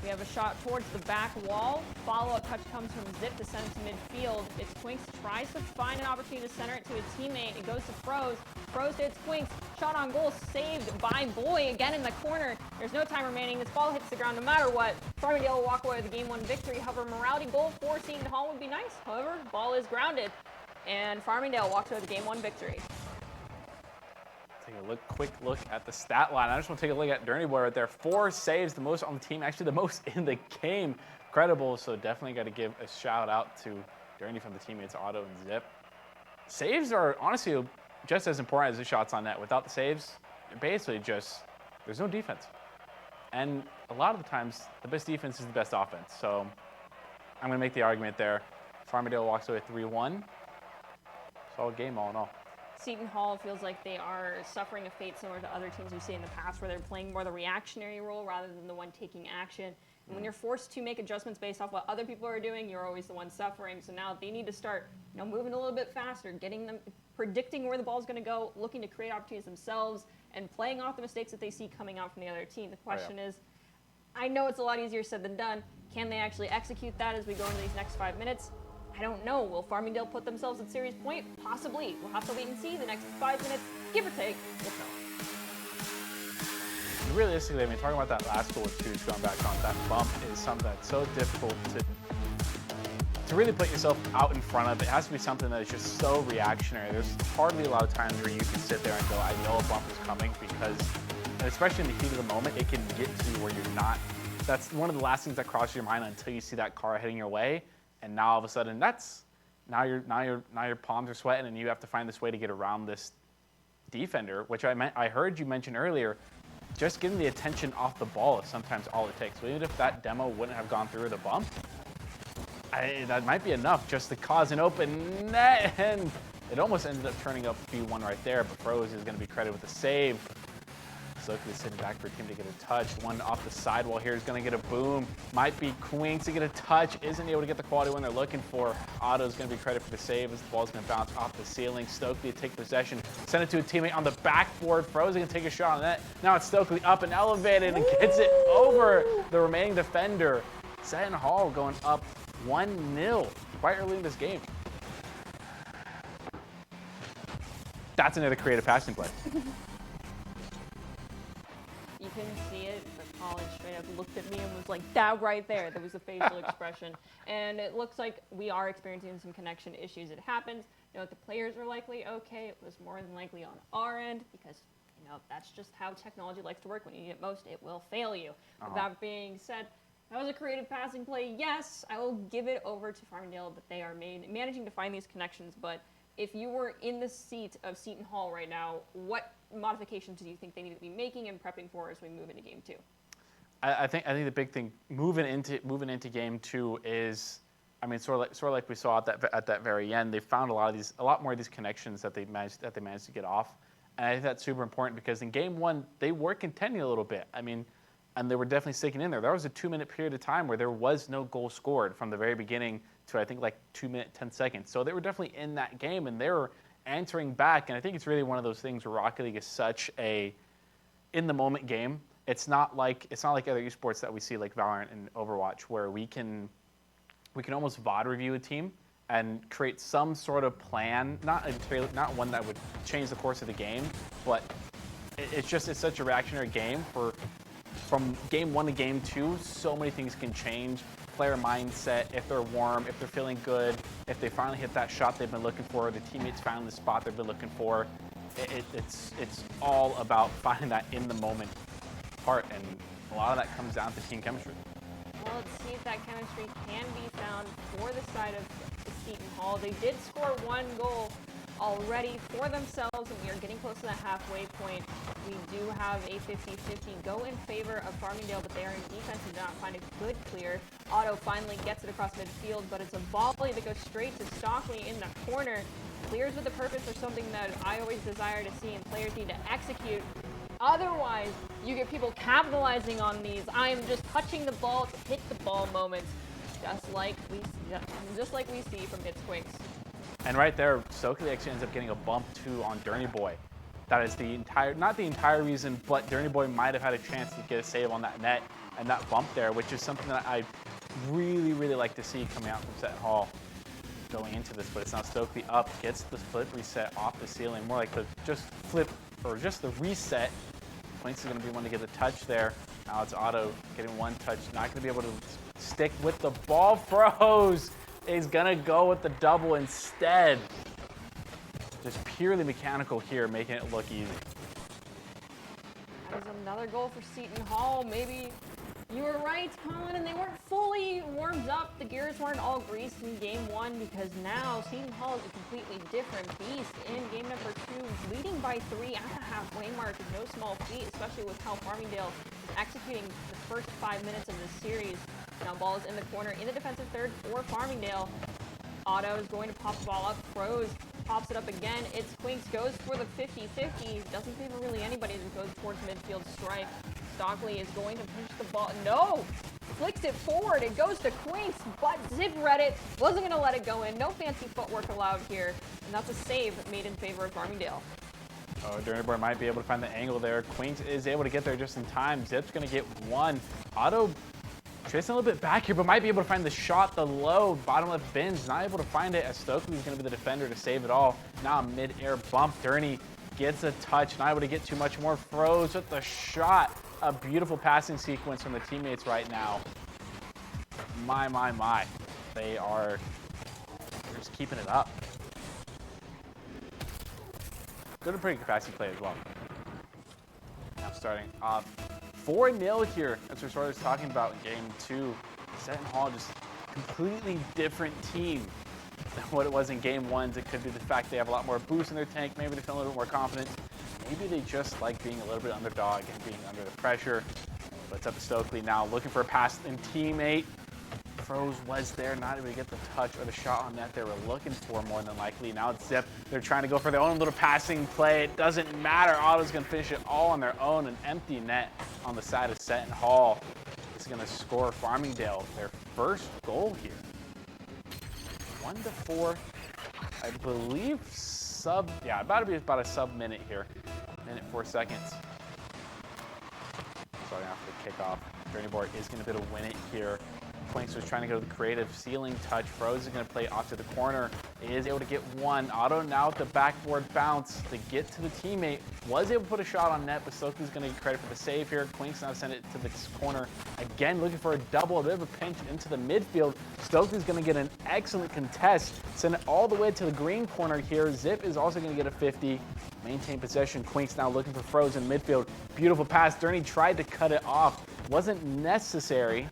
We have a shot towards the back wall. Follow-up touch comes from Zip to send it to midfield. It's Quinks tries to find an opportunity to center it to a teammate. It goes to Froze. Froze hits Quinks. Shot on goal saved by Boy again in the corner. There's no time remaining. This ball hits the ground no matter what. Farmingdale will walk away with a game 1 victory. However, morality goal for Seton Hall would be nice. However, ball is grounded, and Farmingdale walks away with a game 1 victory. Take a quick look at the stat line. I just want to take a look at Dirty Boy right there. 4 saves, the most on the team, actually the most in the game. Incredible, so definitely got to give a shout out to Dirty from the teammates Otto and Zip. Saves are honestly just as important as the shots on net. Without the saves, you're basically just, there's no defense. And a lot of the times, the best defense is the best offense. So I'm going to make the argument there. Farmingdale walks away 3-1. Solid game all in all. Seton Hall feels like they are suffering a fate similar to other teams we've seen in the past, where they're playing more the reactionary role rather than the one taking action. And when you're forced to make adjustments based off what other people are doing, you're always the one suffering. So now they need to start, moving a little bit faster, getting them, predicting where the ball's going to go, looking to create opportunities themselves, and playing off the mistakes that they see coming out from the other team. The question is, I know it's a lot easier said than done. Can they actually execute that as we go into these next 5 minutes? I don't know. Will Farmingdale put themselves at serious point? Possibly. We'll have to wait and see. The next 5 minutes, give or take, we'll tell. Realistically, I mean, talking about that last goal with Tooch going back on, that bump is something that's so difficult to really put yourself out in front of. It has to be something that is just so reactionary. There's hardly a lot of times where you can sit there and go, I know a bump is coming, because, and especially in the heat of the moment, it can get to you where you're not. That's one of the last things that crosses your mind until you see that car heading your way. And now all of a sudden, now your palms are sweating, and you have to find this way to get around this defender, which I heard you mention earlier. Just getting the attention off the ball is sometimes all it takes. So even if that demo wouldn't have gone through the bump, that might be enough just to cause an open net. And it almost ended up turning up 3-1 right there, but Froze is going to be credited with a save. Stokely sitting back for a team to get a touch. One off the sidewall here is going to get a boom. Might be Quinks to get a touch. Isn't able to get the quality one they're looking for. Otto's going to be credited for the save as the ball's going to bounce off the ceiling. Stokely to take possession. Send it to a teammate on the backboard. Frozen can take a shot on that. Now it's Stokely up and elevated and gets it over the remaining defender. Seton Hall going up 1-0 quite early in this game. That's another creative passing play. You couldn't see it, but Colin straight up looked at me and was like, that right there. There was a facial expression. And it looks like we are experiencing some connection issues. It happens. The players are likely okay. It was more than likely on our end because, that's just how technology likes to work. When you need it most, it will fail you. With that being said, that was a creative passing play. Yes, I will give it over to Farmingdale that they are managing to find these connections. But if you were in the seat of Seton Hall right now, what modifications do you think they need to be making and prepping for as we move into game 2? I think the big thing moving into game 2 is, I mean, sort of like we saw at that very end, they found a lot more of these connections that they managed to get off, and I think that's super important because in game 1 they were contending a little bit. I mean, and they were definitely sticking in there. There was a 2-minute period of time where there was no goal scored from the very beginning to I think like 2 minutes 10 seconds. So they were definitely in that game and they were answering back. And I think it's really one of those things where Rocket League is such a in the moment game. It's not like other esports that we see like Valorant and Overwatch where we can almost VOD review a team and create some sort of plan, not one that would change the course of the game, but it's such a reactionary game. From game 1 to game 2, so many things can change. Player mindset, if they're warm, if they're feeling good, if they finally hit that shot they've been looking for, the teammates found the spot they've been looking for. It's all about finding that in the moment part, and a lot of that comes down to team chemistry. Well, let's see if that chemistry can be found for the side of Seton Hall. They did score 1 goal already for themselves, and we are getting close to the halfway point. We do have a 50-50 go in favor of Farmingdale, but they are in defense and do not find a good clear. Otto finally gets it across midfield, but it's a volley that goes straight to Stockley in the corner. Clears with a purpose for something that I always desire to see, and players need to execute. Otherwise, you get people capitalizing on these I am just touching the ball to hit the ball moments, just like we see from It's Quinks. And right there, Stokely actually ends up getting a bump too on Dirty Boy. That is not the entire reason, but Dirty Boy might have had a chance to get a save on that net and that bump there, which is something that I really like to see coming out from Seton Hall going into this. But it's now Stokely up, gets the flip reset off the ceiling, more like the just flip or just the reset. Quinks is going to be one to get the touch there. Now it's Otto getting 1 touch, not going to be able to stick with the ball. Froze. He's going to go with the double instead. Just purely mechanical here, making it look easy. That is another goal for Seton Hall. Maybe you were right, Colin, and they weren't fully warmed up. The gears weren't all greased in game 1, because now Seton Hall is a completely different beast in game number 2, leading by 3 at the halfway mark is no small feat, especially with how Farmingdale is executing the first 5 minutes of this series. Now ball is in the corner in the defensive third for Farmingdale. Otto is going to pop the ball up. Froze pops it up again. It's Quinks goes for the 50-50. Doesn't favor really anybody that goes towards midfield strike. Stockley is going to pinch the ball. No! Flicks it forward. It goes to Quinks, but Zip read it. Wasn't going to let it go in. No fancy footwork allowed here. And that's a save made in favor of Farmingdale. Oh, Dirty Boy might be able to find the angle there. Quinks is able to get there just in time. Zip's going to get 1. Otto chasing a little bit back here, but might be able to find the shot, the low, bottom left bins. Not able to find it, as Stokely is going to be the defender to save it all. Now a mid-air bump. Durney gets a touch, not able to get too much more. Froze with the shot. A beautiful passing sequence from the teammates right now. My. They're just keeping it up. Good and pretty capacity play as well. Now starting off 4-0 here, as we started talking about in game 2. Seton Hall just completely different team than what it was in game 1. It could be the fact they have a lot more boost in their tank. Maybe they feel a little bit more confident. Maybe they just like being a little bit underdog and being under the pressure. But it's up to Stokely now, looking for a pass and teammate. Froze was there, not able to get the touch or the shot on net they were looking for more than likely. Now it's Zip. They're trying to go for their own little passing play. It doesn't matter. Otto's going to finish it all on their own. An empty net on the side of Seton Hall. This is going to score Farmingdale their first goal here. 1-4. I believe about a sub minute here. Minute 4 seconds. Starting off the kickoff. Dirty Boy is going to be able to win it here. Quinks was trying to go to the creative ceiling touch. Froze is going to play off to the corner. He is able to get 1. Otto now with the backboard bounce to get to the teammate. Was able to put a shot on net, but Stokely's going to get credit for the save here. Quinks now send it to the corner. Again, looking for a double, a bit of a pinch into the midfield. Stokely's going to get an excellent contest. Send it all the way to the green corner here. Zip is also going to get a 50. Maintain possession. Quinks now looking for Froze in midfield. Beautiful pass. Durney tried to cut it off. Wasn't necessary.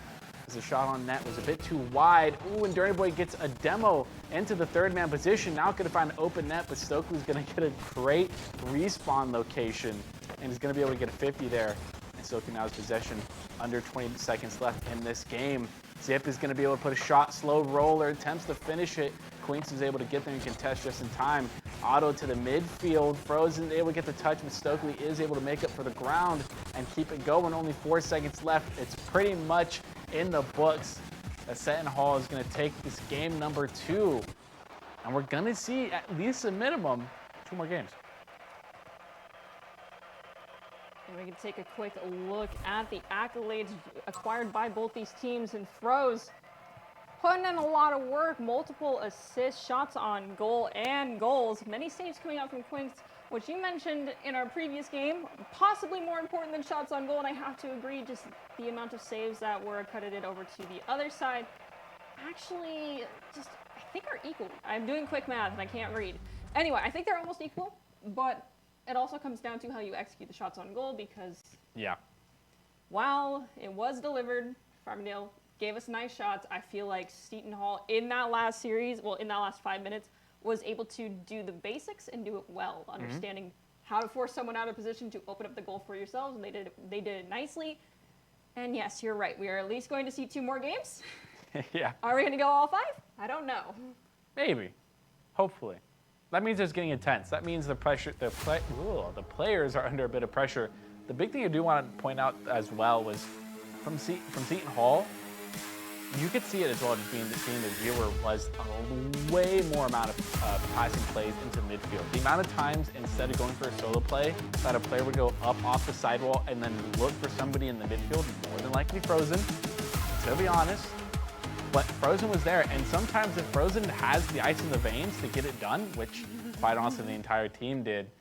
The shot on net was a bit too wide. Ooh, and Dirty Boy gets a demo into the 3rd-man position. Now going to find an open net, but Stokely's going to get a great respawn location, and he's going to be able to get a 50 there. And Stokely now has possession. Under 20 seconds left in this game. Zip is going to be able to put a shot, slow roller, attempts to finish it. Quinks is able to get there and contest just in time. Otto to the midfield. Froze isn't able to get the touch, but Stokely is able to make up for the ground and keep it going. Only 4 seconds left. It's pretty much in the books that Seton Hall is going to take this game number 2. And we're going to see at least a minimum 2 more games. And we can take a quick look at the accolades acquired by both these teams. And Froze putting in a lot of work, multiple assists, shots on goal, and goals. Many saves coming out from Quinks, which you mentioned in our previous game, possibly more important than shots on goal, and I have to agree, just the amount of saves that were accredited over to the other side actually I think are equal. I'm doing quick math and I can't read. Anyway, I think they're almost equal, but it also comes down to how you execute the shots on goal because Yeah. while it was delivered, Farmingdale gave us nice shots. I feel like Seton Hall in that last series, well, in that last 5 minutes, was able to do the basics and do it well, understanding how to force someone out of position to open up the goal for yourselves, and they did it nicely. And yes, you're right. We are at least going to see 2 more games. Yeah. Are we going to go all 5? I don't know. Maybe. Hopefully. That means it's getting intense. That means the players are under a bit of pressure. The big thing I do want to point out as well was from Seton Hall, you could see it as well, just being the viewer, was a way more amount of passing plays into midfield. The amount of times, instead of going for a solo play, that a player would go up off the sidewall and then look for somebody in the midfield, more than likely Frozen, to be honest. But Frozen was there, and sometimes if Frozen has the ice in the veins to get it done, which quite honestly the entire team did,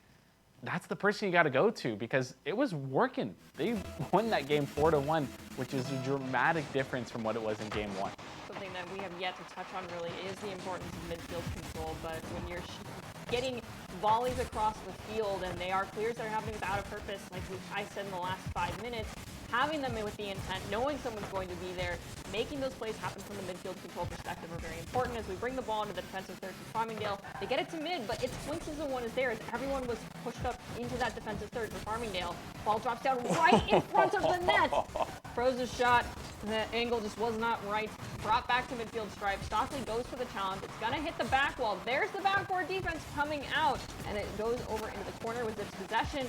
that's the person you got to go to because it was working. They won that game 4-1, which is a dramatic difference from what it was in game 1. Something that we have yet to touch on really is the importance of midfield control, but when you're getting volleys across the field and they are clears that are happening without a purpose, like I said in the last 5 minutes, having them in with the intent, knowing someone's going to be there, making those plays happen from the midfield control perspective are very important. As we bring the ball into the defensive third for Farmingdale, they get it to mid, but it's Twinks is the one is there as everyone was pushed up into that defensive third for Farmingdale. Ball drops down right in front of the net. Froze's shot, the angle just was not right. Brought back to midfield stripe. Stockley goes for the challenge. It's gonna hit the back wall. There's the backboard defense coming out, and it goes over into the corner with its possession.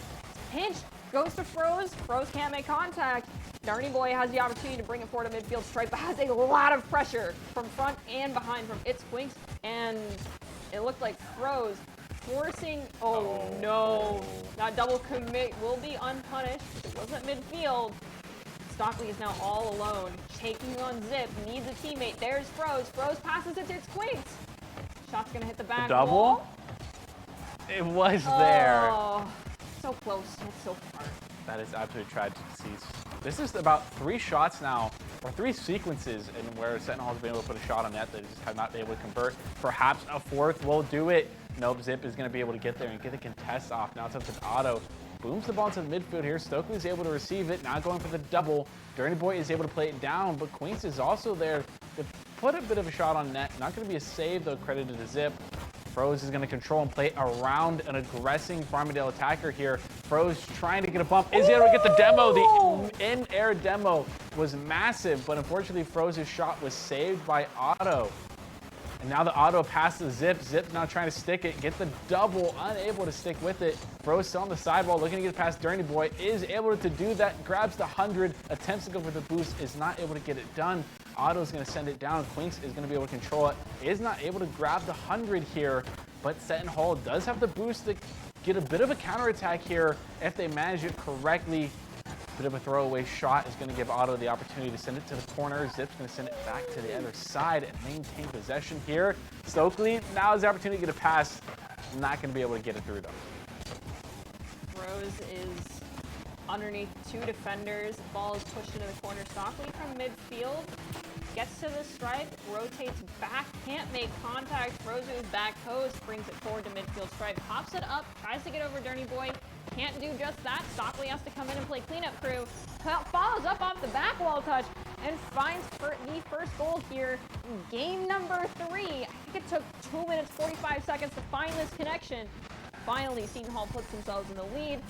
Pinch goes to Froze. Froze can't make contact. Darny Boy has the opportunity to bring it forward to midfield stripe, but has a lot of pressure from front and behind from its Twinks, and it looked like Froze forcing. Oh no! That double commit will be unpunished. It wasn't midfield. Stockley is now all alone, taking on Zip. Needs a teammate. There's Froze. Froze passes it to its Twinks. Shot's gonna hit the back Double? wall. It was there. Oh, so close, yet so far. That is absolutely tragic to see. This is about 3 shots now, or 3 sequences, and where Seton Hall's been able to put a shot on net, they just have not been able to convert. Perhaps a 4th will do it. Nope, Zip is going to be able to get there and get the contest off. Now it's up to Otto. Booms the ball into the midfield here. Stokely's able to receive it, now going for the double. Dirty Boy is able to play it down, but Queens is also there to put a bit of a shot on net. Not going to be a save, though, credited to Zip. Froze is going to control and play around an aggressing Farmingdale attacker here. Froze trying to get a bump. Is he able to get the demo? The in-air demo was massive, but unfortunately Froze's shot was saved by Otto. And now the Otto passes Zip. Zip now trying to stick it, get the double, unable to stick with it. Froze still on the sidewall, looking to get past Dirty Boy, is able to do that, grabs the 100, attempts to go for the boost, is not able to get it done. Otto's going to send it down. Quinks is going to be able to control it. Is not able to grab the 100 here, but Seton Hall does have the boost to get a bit of a counterattack here if they manage it correctly. Bit of a throwaway shot is going to give Otto the opportunity to send it to the corner. Zip's going to send it back to the other side and maintain possession here. Stokely now has the opportunity to get a pass. Not going to be able to get it through though. Rose is underneath 2 defenders. Ball is pushed into the corner. Stockley from midfield gets to the stripe, rotates back, can't make contact. Rose with back post, brings it forward to midfield stripe, pops it up, tries to get over Dirty Boy. Can't do just that. Stockley has to come in and play cleanup crew. Follows up off the back wall touch and finds the first goal here. Game number 3. I think it took 2 minutes, 45 seconds to find this connection. Finally, Seton Hall puts themselves in the lead.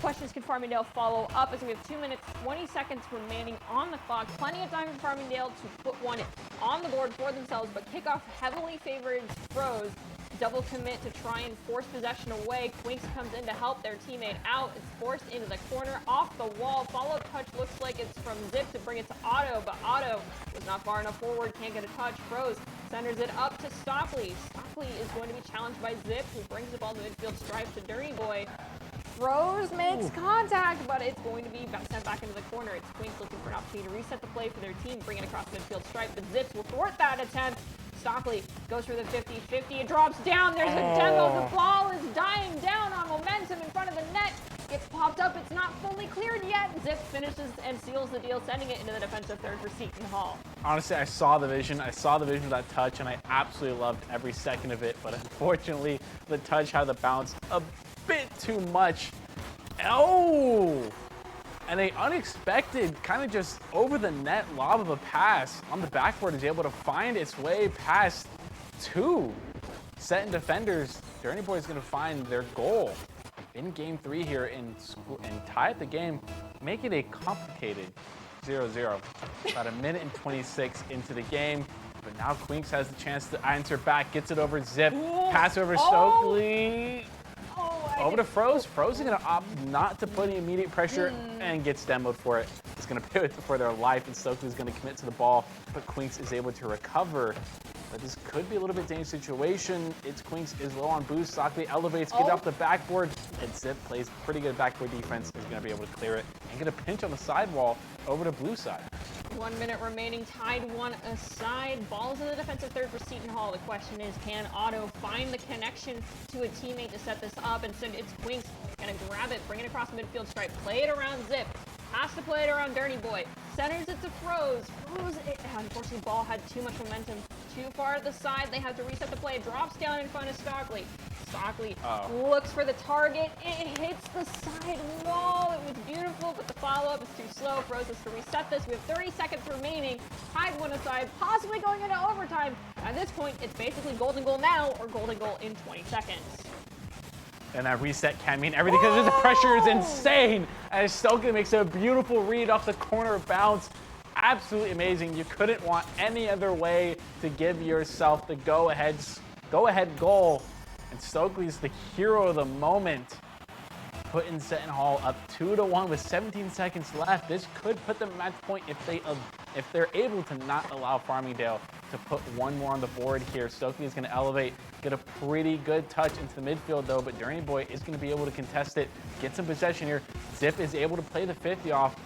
Questions, can Farmingdale follow up as we have 2 minutes, 20 seconds remaining on the clock. Plenty of time for Farmingdale to put one on the board for themselves, but kickoff heavily favored Froze. Double commit to try and force possession away. Quinks comes in to help their teammate out. It's forced into the corner, off the wall. Follow-up touch looks like it's from Zip to bring it to Otto, but Otto was not far enough forward, can't get a touch. Froze centers it up to Stockley. Stockley is going to be challenged by Zip, who brings the ball to midfield stripe to Dirty Boy. Froze makes contact, but it's going to be sent back into the corner. It's Quinks looking for an opportunity to reset the play for their team, bring it across midfield stripe. The Zips will thwart that attempt. Stockley goes for the 50-50. It drops down. There's a demo. The ball is dying down on momentum in front of the net. Gets popped up. It's not fully cleared yet. Zip finishes and seals the deal, sending it into the defensive third for Seton Hall. Honestly, I saw the vision. I saw the vision of that touch, and I absolutely loved every second of it. But unfortunately, the touch had the bounce a bit too much. Oh! And a unexpected, kind of just over the net lob of a pass on the backboard is able to find its way past two set and defenders. Dirty Boy is going to find their goal in game 3 here and tie up the game, make it a complicated 0-0. About a minute and 26 into the game, but now Quinks has the chance to answer back, gets it over Zip, pass over Stokely. Over to Froze. Froze is going to opt not to put any immediate pressure and gets demoed for it. It's going to pivot for their life, and Stokely is going to commit to the ball, but Quinks is able to recover. But this could be a little bit dangerous situation. It's Quinks is low on boost. Stokely elevates, get off the backboard, and Zip plays pretty good backboard defense. Is going to be able to clear it and get a pinch on the sidewall over to blue side. 1 minute remaining, tied 1 aside. Ball's in the defensive third for Seton Hall. The question is, can Otto find the connection to a teammate to set this up? And so it's Quinks gonna grab it, bring it across the midfield stripe, play it around Zip, has to play it around Dirty Boy, centers it to Froze. Unfortunately, ball had too much momentum, too far to the side. They have to reset the play. It drops down in front of Stockley. Stockley looks for the target. It hits the side wall. It was beautiful, but the follow-up is too slow. Froze has to reset this. We have 30 seconds remaining. Tied 1 aside, possibly going into overtime. At this point, it's basically golden goal now or golden goal in 20 seconds. And that reset can mean everything because the pressure is insane. As Stokely makes a beautiful read off the corner bounce. Absolutely amazing. You couldn't want any other way to give yourself the go-ahead goal. And Stokely's the hero of the moment. Putting Seton Hall up 2-1 with 17 seconds left. This could put them at match point if they're able to not allow Farmingdale to put one more on the board here. Stokely is going to elevate, get a pretty good touch into the midfield though, but Dirty Boy is going to be able to contest it, get some possession here. Zip is able to play the 50 off.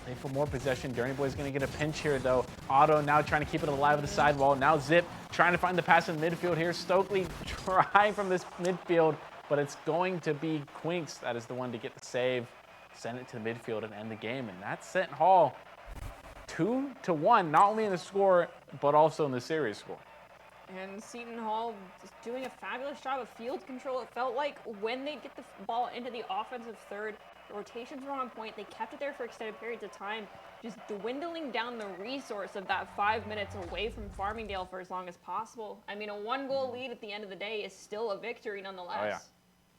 Play for more possession. Dirty Boy is going to get a pinch here, though. Otto now trying to keep it alive at the sidewall. Now Zip trying to find the pass in the midfield here. Stokely trying from this midfield, but it's going to be Quinks that is the one to get the save, send it to the midfield, and end the game. And that's Seton Hall 2-1, not only in the score, but also in the series score. And Seton Hall is doing a fabulous job of field control. It felt like when they get the ball into the offensive third, the rotations were on point. They kept it there for extended periods of time, just dwindling down the resource of that 5 minutes away from Farmingdale for as long as possible. I mean, a 1-goal lead at the end of the day is still a victory nonetheless. Oh,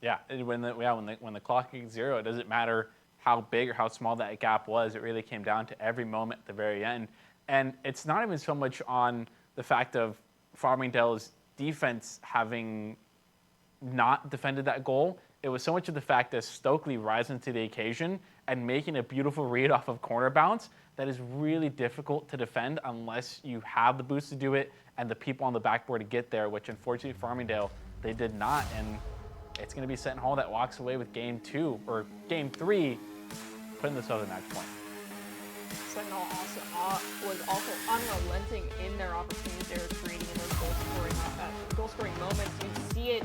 yeah. Yeah, when the clock hits 0, it doesn't matter how big or how small that gap was. It really came down to every moment at the very end. And it's not even so much on the fact of Farmingdale's defense having not defended that goal. It was so much of the fact that Stokely rising to the occasion and making a beautiful read off of corner bounce that is really difficult to defend unless you have the boost to do it and the people on the backboard to get there, which unfortunately Farmingdale, they did not. And it's going to be Seton Hall that walks away with game 3, putting this other match point. Seton Hall was also unrelenting in their opportunities they were creating in those goal-scoring moments. You'd see it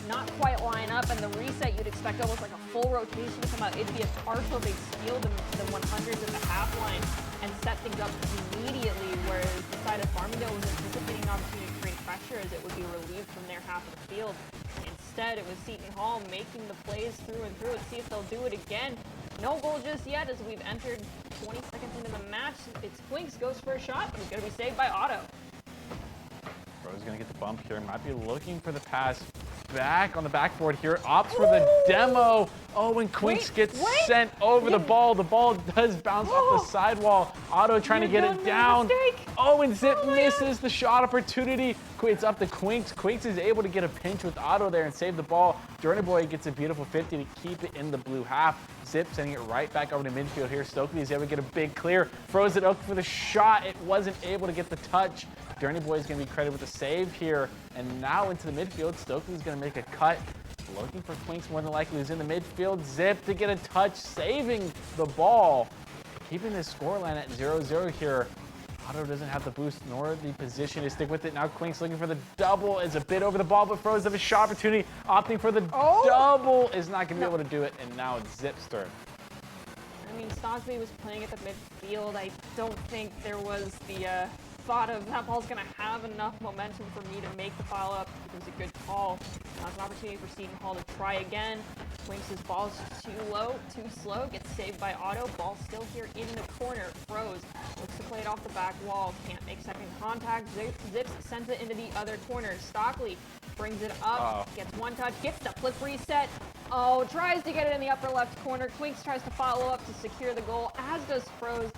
not quite line up, and the reset you'd expect almost like a full rotation to come out. It'd be a partial, they'd steal the 100s at the half line and set things up immediately, whereas the side of Farmingdale was anticipating an opportunity to create pressure as it would be relieved from their half of the field. Instead, it was Seton Hall making the plays through and through. Let's see if they'll do it again. No goal just yet as we've entered 20 seconds into the match. It's Quinks goes for a shot, but he's going to be saved by Otto. Bro's going to get the bump here. Might be looking for the pass back on the backboard here. Opts for the demo. Oh, and Quinks gets sent over the ball. The ball does bounce off the sidewall. Otto trying to get it down. Oh, and Zip misses the shot opportunity. It's up to Quinks. Quinks is able to get a pinch with Otto there and save the ball. Dirty Boy gets a beautiful 50 to keep it in the blue half. Zip sending it right back over to midfield here. Stokely is able to get a big clear. Froze it up for the shot. It wasn't able to get the touch. Dirty Boy is going to be credited with the save here. And now into the midfield. Stokely is going to make a cut. Looking for Quinks more than likely, who's in the midfield. Zip to get a touch, saving the ball. Keeping this scoreline at 0-0 here. Otto doesn't have the boost nor the position to stick with it. Now Quinks looking for the double, is a bit over the ball, but Froze have a shot opportunity. Opting for the double, is not going to be able to do it, and now it's Zip's turn. I mean, Stockley was playing at the midfield. I don't think there was the thought of that ball's going to have enough momentum for me to make the follow-up. It was a good call. Now it's an opportunity for Seton Hall to try again. Twinks' ball's too low, too slow, gets saved by Otto. Ball still here in the corner. Froze looks to play it off the back wall. Can't make second contact. Zips sends it into the other corner. Stockley brings it up, gets one touch, gets the flip reset. Oh, tries to get it in the upper left corner. Twinks tries to follow up to secure the goal, as does Froze.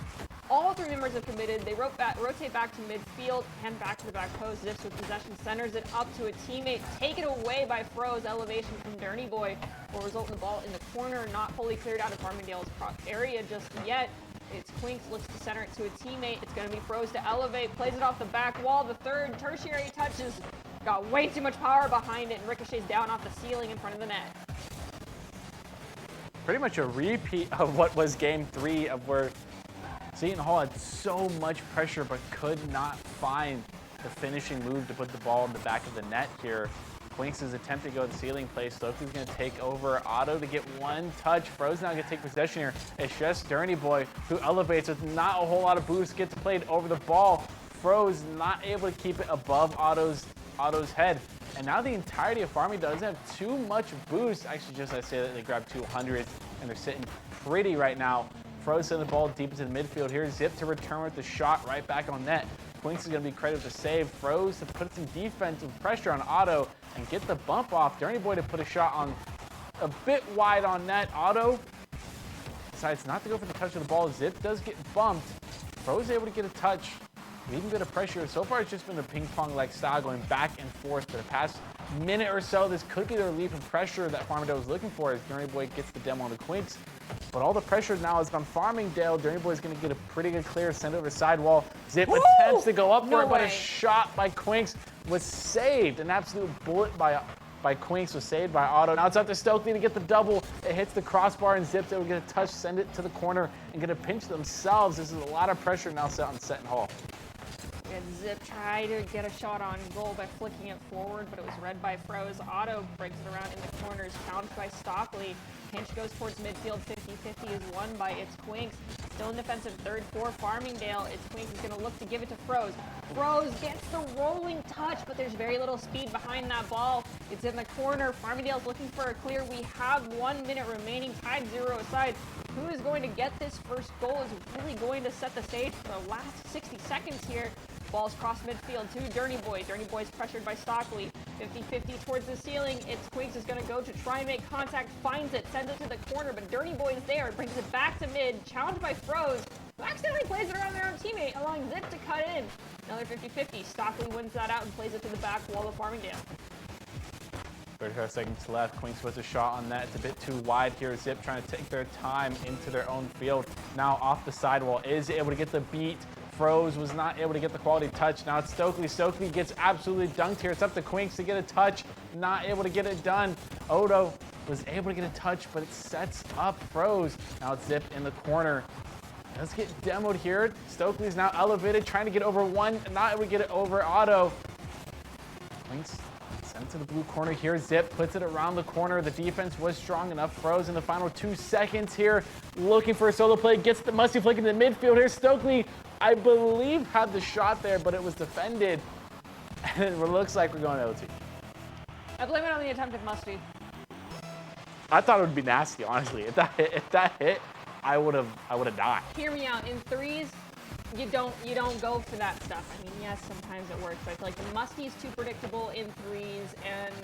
All three members have committed. They rotate back to midfield and back to the back post. Zips with possession, centers it up to a teammate. Taken away by Froze. Elevation from Dirty Boy will result in the ball in the corner. Not fully cleared out of Farmingdale's area just yet. It's Quinks, looks to center it to a teammate. It's going to be Froze to elevate. Plays it off the back wall. The third tertiary touch has got way too much power behind it and ricochets down off the ceiling in front of the net. Pretty much a repeat of what was game 3 of where Seton Hall had so much pressure but could not find the finishing move to put the ball in the back of the net here. Quinks' attempt to go to the ceiling play. Stokely's going to take over. Otto to get one touch. Froze now going to take possession here. It's just Dirty Boy who elevates with not a whole lot of boost. Gets played over the ball. Froze not able to keep it above Otto's head. And now the entirety of Farmingdale doesn't have too much boost. Actually, just I say that they grabbed 200 and they're sitting pretty right now. Froze sending the ball deep into the midfield here. Zip to return with the shot right back on net. Quinks is going to be credited with the save. Froze to put some defensive pressure on Otto and get the bump off. Dirty Boy to put a shot on a bit wide on net. Otto decides not to go for the touch of the ball. Zip does get bumped. Froze able to get a touch. Leaving a bit of pressure. So far, it's just been a ping-pong-like style going back and forth for the past minute or so. This could be the relief and pressure that Farmingdale was looking for as Dirty Boy gets the demo on the Quinks. But all the pressure now is on Farmingdale. Dirty Boy is going to get a pretty good clear, send over the sidewall. Zip attempts to go up for it, but a shot by Quinks was saved. An absolute bullet by Quinks was saved by Otto. Now it's up to Stokely to get the double. It hits the crossbar and Zips able to get a touch, send it to the corner, and get a pinch themselves. This is a lot of pressure now set on Seton Hall. And Zip tried to get a shot on goal by flicking it forward, but it was read by Froze. Otto brings it around in the corners, challenged by Stockley. Pinch goes towards midfield. 50-50 is won by It's Quinks. Still in defensive third for Farmingdale. It's Quinks is going to look to give it to Froze. Froze gets the rolling touch, but there's very little speed behind that ball. It's in the corner. Farmingdale's looking for a clear. We have 1 minute remaining, tied 0 aside. Who is going to get this first goal is really going to set the stage for the last 60 seconds here. Ball's cross midfield to Dirty Boy. Dirty Boy's pressured by Stockley. 50-50 towards the ceiling. It's Quinks is going to go to try and make contact. Finds it, sends it to the corner, but Dirty Boy is there. Brings it back to mid. Challenged by Froze, who accidentally plays it around their own teammate, allowing Zip to cut in. Another 50-50. Stockley wins that out and plays it to the back wall of Farmingdale. 35 seconds left. Quinks puts a shot on that. It's a bit too wide here. Zip trying to take their time into their own field. Now off the sidewall. Is able to get the beat. Froze was not able to get the quality touch. Now it's Stokely. Stokely gets absolutely dunked here. It's up to Quinks to get a touch. Not able to get it done. Odo was able to get a touch, but it sets up Froze. Now it's Zip in the corner. Let's get demoed here. Stokely's now elevated, trying to get over one. Not able to get it over Otto. Quinks sent to the blue corner here. Zip puts it around the corner. The defense was strong enough. Froze in the final 2 seconds here. Looking for a solo play. Gets the musty flick into the midfield here. Stokely, I believe, had the shot there, but it was defended. And it looks like we're going to OT. I blame it on the attempted musty. I thought it would be nasty, honestly. If that hit, I would have died. Hear me out. In threes, you don't go for that stuff. I mean, yes, sometimes it works, but I feel like the musty is too predictable in threes, and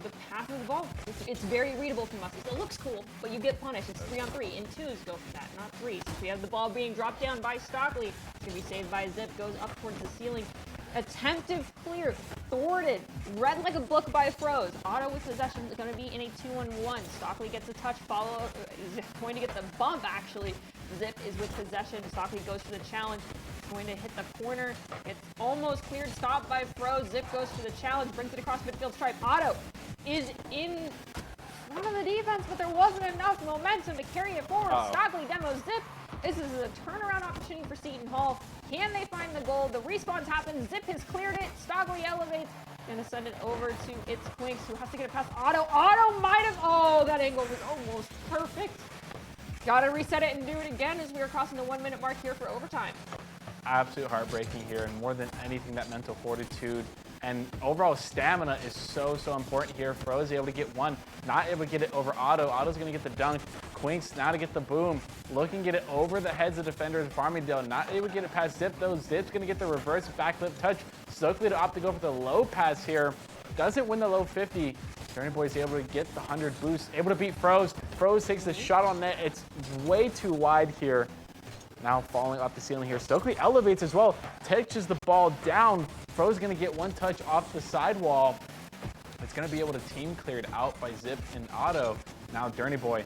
the path of the ball, it's very readable for musties. It looks cool, but you get punished. It's 3-on-3. In twos, go for that, not threes. We have the ball being dropped down by Stockley. It's gonna be saved by Zip. Goes up towards the ceiling. Attemptive clear, thwarted, read like a book by Froze. Otto with possession is going to be in a 2-on-1. Stockley gets a touch, is going to get the bump actually. Zip is with possession. Stockley goes for the challenge. Going to hit the corner. It's almost cleared, stopped by Froze. Zip goes for the challenge, brings it across midfield stripe. Otto is in front of the defense, but there wasn't enough momentum to carry it forward. Stockley demos Zip. This is a turnaround opportunity for Seton Hall. Can they find the goal? The respawns happen. Zip has cleared it. Stockley elevates. Gonna send it over to It's Quinks, who has to get it past Otto. Otto might have. Oh, that angle was almost perfect. Gotta reset it and do it again as we are crossing the 1 minute mark here for overtime. Absolute heartbreaking here, and more than anything, that mental fortitude And overall stamina is so important here. Froze able to get one, not able to get it over Otto. Otto's gonna get the dunk. Quinks now to get the boom. Looking to get it over the heads of defenders. Farmingdale not able to get it past Zip though. Zip's gonna get the reverse backflip touch. Stokely to opt to go for the low pass here. Doesn't win the low 50. Journey Boy is able to get the 100 boost. Able to beat Froze. Froze takes the shot on net. It's way too wide here. Now falling off the ceiling here. Stokely elevates as well. Touches the ball down. Froze going to get one touch off the sidewall. It's going to be able to team cleared out by Zip and Otto. Now Journey Boy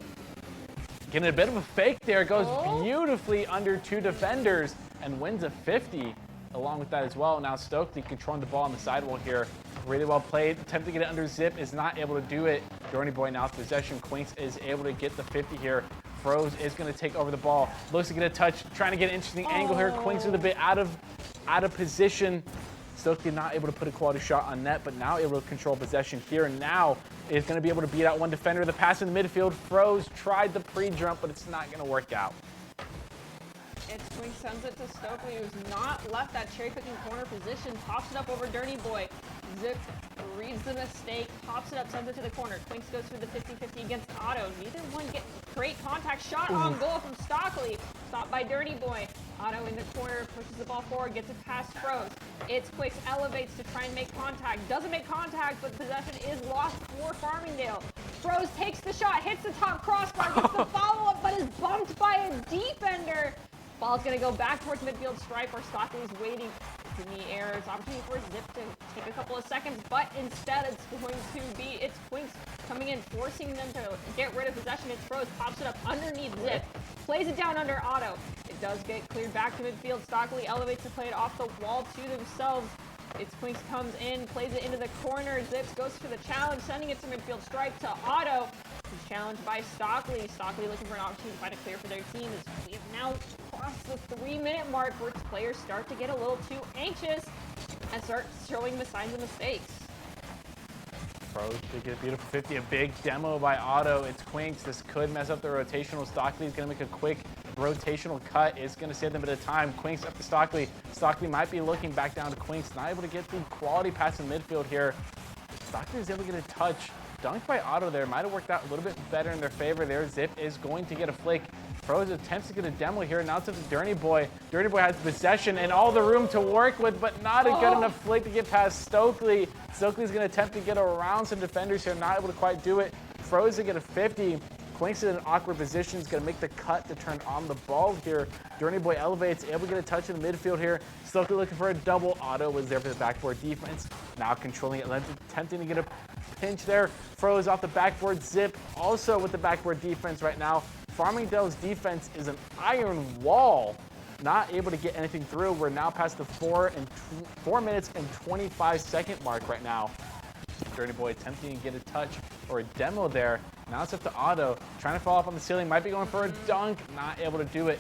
getting a bit of a fake there. Goes beautifully under two defenders and wins a 50 along with that as well. Now Stokely controlling the ball on the sidewall here. Really well played. Attempting to get it under Zip is not able to do it. Journey Boy now with possession. Quinks is able to get the 50 here. Froze is going to take over the ball. Looks to get a touch. Trying to get an interesting angle here. Quinks is a bit out of position. Stokely not able to put a quality shot on net, but now able to control possession here. And now is going to be able to beat out one defender. The pass in the midfield. Froze tried the pre-jump, but it's not going to work out. It's Quinks sends it to Stokely, who's not left that cherry-picking corner position. Pops it up over Journey Boy. Zip reads the mistake, pops it up, sends it to the corner. Quinks goes for the 50-50 against Otto. Neither one get great contact. Shot on goal from Stockley. Stopped by Dirty Boy. Otto in the corner, pushes the ball forward, gets it past Froze. It's Quinks, elevates to try and make contact. Doesn't make contact, but possession is lost for Farmingdale. Froze takes the shot, hits the top crossbar, gets the follow-up, but is bumped by a defender. Ball's going to go back towards midfield stripe where Stockley's waiting. It's in the air. It's opportunity for Zip to take a couple of seconds, but instead it's going to be, it's Quinks coming in, forcing them to get rid of possession. It's Froze, pops it up underneath Zip, plays it down under Otto. It does get cleared back to midfield. Stockley elevates to play it off the wall to themselves. It's Quinks comes in, plays it into the corner. Zips goes for the challenge, sending it to midfield stripe to Otto. He's challenged by Stockley. Stockley looking for an opportunity to find a clear for their team as we have now crossed the 3-minute mark where players start to get a little too anxious and start showing the signs of mistakes. Froze to get a beautiful 50. A big demo by Otto. It's Quinks. This could mess up the rotational. Stockley's going to make a quick rotational cut. It's going to save them a bit of time. Quinks up to Stockley. Stockley might be looking back down to Quinks. Not able to get the quality pass in midfield here. Stockley is able to get a touch. Dunked by Otto there. Might have worked out a little bit better in their favor there. Zip is going to get a flake. Froze attempts to get a demo here. Now it's up to Dirty Boy. Dirty Boy has possession and all the room to work with, but not a good enough flake to get past Stokely. Stokely's going to attempt to get around some defenders here. Not able to quite do it. Froze to get a 50. Quinks in an awkward position. Is going to make the cut to turn on the ball here. Journey Boy elevates, able to get a touch in the midfield here. Stokely looking for a double. Otto was there for the backboard defense. Now controlling it, attempting to get a pinch there. Froze off the backboard. Zip also with the backboard defense right now. Farmingdale's defense is an iron wall. Not able to get anything through. We're now past the 4 minutes and 25 second mark right now. Journey Boy attempting to get a touch or a demo there. Now it's up to Otto, trying to fall off on the ceiling, might be going for a dunk, not able to do it.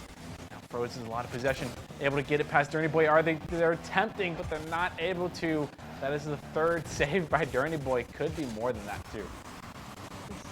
Now Froze is in a lot of possession, able to get it past Journey Boy. They're attempting, but they're not able to. That is the third save by Journey Boy. Could be more than that too.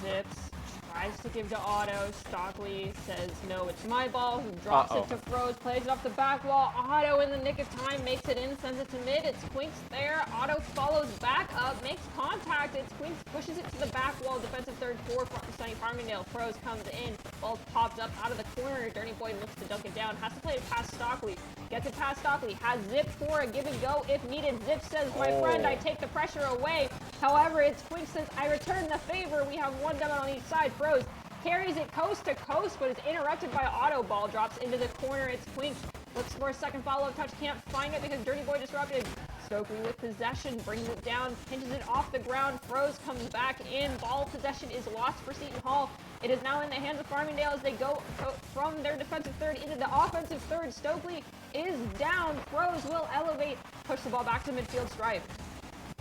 Zips tries to give to Otto. Stockley says, no, it's my ball. He drops it to Froze, plays it off the back wall. Otto in the nick of time makes it in, sends it to mid. It's Quinks there. Otto follows back up, makes contact. It's Quinks, pushes it to the back wall. Defensive third for Sunny Farmingdale. Froze comes in. Ball pops up out of the corner. Dirty Boy looks to dunk it down. Has to play it past Stockley. Gets it past Stockley. Has Zip for a give and go if needed. Zip says, my friend, I take the pressure away. However, it's Quinks says, I return the favor. We have one down on each side. Froze carries it coast to coast, but is interrupted by Otto. Ball drops into the corner. It's Quinks. Looks for a second follow-up touch. Can't find it because Dirty Boy disrupted. Stokely with possession. Brings it down. Pinches it off the ground. Froze comes back in. Ball possession is lost for Seton Hall. It is now in the hands of Farmingdale as they go from their defensive third into the offensive third. Stokely is down. Froze will elevate. Push the ball back to midfield stripe.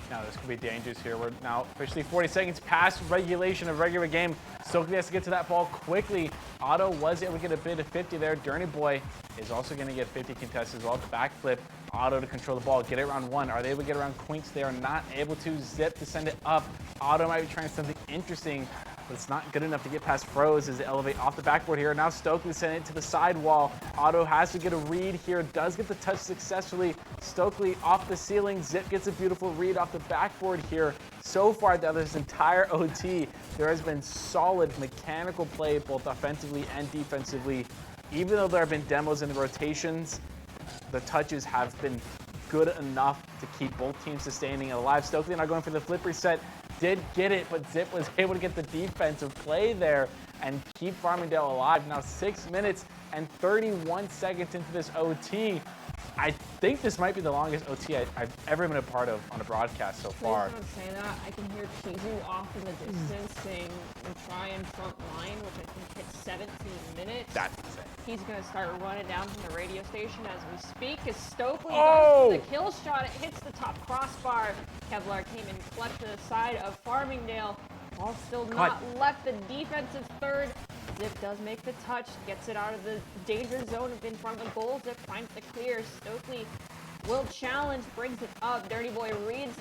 Now this could be dangerous here. We're now officially 40 seconds past regulation of regular game. Stokely has to get to that ball quickly. Otto was able to get a bit of 50 there. Dirty Boy is also going to get 50 contests as well. The backflip. Otto to control the ball. Get it around one. Are they able to get around Quinks? They are not able to. Zip to send it up. Otto might be trying something interesting, but it's not good enough to get past Froze as they elevate off the backboard here. Now Stokely sending it to the sidewall. Otto has to get a read here. Does get the touch successfully. Stokely off the ceiling. Zip gets a beautiful read off the backboard here. So far, this entire OT, there has been solid mechanical play, both offensively and defensively. Even though there have been demos in the rotations, the touches have been good enough to keep both teams sustaining and alive. Stokely now going for the flip reset. Did get it, but Zip was able to get the defensive play there and keep Farmingdale alive. Now 6 minutes and 31 seconds into this OT. I think this might be the longest OT I've ever been a part of on a broadcast so far. Please don't say that. I can hear Kizu off in the distance saying try and front line, which I think hits 17 minutes. That's insane. He's going to start running down from the radio station as we speak. As Stokely Oh! goes for the kill shot, it hits the top crossbar. Kevlar came in clutch to the side of Farmingdale. Ball still not left the defensive third. Zip does make the touch, gets it out of the danger zone in front of the goal. Zip finds the clear. Stokely will challenge, brings it up. Dirty Boy reads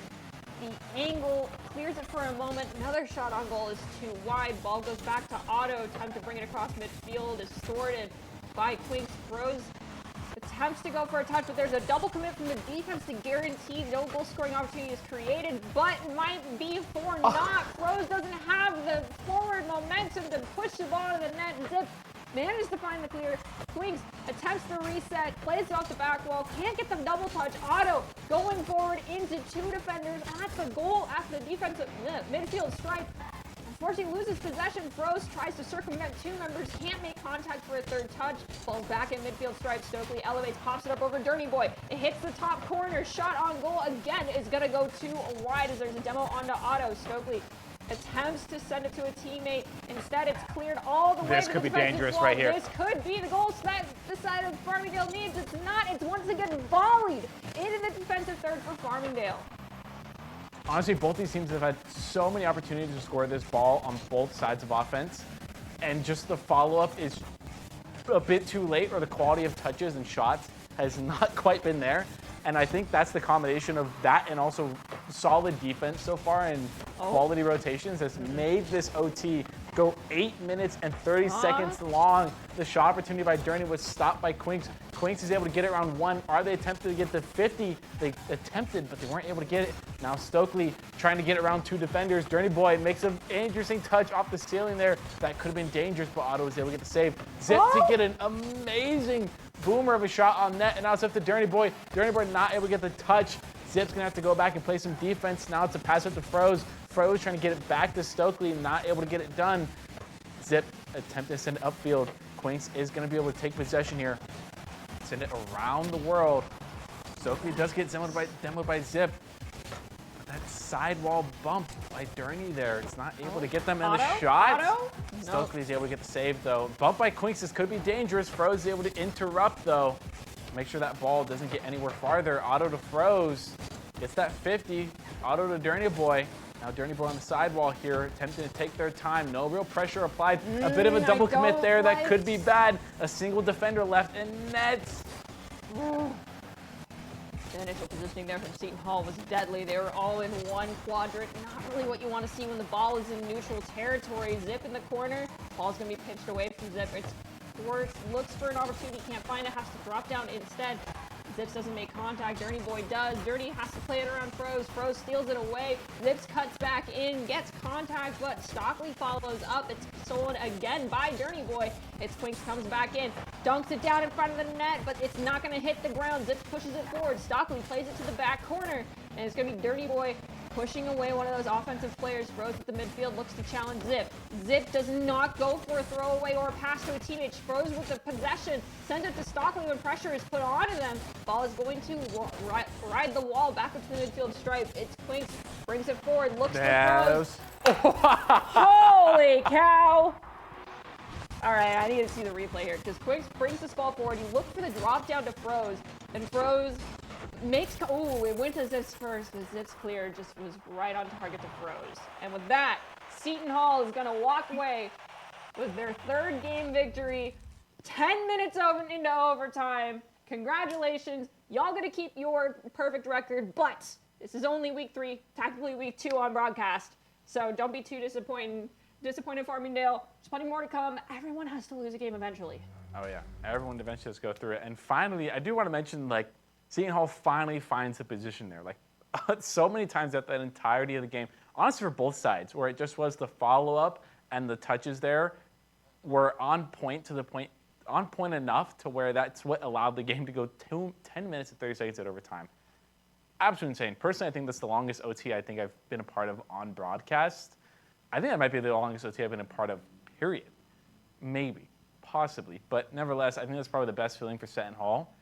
the angle, clears it for a moment. Another shot on goal is too wide. Ball goes back to Otto. Time to bring it across midfield. Is sorted by Quinks. Throws, attempts to go for a touch, but there's a double commit from the defense to guarantee no goal scoring opportunity is created, but might be for not. Rose doesn't have the forward momentum to push the ball to the net. Zip manages to find the clear. Quinks attempts the reset, plays it off the back wall, can't get the double touch. Otto going forward into two defenders at the goal after the defensive midfield strike. Unfortunately, loses possession. Froze tries to circumvent two members, can't make contact for a third touch. Falls back in midfield stripe. Stokely elevates, pops it up over Dirty Boy. It hits the top corner. Shot on goal again is going to go too wide as there's a demo onto Otto. Stokely attempts to send it to a teammate. Instead, it's cleared all the way This to could the be defensive dangerous wall. right here. This could be the goal that the side of Farmingdale needs. It's not. It's once again volleyed into the defensive third for Farmingdale. Honestly, both these teams have had so many opportunities to score this ball on both sides of offense, and just the follow-up is a bit too late, or the quality of touches and shots has not quite been there. And I think that's the combination of that and also solid defense so far and quality rotations has made this OT go 8 minutes and 30 seconds long. The shot opportunity by Durney was stopped by Quinks. Quinks is able to get it around 1. Are they attempted to get the 50? They attempted, but they weren't able to get it. Now Stokely trying to get it around 2 defenders. Durney Boy makes an interesting touch off the ceiling there. That could have been dangerous, but Otto was able to get the save. Zip to get an amazing boomer of a shot on net, and now it's up to Dirty Boy. Dirty Boy not able to get the touch. Zip's gonna have to go back and play some defense. Now it's a pass up to Froze. Froze trying to get it back to Stokely, not able to get it done. Zip attempting to send it upfield. Quinks is gonna be able to take possession here. Send it around the world. Stokely does get demoed by Zip. But that sidewall bump by Durney there. It's not able to get them in the shot. Otto? Stokely's able to get the save though. Bump by Quinks, this could be dangerous. Froze is able to interrupt though. Make sure that ball doesn't get anywhere farther. Otto to Froze. Gets that 50. Otto to Durney Boy. Now Durney Boy on the sidewall here, attempting to take their time. No real pressure applied. A bit of a double commit there. That could be bad. A single defender left in net. The initial positioning there from Seton Hall was deadly. They were all in one quadrant. Not really what you want to see when the ball is in neutral territory. Zip in the corner. Ball's going to be pitched away from Zip. It's Force looks for an opportunity, can't find it, has to drop down instead. Zips doesn't make contact. Dirty Boy does. Dirty has to play it around Froze. Froze steals it away. Zips cuts back in, gets contact, but Stockley follows up. It's stolen again by Dirty Boy. It's Quinks comes back in, dunks it down in front of the net, but it's not going to hit the ground. Zips pushes it forward. Stockley plays it to the back corner, and it's going to be Dirty Boy pushing away one of those offensive players. Froze at the midfield, looks to challenge Zip. Zip does not go for a throwaway or a pass to a teammate. Froze with the possession, sends it to Stockley when pressure is put onto them. Ball is going to ride the wall back up to the midfield stripe. It's Quinks, brings it forward, looks for Froze. Holy cow! All right, I need to see the replay here because Quinks brings this ball forward. You look for the drop down to Froze, and Froze makes, it went to Zips first, but Zips clear just was right on target to Froze. And with that, Seton Hall is gonna walk away with their 3rd game victory, 10 minutes into overtime. Congratulations, y'all gonna keep your perfect record, but this is only week 3, technically week 2 on broadcast. So don't be too disappointed Farmingdale. There's plenty more to come. Everyone has to lose a game eventually. Oh yeah, everyone eventually has to go through it. And finally, I do want to mention Seton Hall finally finds a position there. Like so many times at that entirety of the game, honestly for both sides, where it just was the follow-up and the touches there were on point enough to where that's what allowed the game to go 10 minutes and 30 seconds at overtime. Absolutely insane. Personally, I think that's the longest OT I think I've been a part of on broadcast. I think that might be the longest OT I've been a part of, period. Maybe, possibly. But nevertheless, I think that's probably the best feeling for Seton Hall.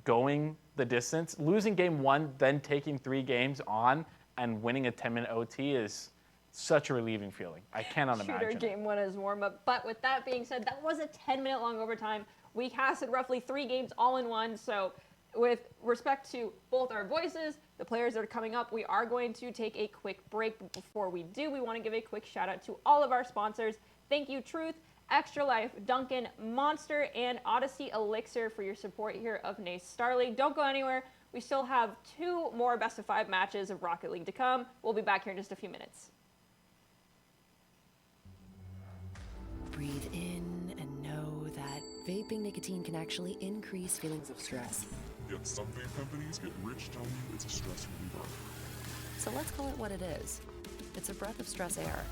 Going the distance, losing game one, then taking 3 games on and winning a 10-minute OT is such a relieving feeling. I cannot imagine. Shooter game one as warm-up. But with that being said, that was a 10-minute long overtime. We casted roughly 3 games all in one. So with respect to both our voices, the players that are coming up, we are going to take a quick break. But before we do, we want to give a quick shout out to all of our sponsors. Thank you, Truth, Extra Life, Duncan, Monster, and Odyssey Elixir for your support here of Nace Star League. Don't go anywhere. We still have 2 more best of 5 matches of Rocket League to come. We'll be back here in just a few minutes. Breathe in and know that vaping nicotine can actually increase feelings of stress. Yet some vape companies get rich telling you it's a stress reliever. So let's call it what it is. It's a breath of stress air.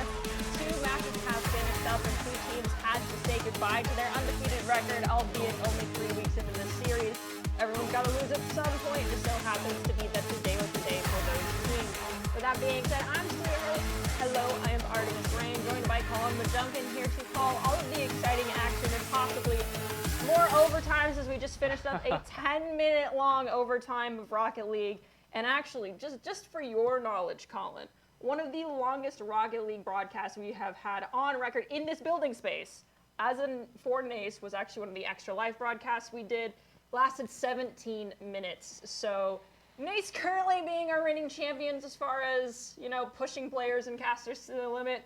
far. 2 matches have finished up and 2 teams had to say goodbye to their undefeated record, albeit only 3 weeks into this series. Everyone's got to lose at some point. It just so happens to be that today was the day for those teams. With that being said, I'm still your host. Hello, I am Artemis Rain, joined by KhazixMayJump here to call all of the exciting action and possibly more overtimes as we just finished up a 10-minute long overtime of Rocket League. And actually, just for your knowledge, Colin, one of the longest Rocket League broadcasts we have had on record in this building space, as in for NACE, was actually one of the Extra Life broadcasts we did. Lasted 17 minutes. So NACE currently being our reigning champions as far as, you know, pushing players and casters to the limit,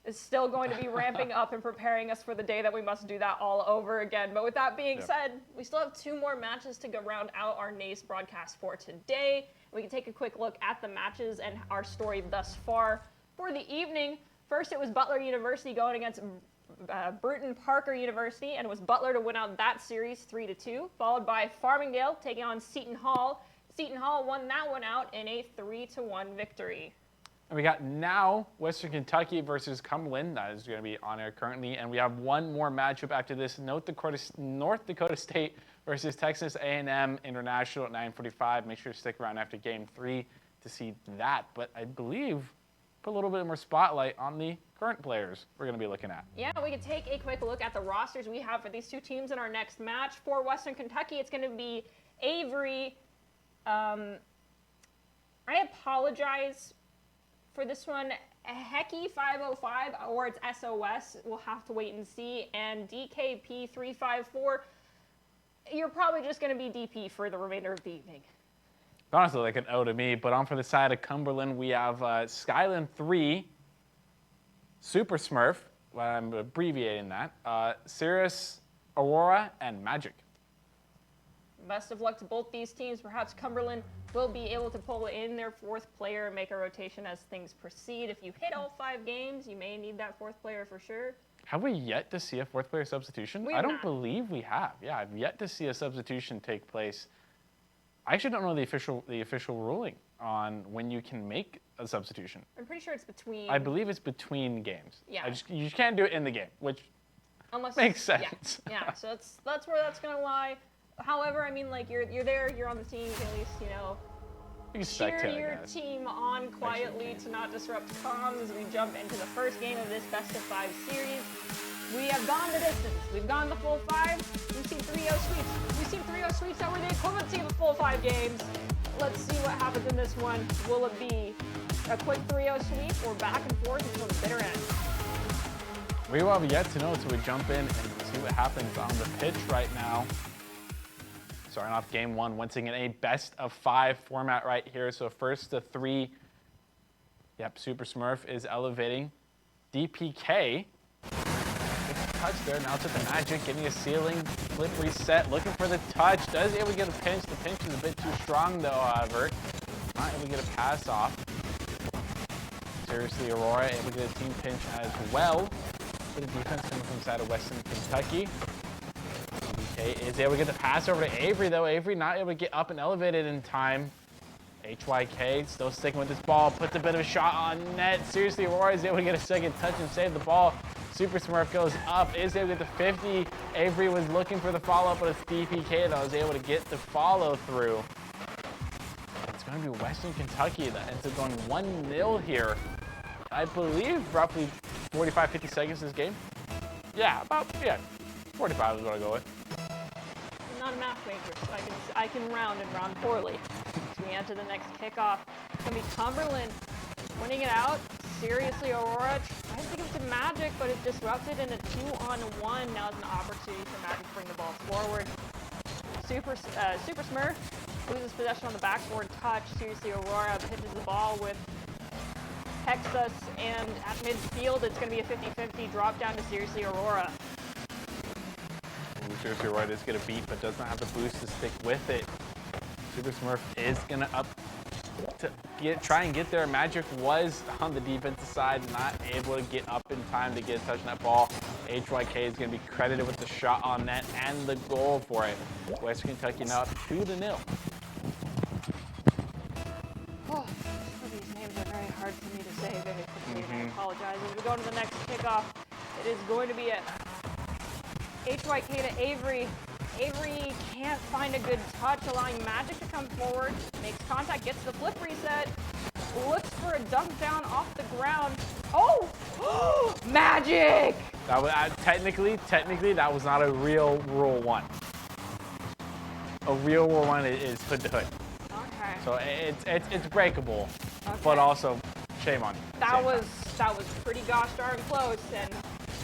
is still going to be ramping up and preparing us for the day that we must do that all over again. But with that being said, we still have 2 more matches to go round out our NACE broadcast for today. We can take a quick look at the matches and our story thus far for the evening. First, it was Butler University going against Bruton Parker University, and it was Butler to win out that series 3-2, followed by Farmingdale taking on Seton Hall. Seton Hall won that one out in a 3-1 victory. And we got now Western Kentucky versus Cumberland. That is going to be on air currently. And we have one more matchup after this. North Dakota State versus Texas A&M International at 9:45. Make sure to stick around after Game 3 to see that. But I believe put a little bit more spotlight on the current players we're going to be looking at. Yeah, we can take a quick look at the rosters we have for these 2 teams in our next match. For Western Kentucky, it's going to be Avery. I apologize for this one. Hecky 505, or it's SOS. We'll have to wait and see. And DKP 354. You're probably just going to be DP for the remainder of the evening. Honestly, like an O to me. But on for the side of Cumberland, we have Skyland 3, Super Smurf, well, I'm abbreviating that, Cirrus, Aurora, and Magic. Best of luck to both these teams. Perhaps Cumberland will be able to pull in their 4th player and make a rotation as things proceed. If you hit all 5 games, you may need that 4th player for sure. Have we yet to see a 4th player substitution? I don't believe we have. Yeah, I've yet to see a substitution take place. I actually don't know the official ruling on when you can make a substitution. I'm pretty sure it's between. I believe it's between games. Yeah. You just can't do it in the game, which makes sense. Yeah. So that's where that's gonna lie. However, I mean, like you're there, you're on the team. You can at least, you know, cheer your team on quietly to not disrupt comms as we jump into the first game of this best of 5 series. We have gone the distance. We've gone the full 5. We've seen 3-0 sweeps. We've seen 3-0 sweeps that were the equivalency of a full 5 games. Let's see what happens in this one. Will it be a quick 3-0 sweep or back and forth until the bitter end? We will have yet to know until we jump in and see what happens on the pitch right now. Starting off Game 1, once again, a best of 5 format right here. So first to 3. Yep, Super Smurf is elevating. DPK. Touch there, now to the Magic, getting a ceiling, flip reset, looking for the touch, does able to get a pinch. The pinch is a bit too strong though, however. Not able to get a pass off. Seriously, Aurora able to get a team pinch as well. Bit of defense coming from the side of Western Kentucky. DK is able to get the pass over to Avery though. Avery not able to get up and elevated in time. HYK still sticking with this ball, puts a bit of a shot on net. Seriously, Aurora is able to get a second touch and save the ball. Super Smurf goes up, is able to get the 50. Avery was looking for the follow-up, but it's DPK that was able to get the follow-through. It's going to be Western Kentucky that ends up going 1-0 here. I believe roughly 45, 50 seconds this game. Yeah, 45 is what I go with. I'm not a math major, so I can round and round poorly. So we enter the next kickoff. It's going to be Cumberland winning it out. Seriously, Aurora tries to give it to Magic, but it's disrupted in a 2-on-1. Now it's an opportunity for Magic to bring the ball forward. Super Smurf loses possession on the backboard touch. Seriously, Aurora pitches the ball with Texas, and at midfield, it's going to be a 50-50 drop down to Seriously Aurora. Seriously Aurora is going to beat, but does not have the boost to stick with it. Super Smurf is going to up to try and get there. Magic was on the defensive side, not able to get up in time to get a touch on that ball. HYK is going to be credited with the shot on net and the goal for it. Western Kentucky now up 2-0. Oh, these names are very hard for me to say very quickly. I apologize. As we go to the next kickoff, it is going to be a HYK to Avery. Avery can't find a good touch, allowing Magic to come forward. Makes contact, gets the flip reset. Looks for a dunk down off the ground. Oh! Magic! That was technically that was not a real Rule 1. A real Rule 1 is hood to hood. Okay. So it's breakable, Okay. but also shame on you. That was pretty gosh darn close, and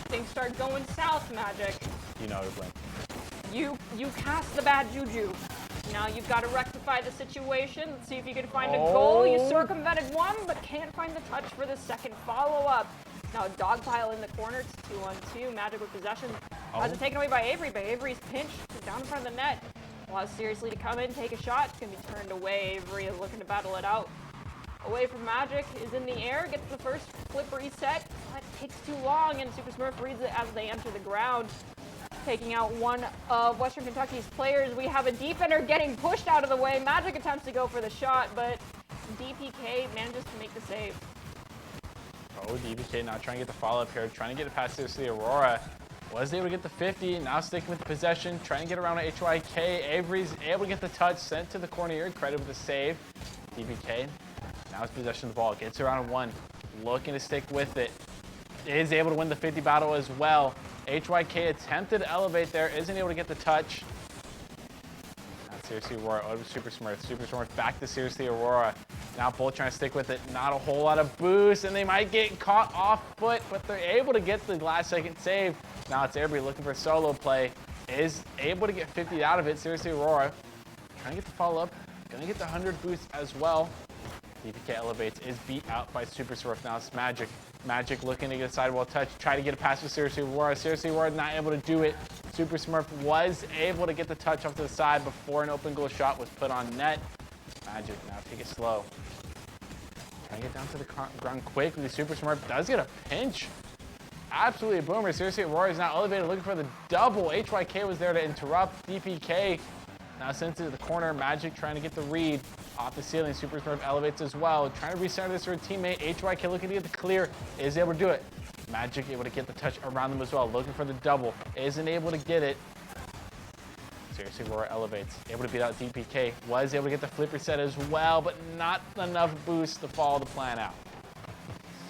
things start going south, Magic. You know to win. You cast the bad juju. Now you've got to rectify the situation. Let's see if you can find a goal. You circumvented one, but can't find the touch for the second follow-up. Now a dog pile in the corner. It's 2-on-2. Magic with possession. Has it taken away by Avery, but Avery's pinched down in front of the net. Allows Seriously to come in, take a shot. It's going to be turned away. Avery is looking to battle it out. Away from Magic, is in the air, gets the first flip reset. That takes too long, and Super Smurf reads it as they enter the ground. Taking out one of Western Kentucky's players. We have a defender getting pushed out of the way. Magic attempts to go for the shot, but DPK manages to make the save. Oh, DPK now trying to get the follow-up here, trying to get it past Seriously Aurora. Was able to get the 50, now sticking with the possession, trying to get around to HYK. Avery's able to get the touch, sent to the corner here, credit with the save. DPK, now his possession of the ball, gets around one, looking to stick with it. Is able to win the 50 battle as well. HYK attempted to elevate there, isn't able to get the touch. Not Seriously Aurora, over Super Smurf. Super Smurf back to Seriously Aurora. Now both trying to stick with it, not a whole lot of boost, and they might get caught off foot, but they're able to get the last second save. Now it's Avery looking for a solo play, is able to get 50 out of it. Seriously Aurora trying to get the follow-up, gonna get the 100 boost as well. DPK elevates, is beat out by Super Smurf. Now it's Magic. Magic looking to get a sidewall touch, try to get a pass to Seriously Aurora. Seriously Aurora not able to do it. Super Smurf was able to get the touch off to the side before an open goal shot was put on net. Magic now take it slow. Trying to get down to the ground quickly. Super Smurf does get a pinch. Absolutely a boomer. Seriously Aurora is now elevated looking for the double. HYK was there to interrupt. DPK now sent to the corner. Magic trying to get the read off the ceiling. Super Smurf elevates as well. Trying to recenter this for a teammate. HYK looking to get the clear. Is able to do it. Magic able to get the touch around them as well. Looking for the double. Isn't able to get it. Seriously Aurora elevates. Able to beat out DPK. Was able to get the flip reset as well, but not enough boost to follow the plan out.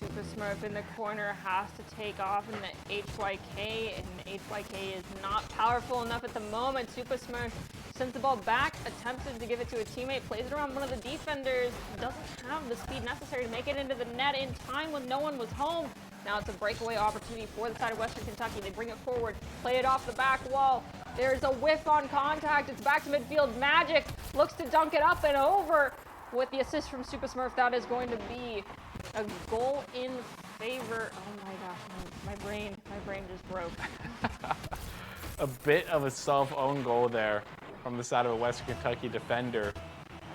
Super Smurf in the corner has to take off in the HYK, and HYK is not powerful enough at the moment. Super Smurf sends the ball back, attempted to give it to a teammate, plays it around one of the defenders, doesn't have the speed necessary to make it into the net in time when no one was home. Now it's a breakaway opportunity for the side of Western Kentucky. They bring it forward, play it off the back wall. There's a whiff on contact. It's back to midfield. Magic looks to dunk it up and over with the assist from Super Smurf. That is going to be a goal in favor. Oh my gosh, my brain just broke. A bit of a self-owned goal there from the side of a Western Kentucky defender.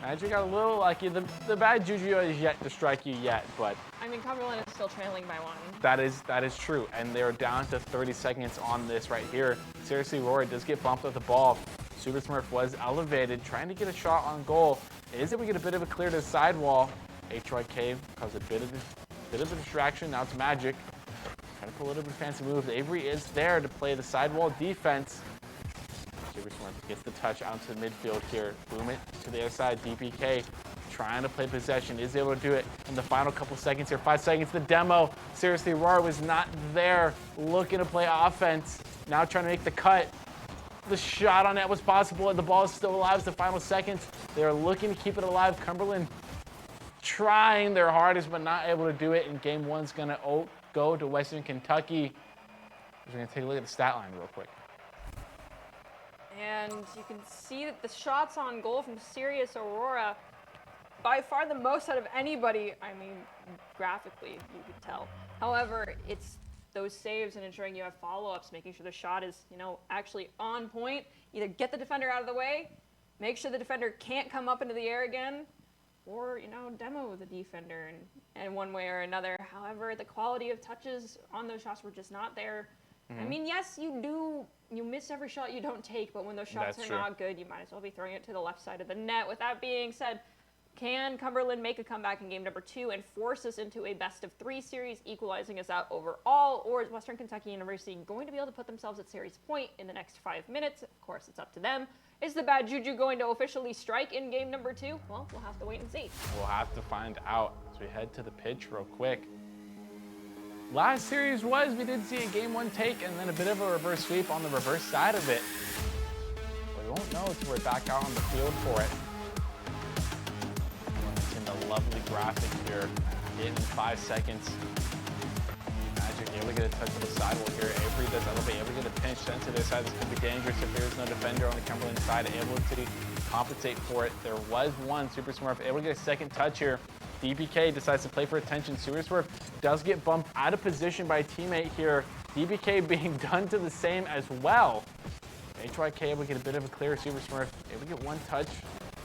Magic got a little lucky. The bad juju is yet to strike you yet, but I mean, Cumberland is still trailing by one. that is true. And they're down to 30 seconds on this right here. Seriously, Rory does get bumped with the ball. Super Smurf was elevated, trying to get a shot on goal. Is able to get a bit of a clear to the sidewall. HYK caused a bit of a distraction. Now it's Magic. Trying to pull a little bit of a fancy move. Avery is there to play the sidewall defense. Super Smurf gets the touch out to the midfield here. Boom it to the other side. DPK trying to play possession. Is able to do it in the final couple seconds here. 5 seconds. The demo. Seriously, Roar was not there. Looking to play offense. Now trying to make the cut. The shot on net was possible, and the ball is still alive. It's the final seconds. They're looking to keep it alive. Cumberland trying their hardest, but not able to do it. And game one's going to go to Western Kentucky. We're going to take a look at the stat line real quick. And you can see that the shots on goal from Sirius Aurora, by far the most out of anybody. I mean, graphically, you could tell. However, it's those saves and ensuring you have follow-ups, making sure the shot is, actually on point. Either get the defender out of the way, make sure the defender can't come up into the air again, or, demo the defender in one way or another. However, the quality of touches on those shots were just not there. I mean, yes, you miss every shot you don't take, but when those shots That's are true. not good, you might as well be throwing it to the left side of the net. With that being said, Can Cumberland make a comeback in game number 2 and force us into a best-of-3 series, equalizing us out overall? Or is Western Kentucky University going to be able to put themselves at series point in the next 5 minutes? Of course, it's up to them. Is the bad juju going to officially strike in game number 2? Well, we'll have to wait and see. We'll have to find out as we head to the pitch real quick. Last series we did see a game 1 take and then a bit of a reverse sweep on the reverse side of it. But we won't know until we're back out on the field for it. In the lovely graphic here, in 5 seconds. Magic able to get a touch of the sidewall here. Avery does elevate, able to get a pinch sent to this side. This could be dangerous if there's no defender on the Cumberland side, able to compensate for it. There was one Super Smurf able to get a second touch here. DBK decides to play for attention. Super Smurf does get bumped out of position by a teammate here. DBK being done to the same as well. HYK able to get a bit of a clear. Super Smurf able to get one touch.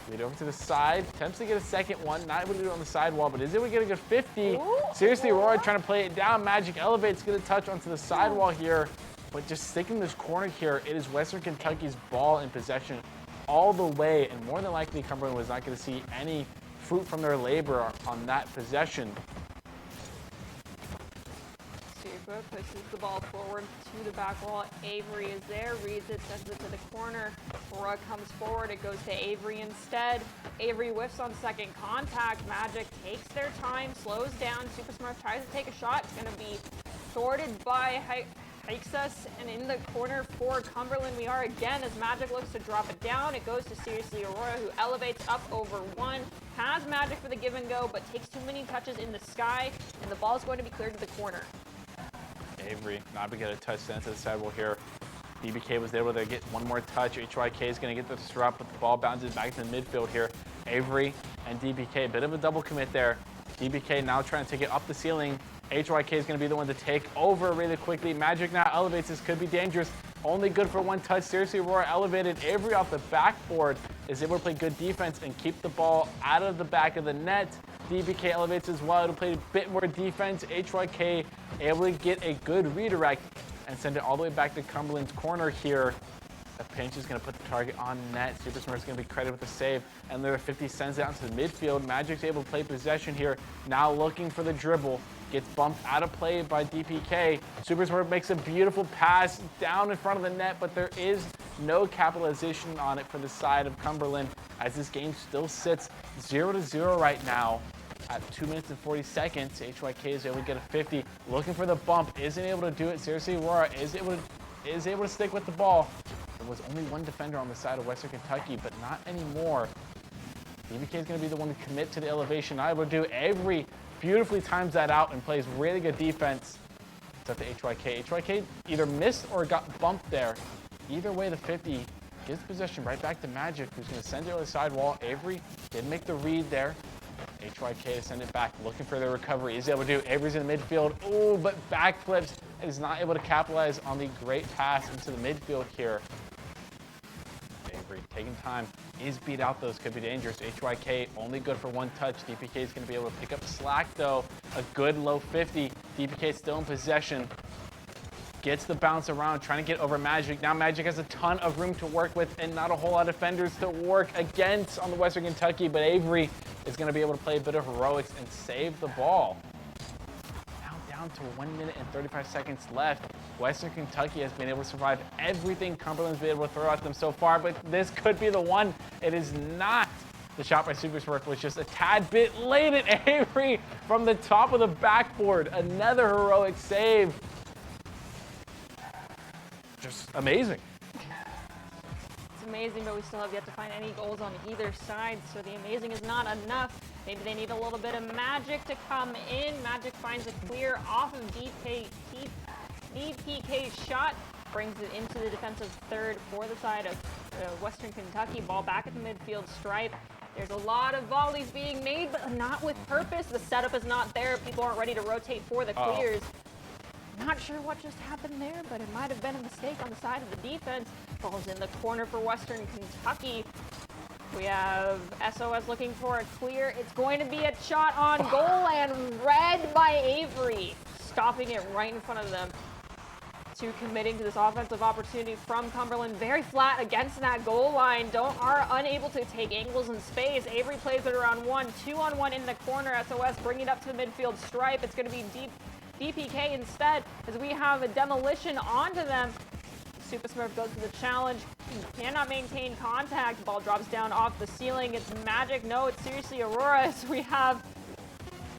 Lead over to the side, attempts to get a second one, not able to do it on the sidewall, but is able to get a good 50. Ooh. Seriously, Aurora trying to play it down. Magic elevates, get a touch onto the sidewall here, but just sticking this corner here, it is Western Kentucky's ball in possession all the way, and more than likely Cumberland was not going to see any fruit from their labor on that possession. Super pushes the ball forward to the back wall. Avery is there, reads it, sends it to the corner. Aurora comes forward, it goes to Avery instead. Avery whiffs on second contact. Magic takes their time, slows down. Super Smurf tries to take a shot. It's going to be thwarted by Hixus, and in the corner for Cumberland we are again as Magic looks to drop it down. It goes to Seriously Aurora, who elevates up over one. Has Magic for the give and go, but takes too many touches in the sky, and the ball is going to be cleared to the corner. Avery not able to get a touch sent to the sidewall here. DBK was able to get one more touch. HYK is going to get the disrupt, but the ball bounces back to the midfield here. Avery and DBK, a bit of a double commit there. DBK now trying to take it up the ceiling. HYK is going to be the one to take over really quickly. Magic now elevates. This could be dangerous. Only good for one touch. Seriously, Aurora elevated. Avery off the backboard is able to play good defense and keep the ball out of the back of the net. DBK elevates as well to play a bit more defense. HYK able to get a good redirect and send it all the way back to Cumberland's corner here. The pinch is going to put the target on net. Super Smurf is going to be credited with the save. And there 50 sends it out to the midfield. Magic's able to play possession here. Now looking for the dribble. Gets bumped out of play by DPK. Super Smurf makes a beautiful pass down in front of the net, but there is no capitalization on it for the side of Cumberland as this game still sits 0-0 right now. At 2 minutes and 40 seconds, HYK is able to get a 50. Looking for the bump, isn't able to do it. Seriously, Aurora is able to stick with the ball. There was only one defender on the side of Western Kentucky, but not anymore. DBK is going to be the one to commit to the elevation. Not able to do. Avery beautifully times that out and plays really good defense. It's up to HYK. HYK either missed or got bumped there. Either way, the 50 gives possession right back to Magic, who's going to send it on the sidewall. Avery did make the read there. HYK to send it back, looking for the recovery. He's able to do. Avery's in the midfield. Oh, but backflips and is not able to capitalize on the great pass into the midfield here. Avery taking time. Is beat out, those could be dangerous. HYK only good for one touch. DPK is going to be able to pick up slack though. A good low 50. DPK still in possession. Gets the bounce around, trying to get over Magic. Now Magic has a ton of room to work with and not a whole lot of defenders to work against on the Western Kentucky, but Avery is going to be able to play a bit of heroics and save the ball. Now down to 1 minute and 35 seconds left. Western Kentucky has been able to survive everything Cumberland's been able to throw at them so far, but this could be the one. It is not. The shot by Super Smurf was just a tad bit late at Avery from the top of the backboard. Another heroic save. Just amazing. It's amazing, but we still have yet to find any goals on either side, so the amazing is not enough. Maybe they need a little bit of Magic to come in. Magic finds a clear off of DPK's shot, brings it into the defensive third for the side of Western Kentucky. Ball back at the midfield stripe. There's a lot of volleys being made, but not with purpose. The setup is not there. People aren't ready to rotate for the clears. Not sure what just happened there, but it might have been a mistake on the side of the defense. Ball's in the corner for Western Kentucky. We have SOS looking for a clear. It's going to be a shot on goal and read by Avery, stopping it right in front of them. to committing to this offensive opportunity from Cumberland. Very flat against that goal line. Are unable to take angles in space. Avery plays it around 1, 2-on-1 in the corner. SOS bringing it up to the midfield stripe. It's going to be DPK instead as we have a demolition onto them. Super Smurf goes to the challenge. He cannot maintain contact. Ball drops down off the ceiling. It's Magic. No, it's seriously Aurora as we have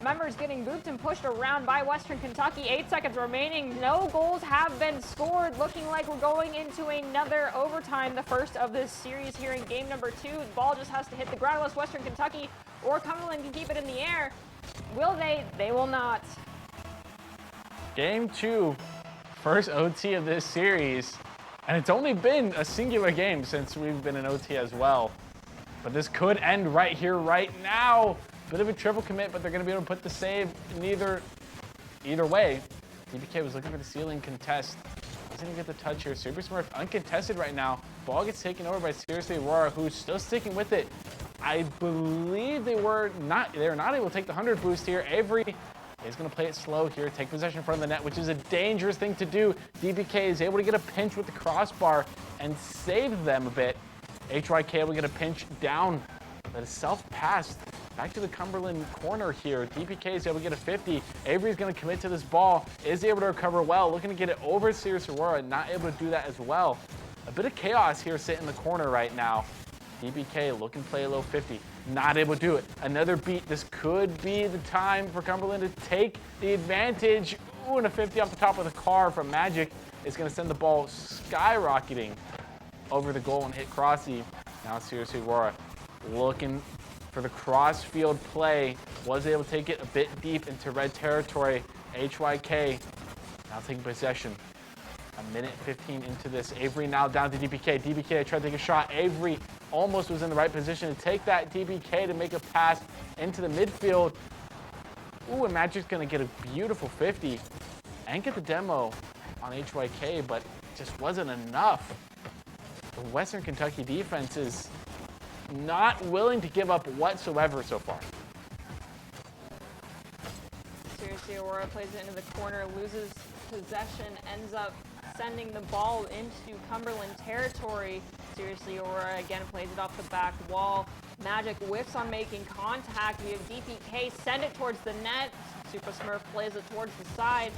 members getting booped and pushed around by Western Kentucky. 8 seconds remaining. No goals have been scored. Looking like we're going into another overtime, the first of this series here in game number 2. The ball just has to hit the ground unless Western Kentucky or Cumberland can keep it in the air. Will they? They will not. Game 2, first OT of this series. And it's only been a singular game since we've been in OT as well. But this could end right here, right now. Bit of a triple commit, but they're going to be able to put the save in either way. DPK was looking for the ceiling contest. Doesn't even get the touch here. Super Smurf uncontested right now. Ball gets taken over by Seriously Aurora, who's still sticking with it. I believe they were not able to take the 100 boost here. Avery is going to play it slow here, take possession in front of the net, which is a dangerous thing to do. DPK is able to get a pinch with the crossbar and save them a bit. HYK able to get a pinch down, but is self-passed. Back to the Cumberland corner here. DPK is able to get a 50. Avery's going to commit to this ball, is able to recover well, looking to get it over Serious Aurora, not able to do that as well. A bit of chaos here sitting in the corner right now. DPK looking to play a low 50, not able to do it. Another beat. This could be the time for Cumberland to take the advantage. Ooh, and a 50 off the top of the car from Magic is going to send the ball skyrocketing over the goal and hit Crossy. Now seriously, Aurora looking for the cross-field play. Was able to take it a bit deep into red territory. HYK now taking possession. A minute 15 into this. Avery now down to DPK. DPK tried to take a shot. Avery almost was in the right position to take that. DPK to make a pass into the midfield. Ooh, and Magic's going to get a beautiful 50 and get the demo on HYK, but just wasn't enough. The Western Kentucky defense is not willing to give up whatsoever so far. Seriously, Aurora plays it into the corner, loses possession, ends up sending the ball into Cumberland territory. Seriously, Aurora again plays it off the back wall. Magic whiffs on making contact. We have DPK send it towards the net. Super Smurf plays it towards the side.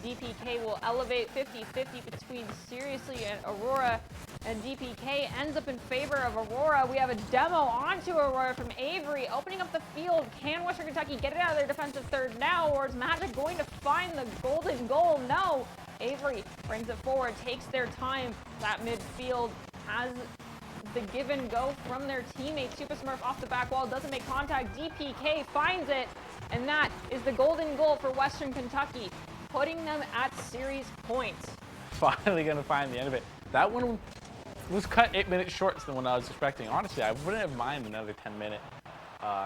DPK will elevate 50-50 between Seriously and Aurora, and DPK ends up in favor of Aurora. We have a demo onto Aurora from Avery, opening up the field. Can Western Kentucky get it out of their defensive third now, or is Magic going to find the golden goal? No. Avery brings it forward, takes their time. That midfield has the give and go from their teammate. Super Smurf off the back wall, doesn't make contact. DPK finds it, and that is the golden goal for Western Kentucky, putting them at series points. Finally going to find the end of it. That one was cut 8 minutes short than what I was expecting. Honestly, I wouldn't have minded another 10-minute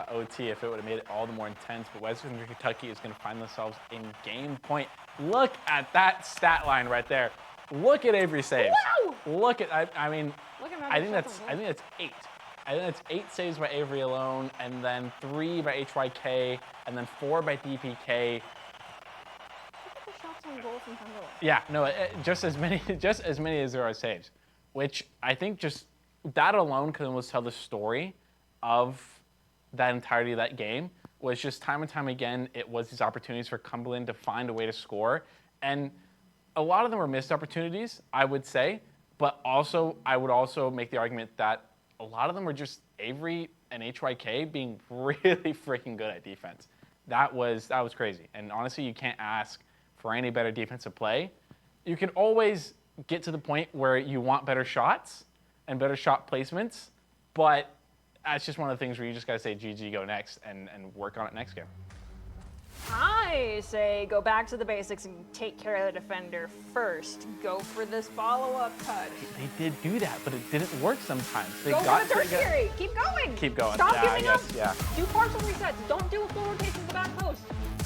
OT if it would have made it all the more intense, but Western Kentucky is going to find themselves in game point. Look at that stat line right there. Look at Avery saves. Wow! Look at, I mean, Look at I think that's 8. I think that's 8 saves by Avery alone, and then 3 by HYK, and then 4 by DPK. Shots on goal from Cumberland. Yeah, no, just as many as there are saves, which I think just that alone can almost tell the story of that entirety of that game. Was just time and time again, it was these opportunities for Cumberland to find a way to score, and a lot of them were missed opportunities, I would say, but also I would also make the argument that a lot of them were just Avery and HYK being really freaking good at defense. That was crazy, and honestly, you can't ask for any better defensive play. You can always get to the point where you want better shots and better shot placements, but that's just one of the things where you just gotta say GG, go next, and work on it next game. I say go back to the basics and take care of the defender first. Go for this follow-up touch. They did do that, but it didn't work sometimes. They Go got for the tertiary. Keep going. Keep going. Stop Yeah, I giving up. guess, yeah. Do partial resets. Don't do a full rotation to the back post.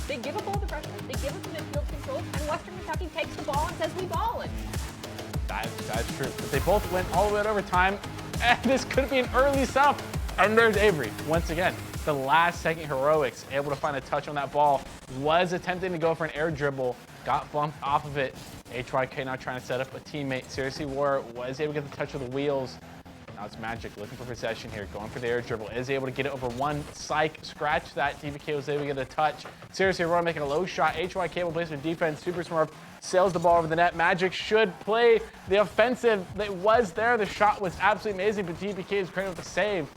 They give up all the pressure. They give up the midfield control, and Western Kentucky takes the ball and says we ball it. That's true. But they both went all the way to overtime, and this could be an early sub. And there's Avery once again. The last second heroics, able to find a touch on that ball, was attempting to go for an air dribble, got bumped off of it. HYK now trying to set up a teammate. Seriously, War was able to get the touch of the wheels. Now it's Magic looking for possession here, going for the air dribble. Is able to get it over one. Psych, scratch that. DBK was able to get a touch. Seriously, War making a low shot. HYK will play some defense. Super Smurf sails the ball over the net. Magic should play the offensive that was there. The shot was absolutely amazing, but DBK is credited with the save.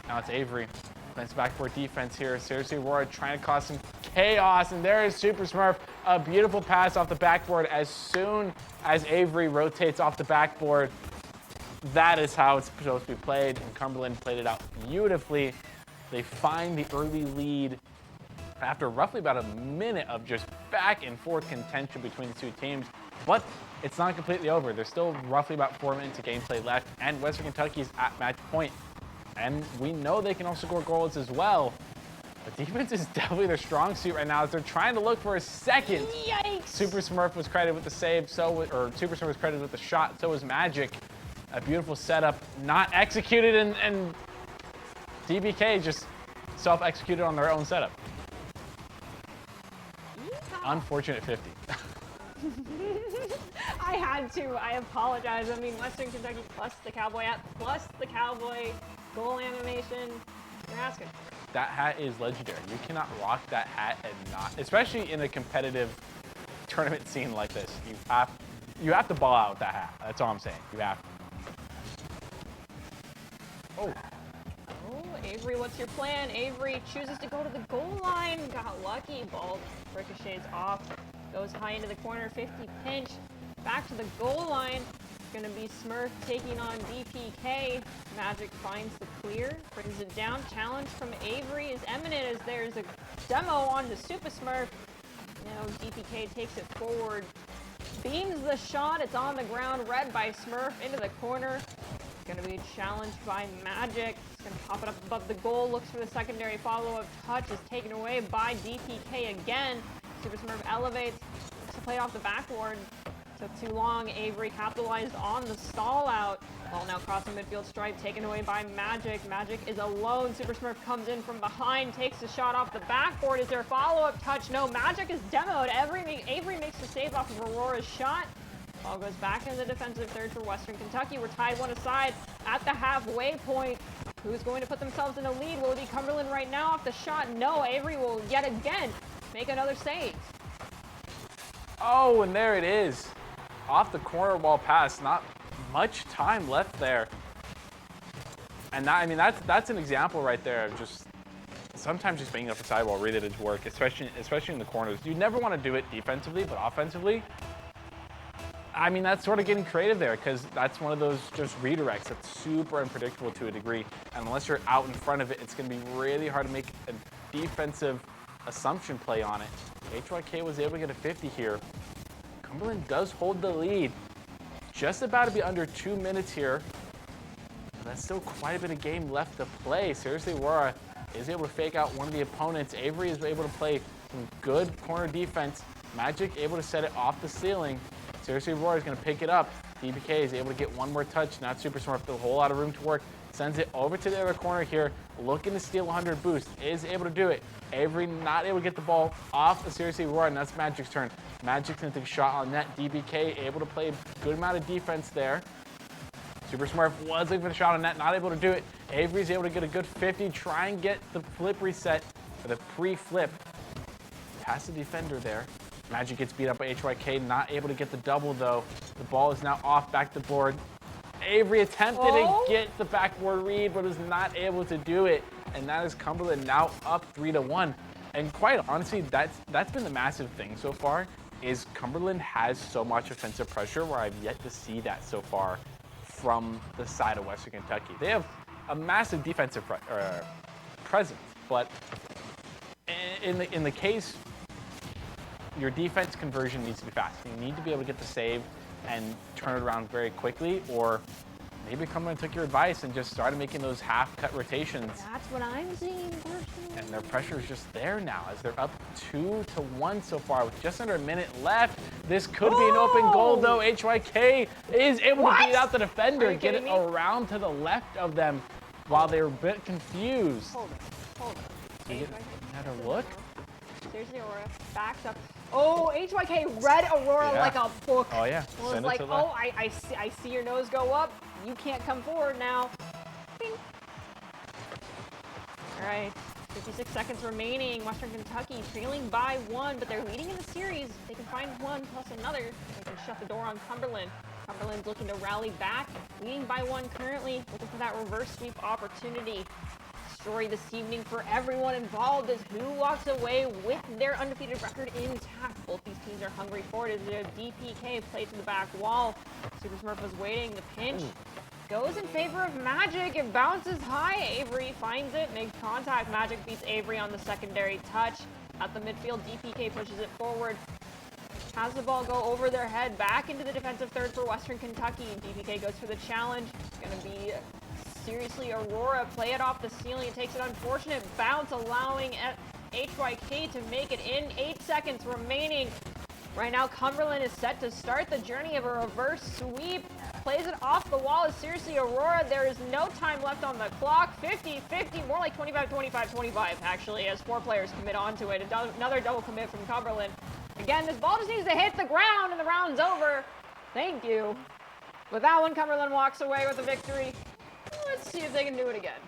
Now it's Avery. Nice backboard defense here. Seriously, Aurora trying to cause some chaos, and there is Super Smurf. A beautiful pass off the backboard as soon as Avery rotates off the backboard. That is how it's supposed to be played, and Cumberland played it out beautifully. They find the early lead after roughly about a minute of just back and forth contention between the two teams, but it's not completely over. There's still roughly about 4 minutes of gameplay left, and Western Kentucky is at match point. And we know they can also score goals as well. But defense is definitely their strong suit right now as they're trying to look for a second. Yikes! Super Smurf was credited with the save, or Super Smurf was credited with the shot, so was Magic. A beautiful setup, not executed, and DBK just self-executed on their own setup. Unfortunate 50. I had to. I apologize. I mean, Western Kentucky plus the Cowboy hat, plus the Cowboy goal animation. You're asking. That hat is legendary. You cannot rock that hat and not, especially in a competitive tournament scene like this. You have to ball out with that hat. That's all I'm saying. You have to. Oh. Oh, Avery, what's your plan? Avery chooses to go to the goal line. Got lucky. Ball ricochets off. Goes high into the corner. 50 pinch. Back to the goal line. It's going to be Smurf taking on DPK. Magic finds the clear. Brings it down. Challenge from Avery is imminent as there's a demo on the Super Smurf. Now DPK takes it forward. Beams the shot. It's on the ground. Read by Smurf into the corner. Going to be challenged by Magic. It's going to pop it up above the goal. Looks for the secondary follow-up touch. Is taken away by DPK again. Super Smurf elevates. Looks to play off the backboard. Took too long. Avery capitalized on the stall out. Ball now crossing midfield stripe. Taken away by Magic. Magic is alone. Super Smurf comes in from behind. Takes the shot off the backboard. Is there a follow-up touch? No. Magic is demoed. Avery makes the save off of Aurora's shot. Ball goes back in the defensive third for Western Kentucky. We're tied one aside at the halfway point. Who's going to put themselves in a lead? Will it be Cumberland right now off the shot? No, Avery will yet again make another save. Oh, and there it is. Off the corner ball pass. Not much time left there. And that, I mean, that's an example right there of just sometimes just being up the sidewall ready to work, especially in the corners. You never want to do it defensively, but offensively, I mean, that's sort of getting creative there because that's one of those just redirects that's super unpredictable to a degree. And unless you're out in front of it, it's going to be really hard to make a defensive assumption play on it. HYK was able to get a 50 here. Cumberland does hold the lead. Just about to be under 2 minutes here. But that's still quite a bit of game left to play. Seriously, Aurora is able to fake out one of the opponents. Avery is able to play some good corner defense. Magic able to set it off the ceiling. Seriously, Aurora is going to pick it up. DBK is able to get one more touch. Not Super Smart, but a whole lot of room to work. Sends it over to the other corner here. Looking to steal 100 boost. Is able to do it. Avery not able to get the ball off the Seriously Aurora, and that's Magic's turn. Magic's going to take a shot on net. DBK able to play a good amount of defense there. Super Smurf was looking for the shot on net, not able to do it. Avery's able to get a good 50, try and get the flip reset for the pre-flip. Past the defender there. Magic gets beat up by HYK, not able to get the double though. The ball is now off back to board. Avery attempted to get the backboard read, but was not able to do it. And that is Cumberland now up 3-1. And quite honestly, that's been the massive thing so far, is Cumberland has so much offensive pressure where I've yet to see that so far from the side of Western Kentucky. They have a massive defensive presence, but in the case, your defense conversion needs to be fast. You need to be able to get the save and turn it around very quickly, or maybe Cumberland took your advice and just started making those half-cut rotations. That's what I'm seeing personally. And their pressure is just there now as they're up 2-1 so far with just under a minute left. This could be an open goal though. HYK is able to beat out the defender, get it around to the left of them while they're a bit confused. Hold on. You had a look? Seriously, Aurora backs up. Oh, HYK read Aurora Yeah. like a book. Oh yeah, Was send it like, to the oh, I see your nose go up. You can't come forward now. Bing. All right, 56 seconds remaining. Western Kentucky trailing by 1, but they're leading in the series. They can find one plus another. They can shut the door on Cumberland. Cumberland's looking to rally back, leading by 1 currently, looking for that reverse sweep opportunity. Story this evening for everyone involved is who walks away with their undefeated record intact. Both these teams are hungry for it as their DPK played to the back wall. Super Smurf was waiting. The pinch goes in favor of Magic. It bounces high. Avery finds it, makes contact. Magic beats Avery on the secondary touch. At the midfield, DPK pushes it forward. Has the ball go over their head, back into the defensive third for Western Kentucky. DPK goes for the challenge. It's going to be seriously Aurora. Play it off the ceiling. It takes an unfortunate bounce, allowing HYK to make it in. 8 seconds remaining. Right now, Cumberland is set to start the journey of a reverse sweep. Plays it off the wall is seriously Aurora. There is no time left on the clock. 50-50, more like 25-25-25, actually, as 4 players commit onto it. Another double commit from Cumberland. Again, this ball just needs to hit the ground and the round's over. Thank you. With that one, Cumberland walks away with a victory. Let's see if they can do it again.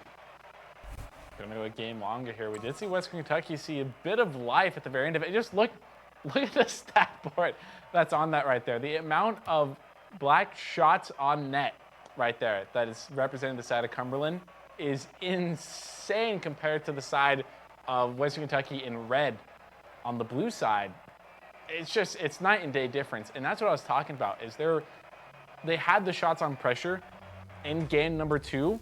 Gonna go a game longer here. We did see Western Kentucky see a bit of life at the very end of it. Just look at the stat board that's on that right there. The amount of black shots on net right there that is representing the side of Cumberland is insane compared to the side of Western Kentucky in red on the blue side. It's night and day difference. And that's what I was talking about, is they had the shots on pressure in game number 2,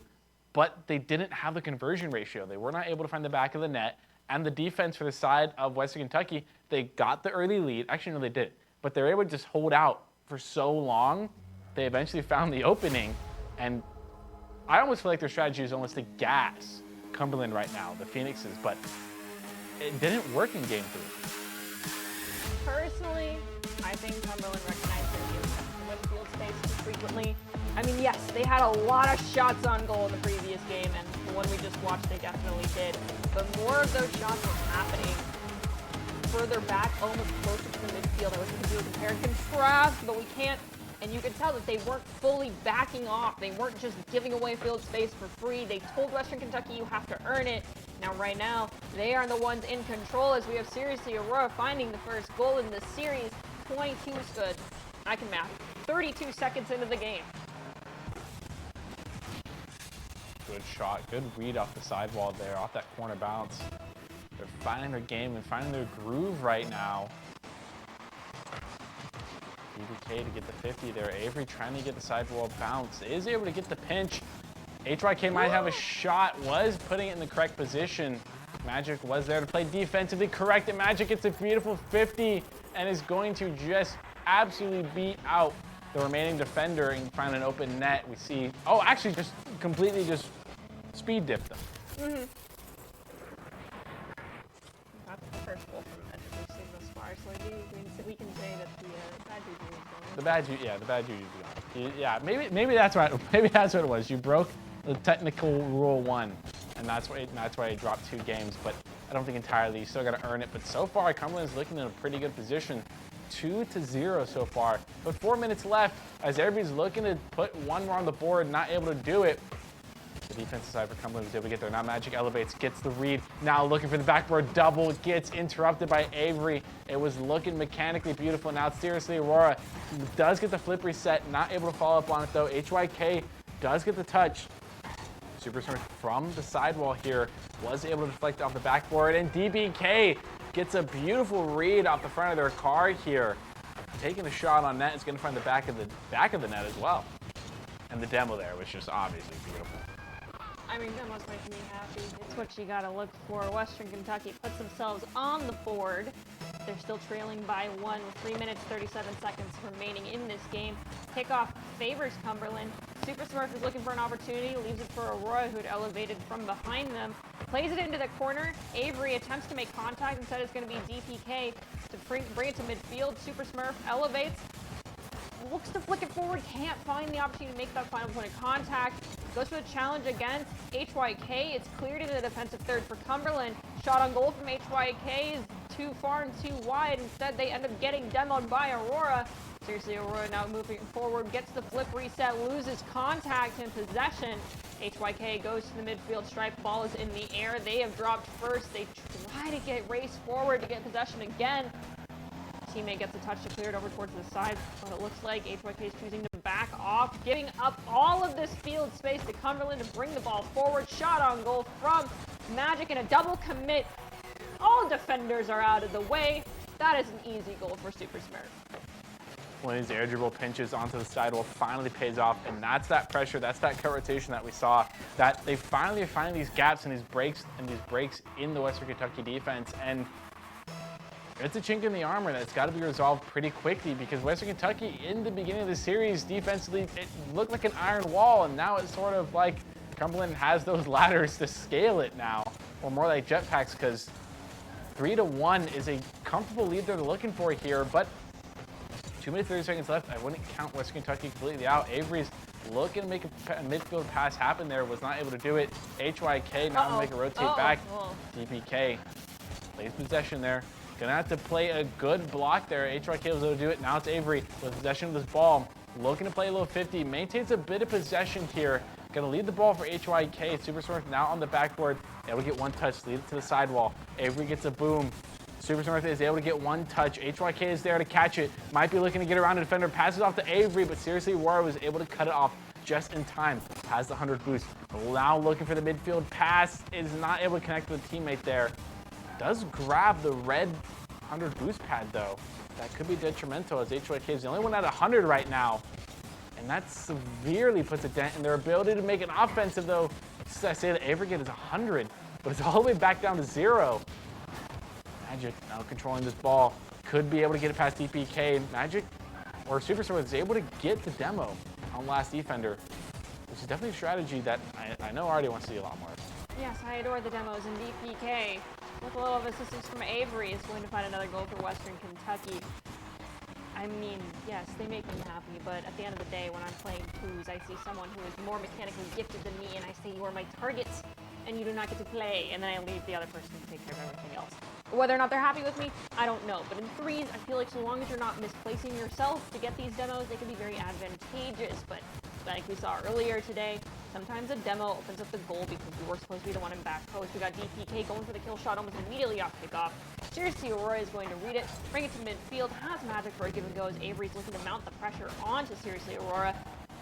but they didn't have the conversion ratio. They were not able to find the back of the net. And the defense for the side of Western Kentucky, they got the early lead. Actually, no, they didn't. But they were able to just hold out for so long. They eventually found the opening. And I almost feel like their strategy is almost to gas Cumberland right now, the Phoenixes. But it didn't work in game 3. Personally, I think Cumberland recognized their use of midfield space too frequently. I mean, yes, they had a lot of shots on goal in the previous game, and the one we just watched, they definitely did. But more of those shots were happening further back, almost closer to the midfield. I wish we could do a compare and contrast, but we can't. And you could tell that they weren't fully backing off. They weren't just giving away field space for free. They told Western Kentucky, you have to earn it. Now, right now, they are the ones in control as we have seriously Aurora finding the first goal in this series. 22 stood. I can math. 32 seconds into the game. Good shot, good read off the sidewall there, off that corner bounce. They're finding their game and finding their groove right now. DBK to get the 50 there. Avery trying to get the sidewall bounce. Is able to get the pinch. HYK might have a shot, was putting it in the correct position. Magic was there to play defensively correct, and Magic gets a beautiful 50 and is going to just absolutely beat out the remaining defender and find an open net. We see, oh, actually just completely just speed dipped them. Mm-hmm. That's the first goal from Magic we've seen thus far, so we can say that the bad juju is going. The bad juju, yeah, the bad juju is gone. Yeah, maybe that's right. Maybe that's what it was. You broke the technical rule 1, and that's why he dropped 2 games. But I don't think entirely. You still got to earn it. But so far, Cumberland's looking in a pretty good position. 2-0 so far. But 4 minutes left as everybody's looking to put one more on the board, not able to do it. The defensive side for Cumberland was able to get there. Now Magic elevates, gets the read. Now looking for the backboard double. Gets interrupted by Avery. It was looking mechanically beautiful. Now it's seriously Aurora. Does get the flip reset. Not able to follow up on it though. HYK does get the touch. Super Smurf from the sidewall here was able to deflect off the backboard. And DBK gets a beautiful read off the front of their car here. Taking a shot on net. It's going to find the back of the net as well. And the demo there was just obviously beautiful. I mean, demo's making me happy. It's what you gotta look for. Western Kentucky puts themselves on the board. They're still trailing by 1 with 3 minutes, 37 seconds remaining in this game. Kickoff favors Cumberland. Super Smurf is looking for an opportunity, leaves it for Aurora, who had elevated from behind them. Plays it into the corner. Avery attempts to make contact. Instead, it's going to be DPK to bring it to midfield. Super Smurf elevates. Looks to flick it forward, can't find the opportunity to make that final point of contact. Goes for the challenge against HYK. It's cleared into the defensive third for Cumberland. Shot on goal from HYK is too far and too wide. Instead, they end up getting demoed by Aurora. Seriously, Aurora now moving forward, gets the flip reset, loses contact and possession. HYK goes to the midfield stripe, ball is in the air. They have dropped first. They try to get raced forward to get possession again. Teammate gets a touch to clear it over towards the side, but it looks like HYK is choosing to back off, giving up all of this field space to Cumberland to bring the ball forward. Shot on goal from Magic and a double commit. All defenders are out of the way. That is an easy goal for Super Smurf. One of these air dribble pinches onto the sidewall finally pays off, and that's that pressure, that's that cut rotation that we saw, that they finally are finding these gaps and these breaks in the Western Kentucky defense. And it's a chink in the armor that's got to be resolved pretty quickly, because Western Kentucky in the beginning of the series defensively, it looked like an iron wall, and now it's sort of like Cumberland has those ladders to scale it now, or more like jetpacks, because 3-1 is a comfortable lead they're looking for here. But 2 minutes 30 seconds left. I wouldn't count Western Kentucky completely out. Avery's looking to make a midfield pass happen there, was not able to do it. HYK now to make a rotate back. DPK plays possession there. Gonna have to play a good block there. HYK was able to do it. Now it's Avery with possession of this ball. Looking to play a little 50. Maintains a bit of possession here. Gonna lead the ball for HYK. Super Smurf now on the backboard. Able to get one touch. Lead it to the sidewall. Avery gets a boom. Super Smurf is able to get one touch. HYK is there to catch it. Might be looking to get around a defender. Passes off to Avery, but seriously, Aurora was able to cut it off just in time. Has the 100 boost. Now looking for the midfield pass. Is not able to connect with a teammate there. Does grab the red 100 boost pad though. That could be detrimental, as HYK is the only one at 100 right now. And that severely puts a dent in their ability to make an offensive though. I say that Avery is 100, but it's all the way back down to 0. Magic now controlling this ball. Could be able to get it past DPK. Magic or Super Smurf is able to get the demo on last defender, which is definitely a strategy that I know already wants to see a lot more. Yes, I adore the demos, and DPK, with a little of assistance from Avery, is going to find another goal for Western Kentucky. I mean, yes, they make me happy, but at the end of the day, when I'm playing Poos, I see someone who is more mechanically gifted than me, and I say, you are my targets, and you do not get to play, and then I leave the other person to take care of everything else. Whether or not they're happy with me, I don't know. But in threes, I feel like so long as you're not misplacing yourself to get these demos, they can be very advantageous. But like we saw earlier today, sometimes a demo opens up the goal because you were supposed to be the one in back post. We got DPK going for the kill shot almost immediately off kickoff. Seriously, Aurora is going to read it, bring it to midfield, has Magic for a give and go as Avery's looking to mount the pressure onto Seriously Aurora.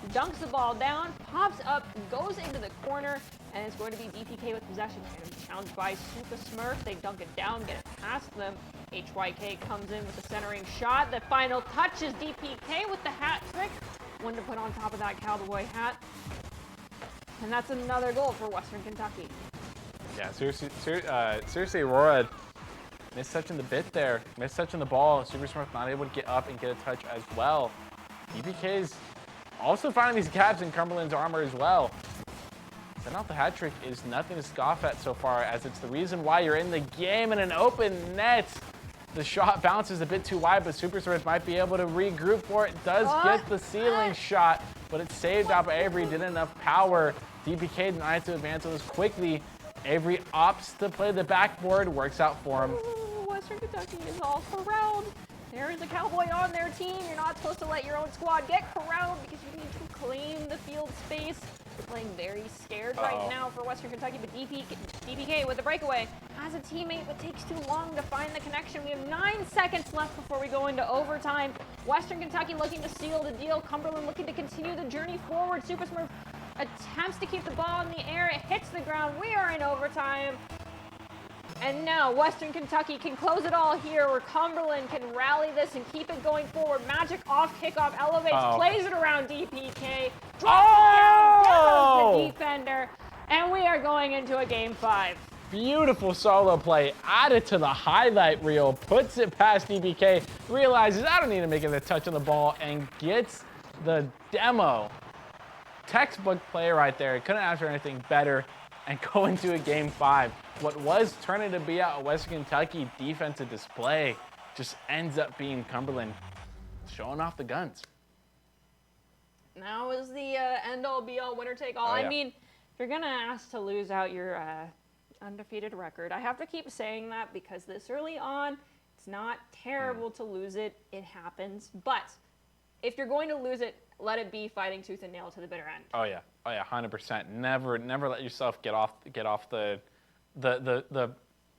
Dunks the ball down, pops up, goes into the corner, and it's going to be DPK with possession. And challenged by Super Smurf. They dunk it down, get it past them. HYK comes in with the centering shot. The final touch is DPK with the hat trick. One to put on top of that cowboy hat. And that's another goal for Western Kentucky. Yeah, seriously, Aurora missed touching the bit there. Missed touching the ball. Super Smurf not able to get up and get a touch as well. DPK's also finding these gaps in Cumberland's armor as well. Setting off the hat trick is nothing to scoff at so far, as it's the reason why you're in the game in an open net. The shot bounces a bit too wide, but Super Smurf might be able to regroup for it. Does get the ceiling shot, but it's saved out by Avery. Didn't enough power. DPK denied to advance on this quickly. Avery opts to play the backboard. Works out for him. Western Kentucky is all corralled. There is a cowboy on their team. You're not supposed to let your own squad get corralled because you need to claim the field space. They're playing very scared right now for Western Kentucky, but DPK with the breakaway has a teammate, but takes too long to find the connection. We have 9 seconds left before we go into overtime. Western Kentucky looking to seal the deal. Cumberland looking to continue the journey forward. Super Smurf attempts to keep the ball in the air. It hits the ground. We are in overtime. And now Western Kentucky can close it all here, where Cumberland can rally this and keep it going forward. Magic off kickoff, elevates, plays it around DPK, drops it down, demos the defender, and we are going into a game 5. Beautiful solo play, added to the highlight reel, puts it past DPK, realizes I don't need to make it a touch on the ball, and gets the demo. Textbook play right there. Couldn't ask for anything better. And go into a game 5. What was turning to be a Western Kentucky defensive display just ends up being Cumberland showing off the guns. Now is the end-all, be-all, winner-take-all. I mean, if you're gonna ask to lose out your undefeated record. I have to keep saying that because this early on, it's not terrible to lose it. It happens. But if you're going to lose it, let it be fighting tooth and nail to the bitter end. Oh yeah, 100%. Never let yourself get off the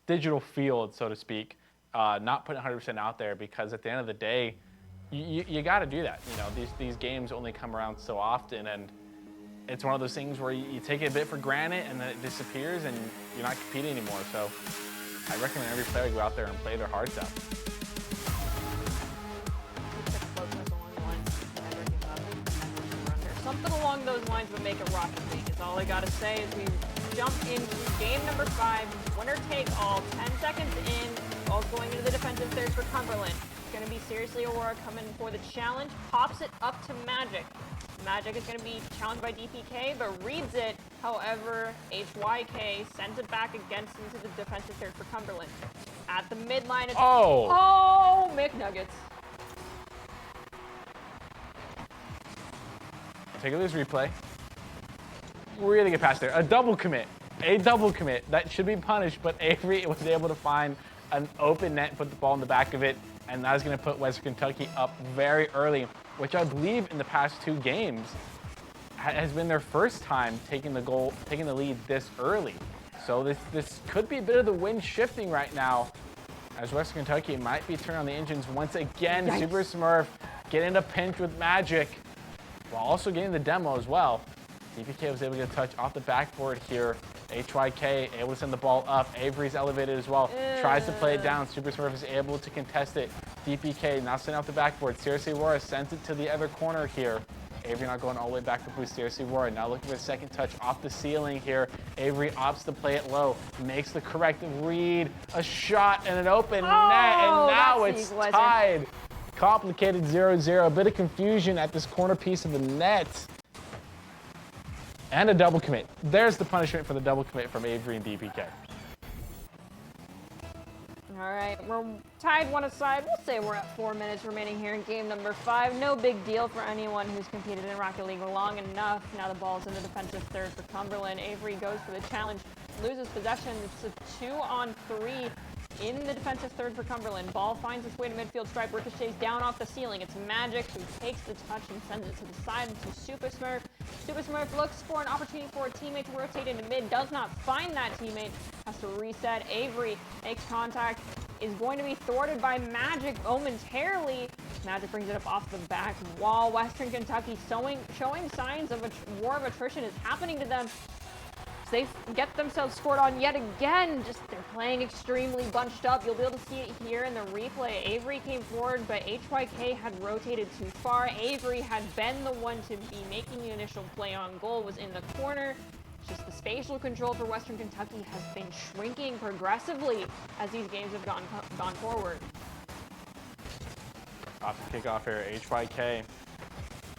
digital field, so to speak. Not putting 100% out there, because at the end of the day, you got to do that. You know, these games only come around so often, and it's one of those things where you take it a bit for granted and then it disappears and you're not competing anymore. So I recommend every player go out there and play their hearts out. Something along those lines would make it Rocket League is all I gotta say as we jump into game number 5, winner take all, 10 seconds in, ball's going into the defensive third for Cumberland. It's gonna be Seriously Aurora coming for the challenge, pops it up to Magic. Magic is gonna be challenged by DPK, but reads it. However, HYK sends it back against into the defensive third for Cumberland. At the midline, it's McNuggets. Take a look at this replay. Really get past there. A double commit. That should be punished, but Avery was able to find an open net, put the ball in the back of it, and that is going to put Western Kentucky up very early, which I believe in the past 2 games has been their first time taking the lead this early. So this could be a bit of the wind shifting right now, as Western Kentucky might be turning on the engines once again. Yikes. Super Smurf getting a pinch with Magic, while also getting the demo as well. DPK was able to get a touch off the backboard here. HYK able to send the ball up. Avery's elevated as well. Tries to play it down. Super Smurf is able to contest it. DPK now sending off the backboard. Seriously Aurora sends it to the other corner here. Avery not going all the way back to boost. Seriously Aurora now looking for a second touch off the ceiling here. Avery opts to play it low. Makes the correct read. A shot and an open net. And now it's tied. Complicated 0-0. A bit of confusion at this corner piece of the net. And a double commit. There's the punishment for the double commit from Avery and DPK. All right, we're tied one aside. We'll say we're at 4 minutes remaining here in game number 5. No big deal for anyone who's competed in Rocket League long enough. Now the ball's in the defensive third for Cumberland. Avery goes for the challenge, loses possession. It's a 2-on-3 in the defensive third for Cumberland. Ball finds its way to midfield stripe, ricochets down off the ceiling. It's Magic who takes the touch and sends it to the side to Super Smurf. Super Smurf looks for an opportunity for a teammate to rotate into mid, does not find that teammate, has to reset. Avery makes contact, is going to be thwarted by Magic momentarily. Magic brings it up off the back wall. Western Kentucky showing signs of a war of attrition is happening to them. They get themselves scored on yet again. They're playing extremely bunched up. You'll be able to see it here in the replay. Avery came forward, but HYK had rotated too far. Avery had been the one to be making the initial play on goal, was in the corner. Just the spatial control for Western Kentucky has been shrinking progressively as these games have gone forward. Off the kickoff here, HYK.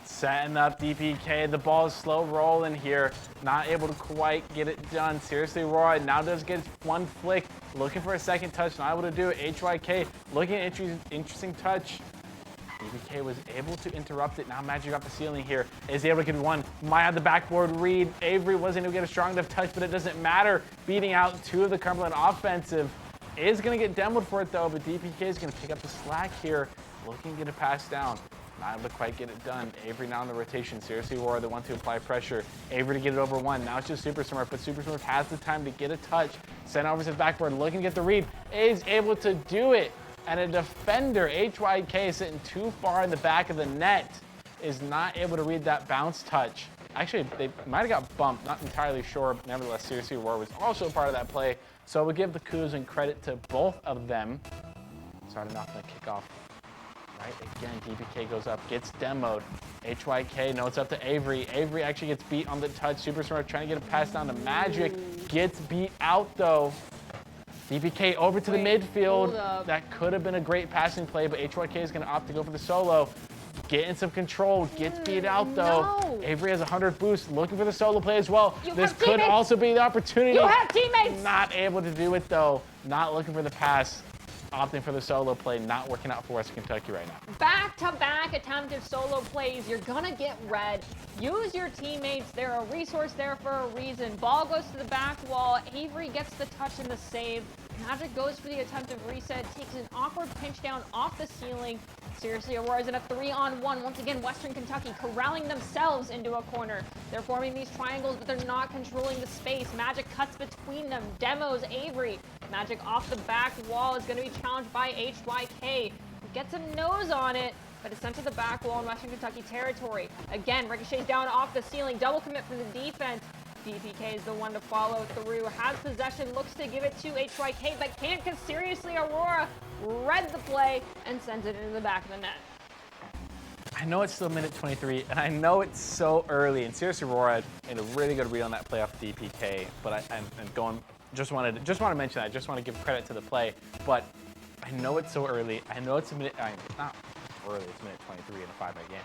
Setting up DPK, the ball is slow rolling here, not able to quite get it done. Seriously Aurora now does get one flick, looking for a second touch, not able to do it. HYK looking at interesting touch. DPK was able to interrupt it. Now Magic off the ceiling here, is able to get one. Might have the backboard read. Avery wasn't able to get a strong enough touch, but it doesn't matter. Beating out 2 of the Cumberland offensive. Is going to get demoed for it though, but DPK is going to pick up the slack here, looking to get a pass down. Not able to quite get it done. Avery now in the rotation. Seriously Aurora, the one to apply pressure. Avery to get it over 1. Now it's just Super Smurf, but Super Smurf has the time to get a touch. Send over to the backboard, looking to get the read. Is able to do it. And a defender, HYK, sitting too far in the back of the net, is not able to read that bounce touch. Actually, they might have got bumped. Not entirely sure. But nevertheless, Seriously Aurora was also part of that play. So we'll give the kudos and credit to both of them. Starting off the kickoff. Right, again, DPK goes up, gets demoed. HYK, no, it's up to Avery. Avery actually gets beat on the touch. Super Smurf trying to get a pass down to Magic. Gets beat out, though. DPK over to the midfield. That could have been a great passing play, but HYK is going to opt to go for the solo. Getting some control, gets beat out, though. No. Avery has 100 boost, looking for the solo play as well. This could also be the opportunity. You have teammates! Not able to do it, though. Not looking for the pass. opting for the solo play, not working out for Western Kentucky right now. Back-to-back attempted solo plays. You're gonna get red. Use your teammates. They're a resource there for a reason. Ball goes to the back wall. Avery gets the touch and the save. Magic goes for the attempted reset, takes an awkward pinch down off the ceiling. Seriously, Aurora's in a 3-on-1. Once again, Western Kentucky corralling themselves into a corner. They're forming these triangles, but they're not controlling the space. Magic cuts between them, demos Avery. Magic off the back wall is going to be challenged by HYK. Gets a nose on it, but it's sent to the back wall in Western Kentucky territory. Again, ricochets down off the ceiling. Double commit for the defense. DPK is the one to follow through. Has possession, looks to give it to HYK, but can't, because seriously, Aurora read the play and sends it into the back of the net. I know it's still minute 23, and I know it's so early. And seriously, Aurora made a really good read on that play off DPK. But just want to mention that. I just want to give credit to the play. But I know it's so early. I know it's a minute. Not early. It's minute 23 in a 5-minute game.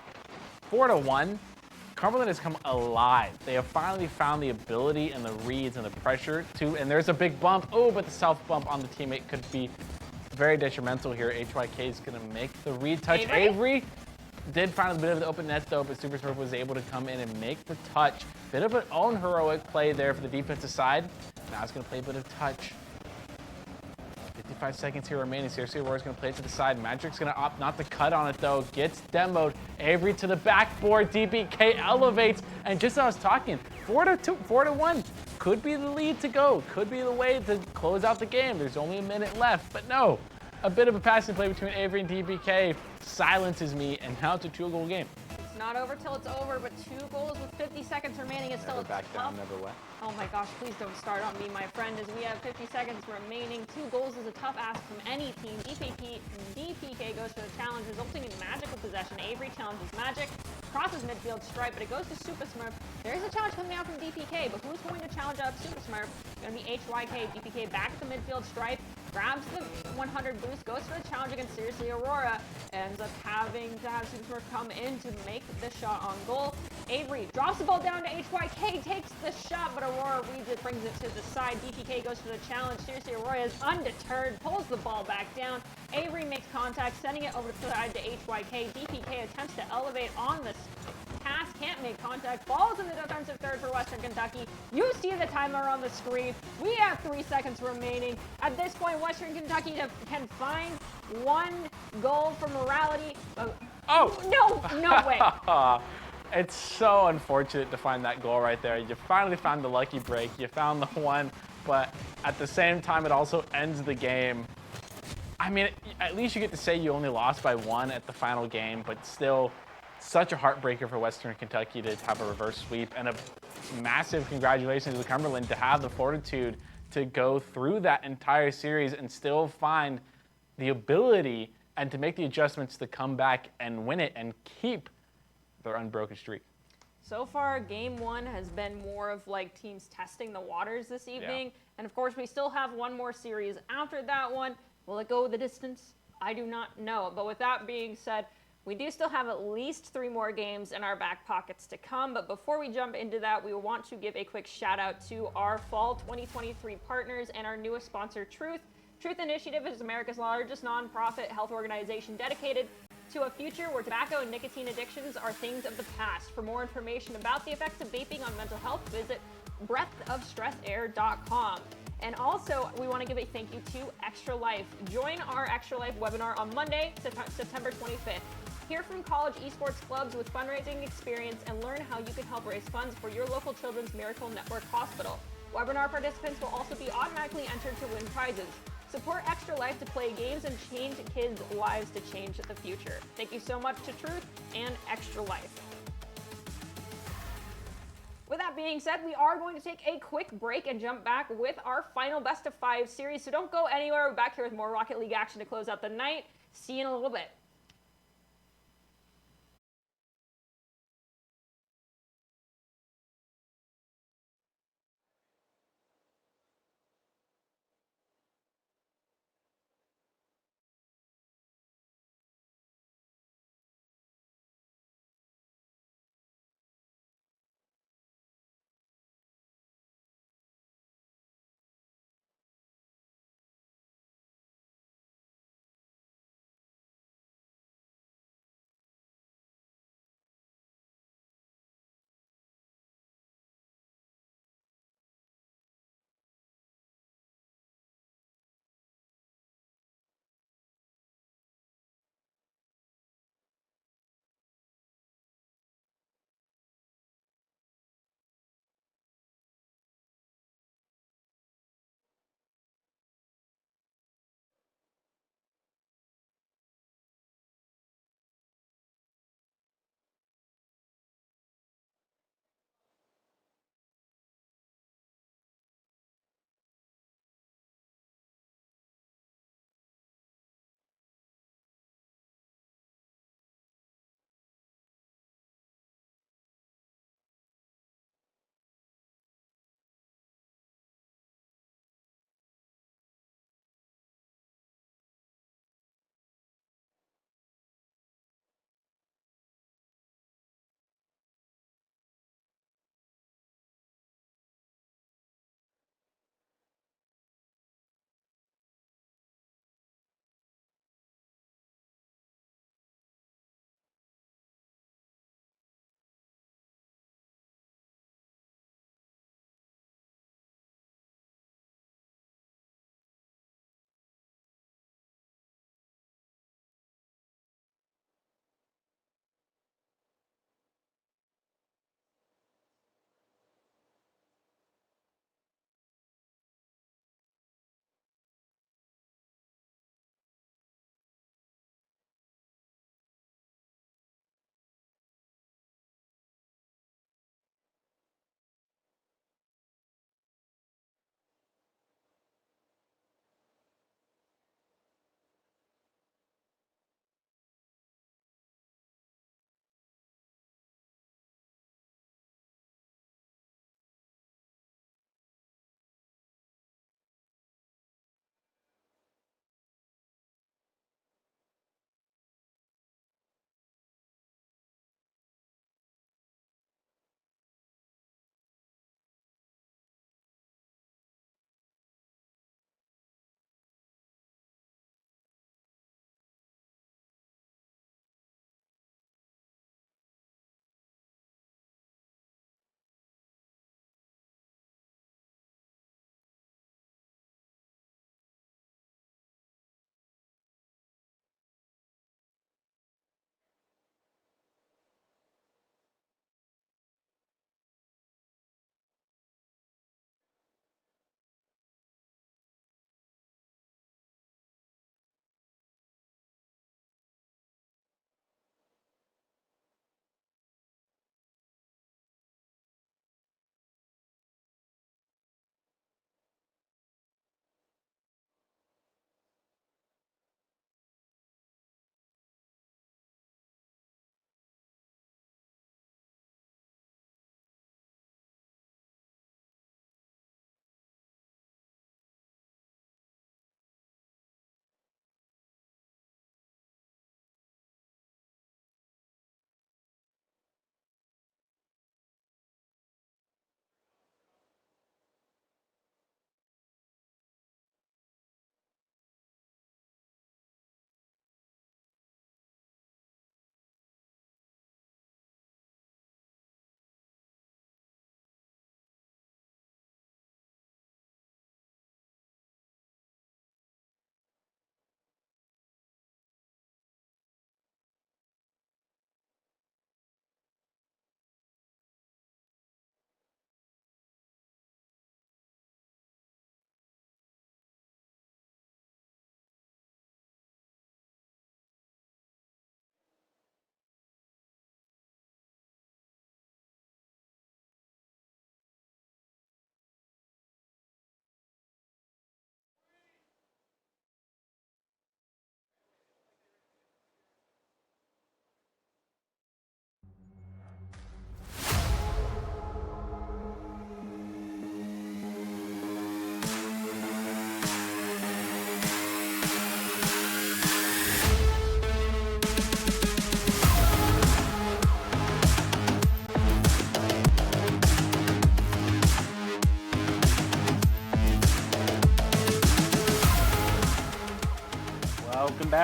4-1. Cumberland has come alive. They have finally found the ability and the reads and the pressure to, and there's a big bump. Oh, but the self bump on the teammate could be very detrimental here. HYK is going to make the read touch. Avery did find a bit of the open net though, but Super Smurf was able to come in and make the touch. Bit of an own heroic play there for the defensive side. Now it's going to play a bit of touch. 55 seconds here remaining. Seriously, Aurora's going to play it to the side. Magic's going to opt not to cut on it, though. Gets demoed. Avery to the backboard. DPK elevates. And just as I was talking, 4-1. Could be the lead to go. Could be the way to close out the game. There's only a minute left. But no, a bit of a passing play between Avery and DPK silences me, and now it's a 2-goal game. It's not over till it's over, but 2 goals with 50 seconds remaining is still Never back down, never what? Oh my gosh, please don't start on me, my friend, as we have 50 seconds remaining. 2 goals is a tough ask from any team. DPK goes for the challenge, resulting in magical possession. Avery challenges Magic, crosses midfield stripe, but it goes to Super Smurf. There is a challenge coming out from DPK, but who's going to challenge out Super Smurf? It's going to be HYK. DPK back at the midfield stripe, grabs the 100 boost, goes for the challenge against Seriously Aurora, ends up having to have Super Smurf come in to make the shot on goal. Avery drops the ball down to HYK, takes the shot, but Aurora reads it, brings it to the side. DPK goes for the challenge. Seriously Aurora is undeterred, pulls the ball back down. Avery makes contact, sending it over to the side to HYK. DPK attempts to elevate on this pass, can't make contact, falls in the defensive third for Western Kentucky. You see the timer on the screen. We have 3 seconds remaining. At this point, Western Kentucky can find 1 goal for morality. Oh! No way. It's so unfortunate to find that goal right there. You finally found the lucky break. You found the one, but at the same time, it also ends the game. I mean, at least you get to say you only lost by 1 at the final game, but still such a heartbreaker for Western Kentucky to have a reverse sweep, and a massive congratulations to Cumberland to have the fortitude to go through that entire series and still find the ability and to make the adjustments to come back and win it and keep their unbroken streak. So far, game 1 has been more of like teams testing the waters this evening. Yeah. And of course, we still have 1 more series after that one. Will it go the distance? I do not know. But with that being said, we do still have at least 3 more games in our back pockets to come. But before we jump into that, we want to give a quick shout out to our fall 2023 partners and our newest sponsor, Truth. Truth Initiative is America's largest nonprofit health organization dedicated to a future where tobacco and nicotine addictions are things of the past. For more information about the effects of vaping on mental health, visit breathofstressair.com. And also, we want to give a thank you to Extra Life. Join our Extra Life webinar on Monday, September 25th. Hear from college esports clubs with fundraising experience and learn how you can help raise funds for your local Children's Miracle Network hospital. Webinar participants will also be automatically entered to win prizes. Support Extra Life to play games and change kids' lives to change the future. Thank you so much to Truth and Extra Life. With that being said, we are going to take a quick break and jump back with our final best of 5 series. So don't go anywhere. We're back here with more Rocket League action to close out the night. See you in a little bit.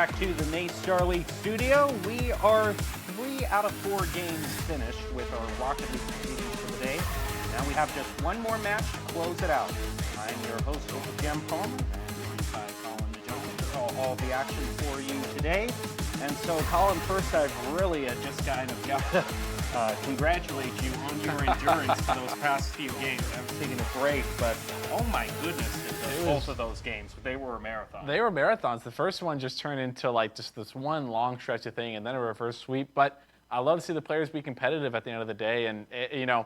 back to the Nate Star League studio. We are 3 out of 4 games finished with our Rocket League proceedings for the day. Now we have just one more match to close it out. I'm your host, Jim Palmer, and by Colin the Jump, all the action for you today. And so, Colin, first I've really just kind of got to congratulate you on your endurance for those past few games. I was taking a break, but oh my goodness, both of those games, they were a marathon. They were marathons. The first one just turned into like just this one long stretch of thing and then a reverse sweep. But I love to see the players be competitive at the end of the day. And, you know,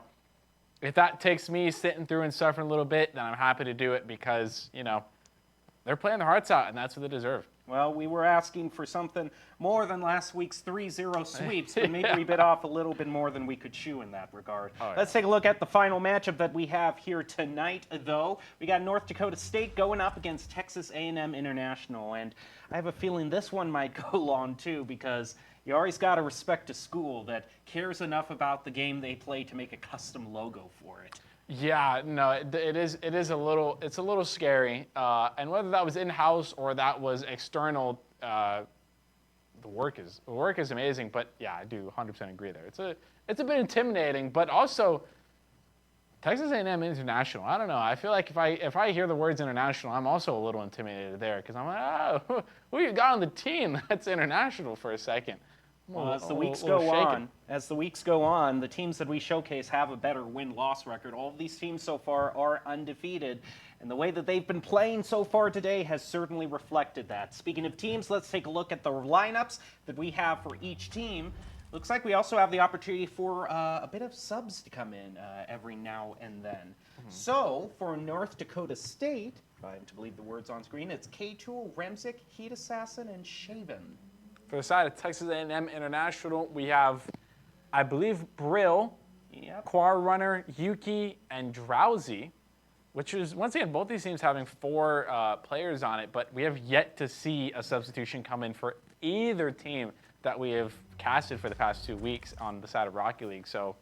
if that takes me sitting through and suffering a little bit, then I'm happy to do it because, you know, they're playing their hearts out and that's what they deserve. Well, we were asking for something more than last week's 3-0 sweeps, but maybe we bit off a little bit more than we could chew in that regard. Oh, yeah. Let's take a look at the final matchup that we have here tonight, though. We got North Dakota State going up against Texas A&M International, and I have a feeling this one might go long, too, because you always got to respect a school that cares enough about the game they play to make a custom logo for it. Yeah, no, it is a little scary, and whether that was in-house or that was external, the work is amazing. But yeah, I do 100% agree there. It's a bit intimidating, but also Texas A&M International. I don't know. I feel like if I hear the words international, I'm also a little intimidated there because I'm like, oh, who you got on the team that's international for a second. Well, as the weeks go on, the teams that we showcase have a better win-loss record. All of these teams so far are undefeated, and the way that they've been playing so far today has certainly reflected that. Speaking of teams, let's take a look at the lineups that we have for each team. Looks like we also have the opportunity for a bit of subs to come in every now and then. So, for North Dakota State, if I'm to believe the words on screen, it's K-Tool, Remzik, Heat Assassin, and Shaven. For the side of Texas A&M International, we have, I believe, Brill, Quar Runner, Yuki, and Drowsy, which is, once again, both these teams having 4 players on it, but we have yet to see a substitution come in for either team that we have casted for the past 2 weeks on the side of Rocket League. So,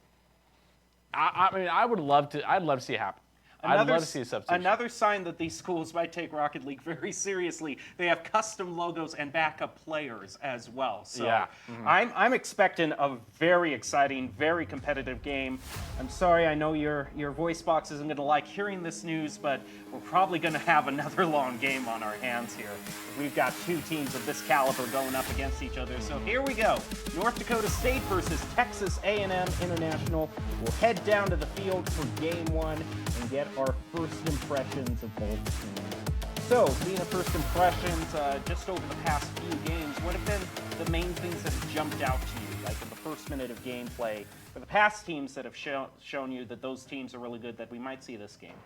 I mean, I'd love to see it happen. I'd love to see a substitution. Another sign that these schools might take Rocket League very seriously, they have custom logos and backup players as well. So yeah. I'm expecting a very exciting, very competitive game. I'm sorry, I know your voice box isn't going to like hearing this news, but we're probably going to have another long game on our hands here. We've got 2 teams of this caliber going up against each other. So here we go. North Dakota State versus Texas A&M International. We'll head down to the field for game 1 and get our first impressions of both teams. So, being a first impressions, just over the past few games, what have been the main things that have jumped out to you, like in the first minute of gameplay, for the past teams that have shown you that those teams are really good that we might see this game?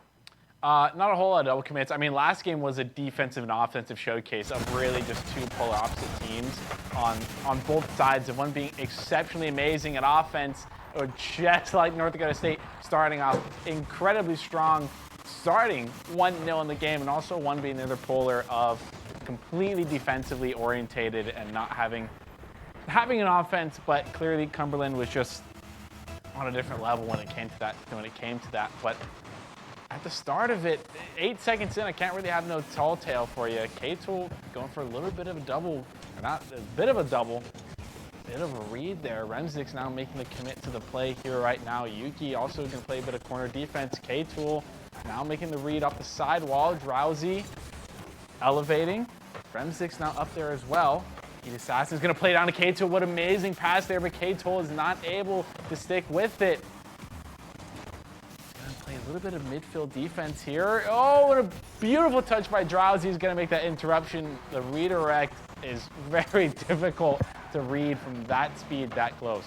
Not a whole lot of double commits. I mean, last game was a defensive and offensive showcase of really just 2 polar opposite teams on both sides, of one being exceptionally amazing at offense, or just like North Dakota State, starting off incredibly strong, starting 1-0 in the game, and also one being the other polar of completely defensively orientated and not having an offense, but clearly Cumberland was just on a different level when it came to that. But at the start of it, 8 seconds in, I can't really have no tall tale for you. K-Tool going for a little bit of a double, or not a bit of a double. Bit of a read there. Remzik's now making the commit to the play here right now. Yuki also going to play a bit of corner defense. K-Tool now making the read off the sidewall. Drowsy elevating. Remzik's now up there as well. Heat Assassin's going to play down to K-Tool. What amazing pass there, but K-Tool is not able to stick with it. He's going to play a little bit of midfield defense here. Oh, what a beautiful touch by Drowsy. He's going to make that interruption. The redirect is very difficult to read from that speed that close.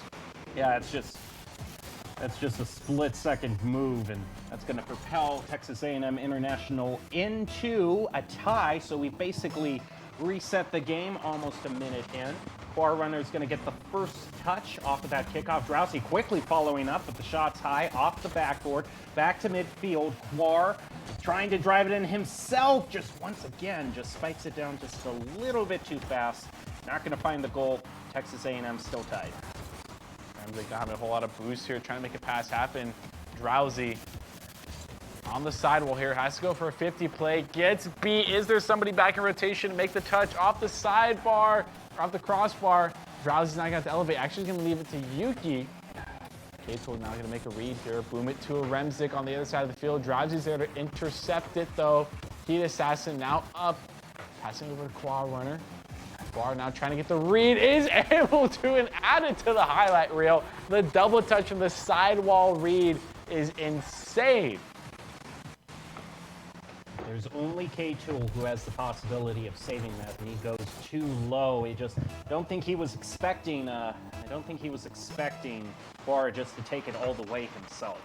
Yeah, that's just a split-second move, and that's going to propel Texas A&M International into a tie. So we basically reset the game almost a minute in. Quar Runner is going to get the first touch off of that kickoff. Drowsy quickly following up with the shots high off the backboard, back to midfield. Quar trying to drive it in himself, just once again, just spikes it down just a little bit too fast. Not going to find the goal. Texas A&M still tied. Remzik not having a whole lot of boost here, trying to make a pass happen. Drowsy on the sidewall here, has to go for a 50 play, gets beat. Is there somebody back in rotation to make the touch off the sidebar, off the crossbar? Drowsy's not going to elevate, actually going to leave it to Yuki. K-Tool now going to make a read here, boom it to a Remzik on the other side of the field. Drowsy's there to intercept it though. Heat Assassin now up, passing over to Qua Runner. Bar now trying to get the read, is able to, and add it to the highlight reel. The double touch of the sidewall read is insane. There's only K-Tool who has the possibility of saving that, and he goes too low. I just don't think he was expecting, Bar just to take it all the way himself.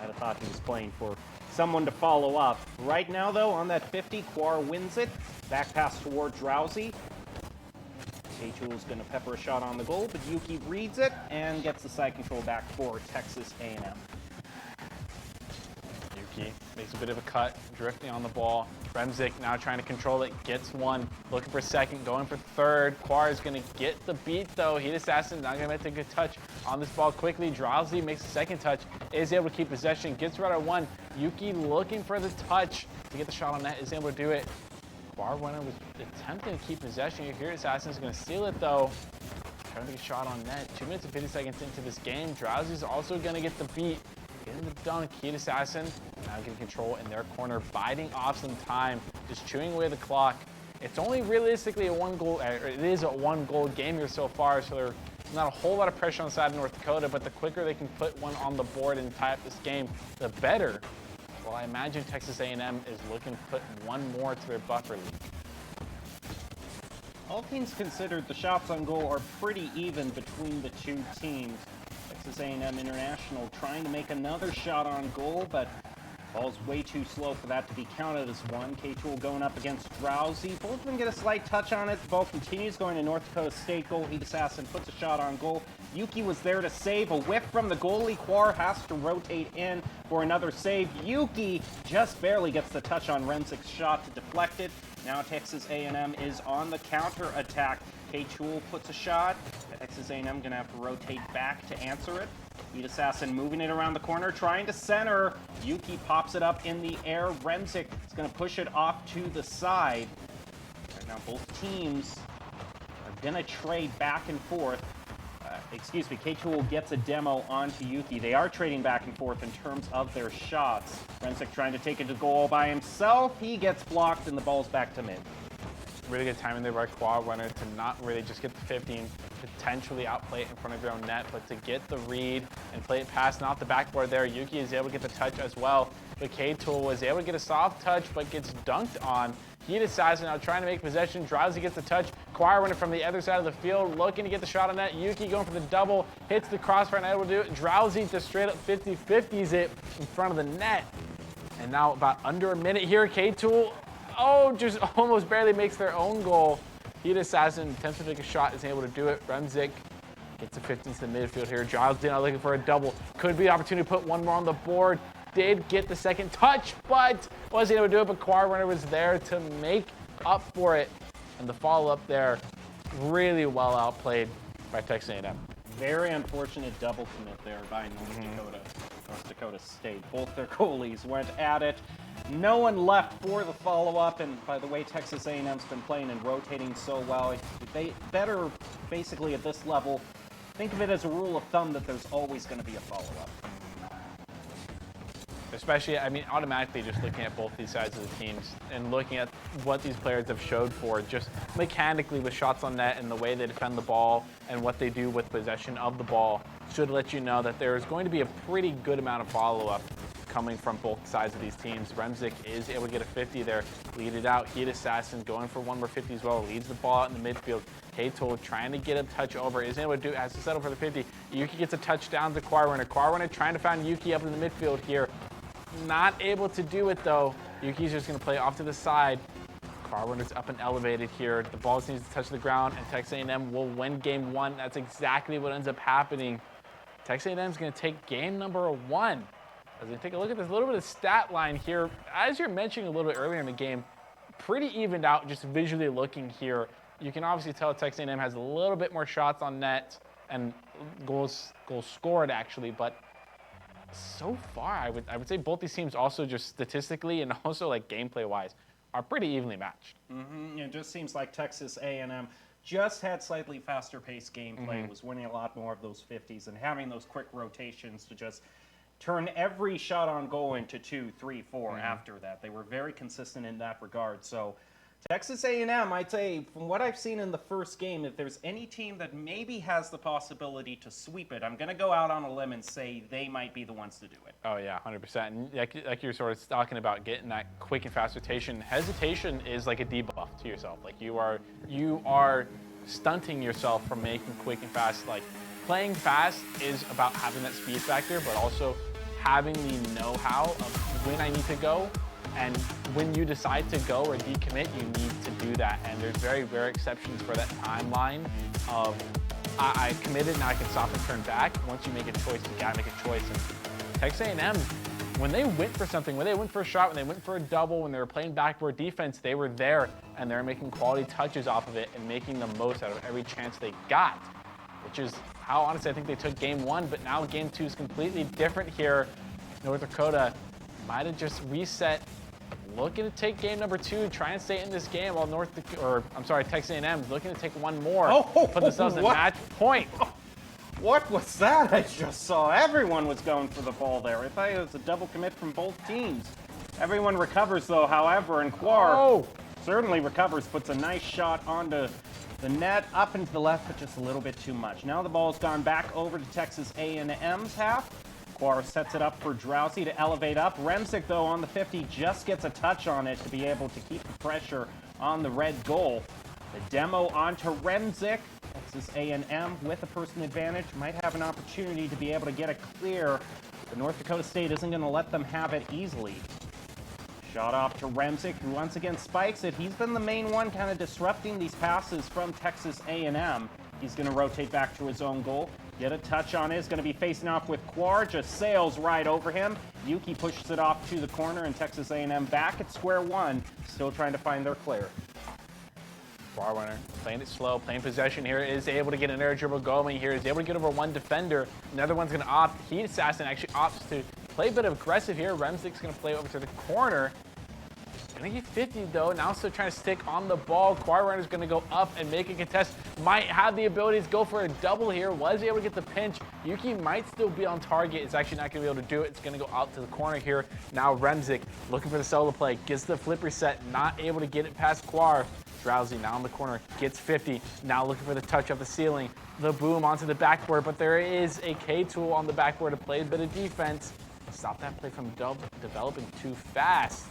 I'd have thought he was playing for someone to follow up. Right now, though, on that 50, Quar wins it. Back pass toward Drowsy. K-Tool's going to pepper a shot on the goal, but Yuki reads it and gets the side control back for Texas A&M. Yuki makes a bit of a cut, drifting on the ball. Remzik now trying to control it, gets one, looking for second, going for third. Quar is going to get the beat though. Heat Assassin not going to make a good touch on this ball quickly. Drowsy makes a second touch, is able to keep possession, gets right at one. Yuki looking for the touch to get the shot on net, is able to do it. Bar Runner was attempting to keep possession. Here, Assassin is going to steal it though. Trying to get a shot on net. 2 minutes and 50 seconds into this game. Drowsy's also going to get the beat. Getting the dunk. Heat Assassin now getting control in their corner, biting off some time, just chewing away the clock. It's only realistically a it is a 1-goal game here so far, so there's not a whole lot of pressure on the side of North Dakota, but the quicker they can put one on the board and tie up this game, the better. Well, I imagine Texas A&M is looking to put one more to their buffer lead. All things considered, the shots on goal are pretty even between the two teams. Texas A&M International trying to make another shot on goal, but ball's way too slow for that to be counted as one. K-Tool going up against Drowsy. Both of them get a slight touch on it. The ball continues going to North Dakota State goal. Heat Assassin puts a shot on goal. Yuki was there to save. A whiff from the goalie. Quar has to rotate in for another save. Yuki just barely gets the touch on Remzik's shot to deflect it. Now Texas A&M is on the counter attack. K-Tool puts a shot. Texas A&M going to have to rotate back to answer it. Heat Assassin moving it around the corner, trying to center. Yuki pops it up in the air. Remzik is going to push it off to the side. Right now, both teams are going to trade back and forth. K-Tool gets a demo onto Yuki. They are trading back and forth in terms of their shots. Remzik trying to take it to goal by himself. He gets blocked, and the ball's back to mid. Really good timing there by Quad Runner to not really just get the 15, potentially outplay it in front of your own net, but to get the read and play it past and off the backboard there. Yuki is able to get the touch as well, but K-Tool was able to get a soft touch, but gets dunked on. Heat Assassin now trying to make possession. Drowsy gets the touch. Quire Runner from the other side of the field, looking to get the shot on net. Yuki going for the double, hits the crossbar, and able to do it. Drowsy just straight up 50-50s it in front of the net. And now about under a minute here, K-Tool, just almost barely makes their own goal. Heat Assassin attempts to take a shot, is able to do it. Remzik gets a 15 to the midfield here. Giles Dina looking for a double. Could be an opportunity to put one more on the board. Did get the second touch, but wasn't able to do it. But Quar Runner was there to make up for it. And the follow-up there, really well outplayed by Texas A&M. Very unfortunate double commit there by North Dakota State. Both their goalies went at it. No one left for the follow-up, and by the way, Texas A&M's been playing and rotating so well. They better, basically at this level, think of it as a rule of thumb that there's always going to be a follow-up. Especially, I mean, automatically just looking at both these sides of the teams and looking at what these players have showed for just mechanically with shots on net and the way they defend the ball and what they do with possession of the ball should let you know that there is going to be a pretty good amount of follow-up coming from both sides of these teams. Remzik is able to get a 50 there, lead it out. Heat Assassin going for one more 50 as well, leads the ball out in the midfield. K-Tool trying to get a touch over, isn't able to do it, has to settle for the 50. Yuki gets a touchdown to Quar Runner. Quar Runner trying to find Yuki up in the midfield here. Not able to do it though. Yuki's just going to play off to the side. Quar Runner's up and elevated here. The ball needs to touch the ground, and Texas A&M will win game one. That's exactly what ends up happening. Texas A&M is going to take game number 1. As we take a look at this little bit of stat line here, as you're mentioning a little bit earlier in the game, pretty evened out just visually looking here. You can obviously tell Texas A&M has a little bit more shots on net and goals scored actually, but so far, I would say both these teams also just statistically and also like gameplay-wise are pretty evenly matched. It just seems like Texas A&M just had slightly faster paced gameplay, was winning a lot more of those 50s, and having those quick rotations to just turn every shot on goal into 2, 3, 4 after that. They were very consistent in that regard. So Texas A&M, I'd say, from what I've seen in the first game, if there's any team that maybe has the possibility to sweep it, I'm going to go out on a limb and say they might be the ones to do it. Oh yeah, 100%. And like you're sort of talking about getting that quick and fast rotation, hesitation is like a debuff to yourself. Like you are stunting yourself from making quick and fast. Like playing fast is about having that speed factor, but also having the know-how of when I need to go. And when you decide to go or decommit, you need to do that. And there's very rare exceptions for that timeline of I committed, now I can stop and turn back. Once you make a choice, you gotta make a choice. And Texas A&M, when they went for something, when they went for a shot, when they went for a double, when they were playing backboard defense, they were there and they're making quality touches off of it and making the most out of every chance they got, which is how honestly I think they took game 1, but now game 2 is completely different here. North Dakota might have just reset, looking to take game number 2, try and stay in this game while Texas A&M looking to take one more, put themselves in match point. What was that I just saw? Everyone was going for the ball there. I thought it was a double commit from both teams. Everyone recovers though, however, and Quar certainly recovers, puts a nice shot onto the net, up into the left, but just a little bit too much. Now the ball's gone back over to Texas A&M's half. Quar sets it up for Drowsy to elevate up. Remzik, though, on the 50, just gets a touch on it to be able to keep the pressure on the red goal. The demo onto Remzik. Texas A&M with a person advantage might have an opportunity to be able to get it clear, but North Dakota State isn't going to let them have it easily. Shot off to Remzik, who once again spikes it. He's been the main one kind of disrupting these passes from Texas A&M. He's going to rotate back to his own goal. Get a touch on it. Is going to be facing off with Quar. Just sails right over him. Yuki pushes it off to the corner, and Texas A&M back at square one, still trying to find their clear. Quar runner playing it slow, playing possession here, is able to get an air dribble going here, is able to get over one defender. Another one's going to opt. Heat Assassin actually opts to play a bit aggressive here. Remzik's going to play over to the corner. Gonna get 50 though, now still trying to stick on the ball. Quar runner's gonna go up and make a contest. Might have the ability to go for a double here. Was able to get the pinch. Yuki might still be on target. It's actually not gonna be able to do it. It's gonna go out to the corner here. Now Remzik looking for the solo play. Gets the flip reset, not able to get it past Quar. Drowsy now in the corner, gets 50. Now looking for the touch of the ceiling. The boom onto the backboard, but there is a K-tool on the backboard to play a bit of defense. Stop that play from developing too fast.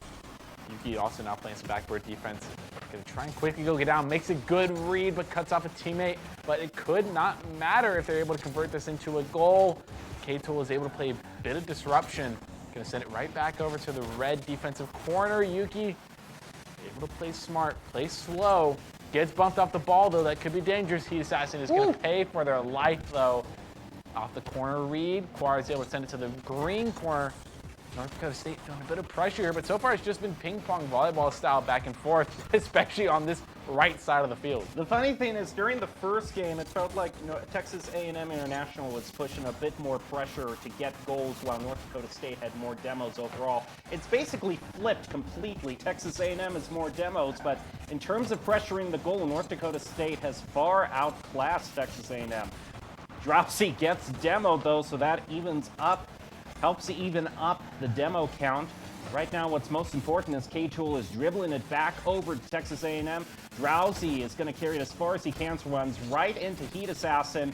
Yuki also now playing some backboard defense. Gonna try and quickly go get down. Makes a good read, but cuts off a teammate. But it could not matter if they're able to convert this into a goal. K-Tool is able to play a bit of disruption. Gonna send it right back over to the red defensive corner. Yuki able to play smart, play slow. Gets bumped off the ball, though. That could be dangerous. Heat Assassin is gonna pay for their life, though. Off the corner read. Quar is able to send it to the green corner. North Dakota State feeling a bit of pressure here, but so far it's just been ping pong volleyball style back and forth, especially on this right side of the field. The funny thing is, during the first game, it felt like Texas A&M International was pushing a bit more pressure to get goals, while North Dakota State had more demos overall. It's basically flipped completely. Texas A&M has more demos, but in terms of pressuring the goal, North Dakota State has far outclassed Texas A&M. Drowsy gets demoed though, so that evens up. Helps to even up the demo count. Right now, what's most important is K-Tool is dribbling it back over to Texas A&M. Drowsy is going to carry it as far as he can, so runs right into Heat Assassin.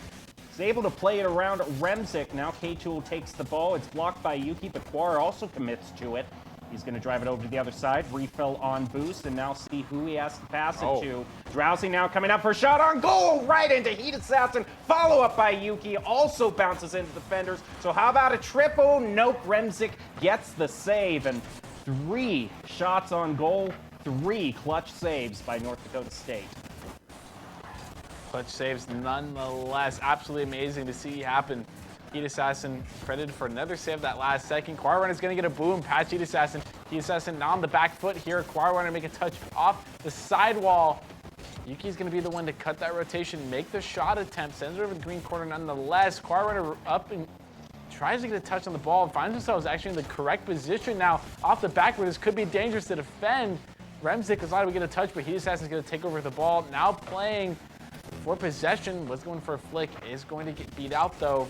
He's able to play it around Remzik. Now K-Tool takes the ball. It's blocked by Yuki, but Quar also commits to it. He's going to drive it over to the other side, refill on boost, and now see who he has to pass it to. Drowsy now coming up for a shot on goal, right into Heat Assassin. Follow up by Yuki, also bounces into defenders. So how about a triple? Nope, Remzik gets the save, and 3 shots on goal, 3 clutch saves by North Dakota State. Clutch saves nonetheless. Absolutely amazing to see happen. Heat Assassin credited for another save that last second. Quar Runner's gonna get a boom past Heat Assassin. Heat Assassin now on the back foot here. Quar Runner make a touch off the sidewall. Yuki's gonna be the one to cut that rotation, make the shot attempt, sends it over the green corner nonetheless. Quar Runner up and tries to get a touch on the ball, finds themselves actually in the correct position now. Off the backboard, this could be dangerous to defend. Remzik is not able to get a touch, but Heat Assassin's going to take over the ball. Now playing for possession, was going for a flick, is going to get beat out though.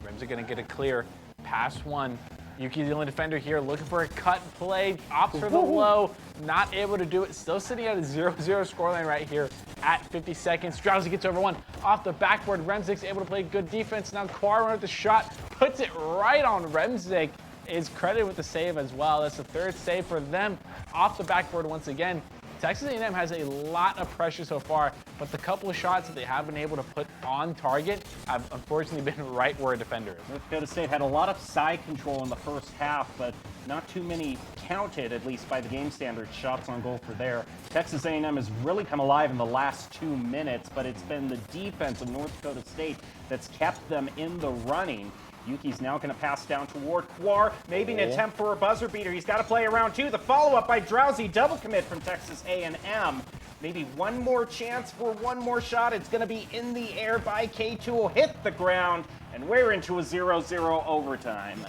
Remzik going to get a clear. Pass one. Yuki's the only defender here, looking for a cut play, opts for the low, not able to do it. Still sitting at a 0-0 scoreline right here at 50 seconds. Drowsy gets over one off the backboard. Remzik's able to play good defense. Now Quarren with the shot, puts it right on Remzik. Is credited with the save as well. That's the third save for them off the backboard once again. Texas A&M has a lot of pressure so far, but the couple of shots that they have been able to put on target have unfortunately been right where a defender is. North Dakota State had a lot of side control in the first half, but not too many counted, at least by the game standards, shots on goal for there. Texas A&M has really come alive in the last 2 minutes, but it's been the defense of North Dakota State that's kept them in the running. Yuki's now going to pass down toward Quar, maybe an attempt for a buzzer beater. He's got to play around two. The follow-up by Drowsy, double commit from Texas A&M. Maybe one more chance for one more shot. It's going to be in the air by K2, hit the ground, and we're into a 0-0 overtime.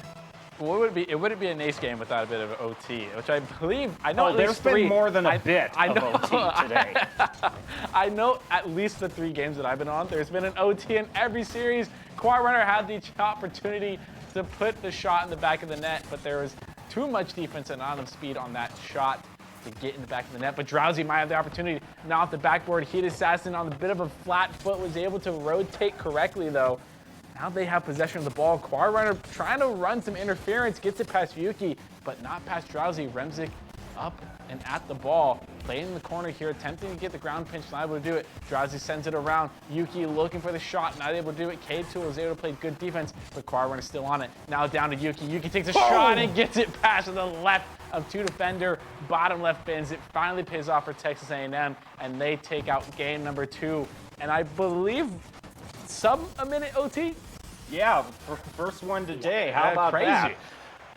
Well, it wouldn't be a nice game without a bit of OT, which I believe, I know at least there's three. been more than a bit I of know, OT today. I know at least the 3 games that I've been on, there's been an OT in every series. Quar Runner had the opportunity to put the shot in the back of the net, but there was too much defense and not enough speed on that shot to get in the back of the net. But Drowsy might have the opportunity. Now off the backboard, Heat Assassin on a bit of a flat foot was able to rotate correctly though. Now they have possession of the ball. Quar Runner trying to run some interference, gets it past Yuki, but not past Drowsy. Remzik up and at the ball. Playing in the corner here, attempting to get the ground pinch, not able to do it. Drowsy sends it around. Yuki looking for the shot, not able to do it. K2 was able to play good defense, but Quar Runner still on it. Now down to Yuki. Yuki takes a shot and gets it past to the left of 2 defender. Bottom left bins. It finally pays off for Texas A&M, and they take out game number 2. And I believe sub a minute OT? Yeah, first one today. How about crazy. that?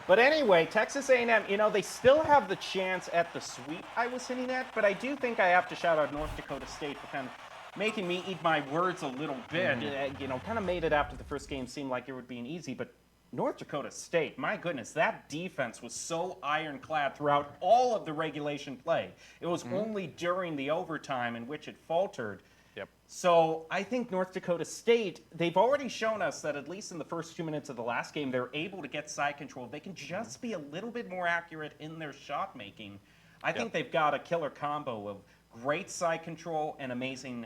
But anyway, Texas A&M, you know, they still have the chance at the sweep I was hinting at, but I do think I have to shout out North Dakota State for kind of making me eat my words a little bit. You know, kind of made it after the first game seem like it would be easy, but North Dakota State, my goodness, that defense was so ironclad throughout all of the regulation play. It was only during the overtime in which it faltered. Yep. So I think North Dakota State, they've already shown us that at least in the first 2 minutes of the last game, they're able to get side control. They can just be a little bit more accurate in their shot making. I think they've got a killer combo of great side control and amazing,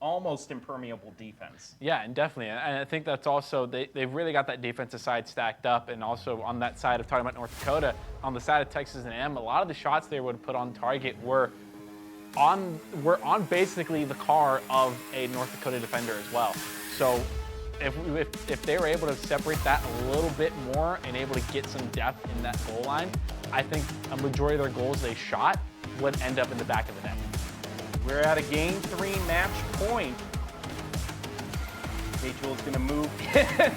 almost impermeable defense. Yeah, and definitely. And I think that's also, they've really got that defensive side stacked up. And also on that side of talking about North Dakota, on the side of Texas A&M, a lot of the shots they would put on target were on basically the car of a North Dakota defender as well. So if they were able to separate that a little bit more and able to get some depth in that goal line, I think a majority of their goals they shot would end up in the back of the net. We're at a game 3 match point. K-Tool's gonna move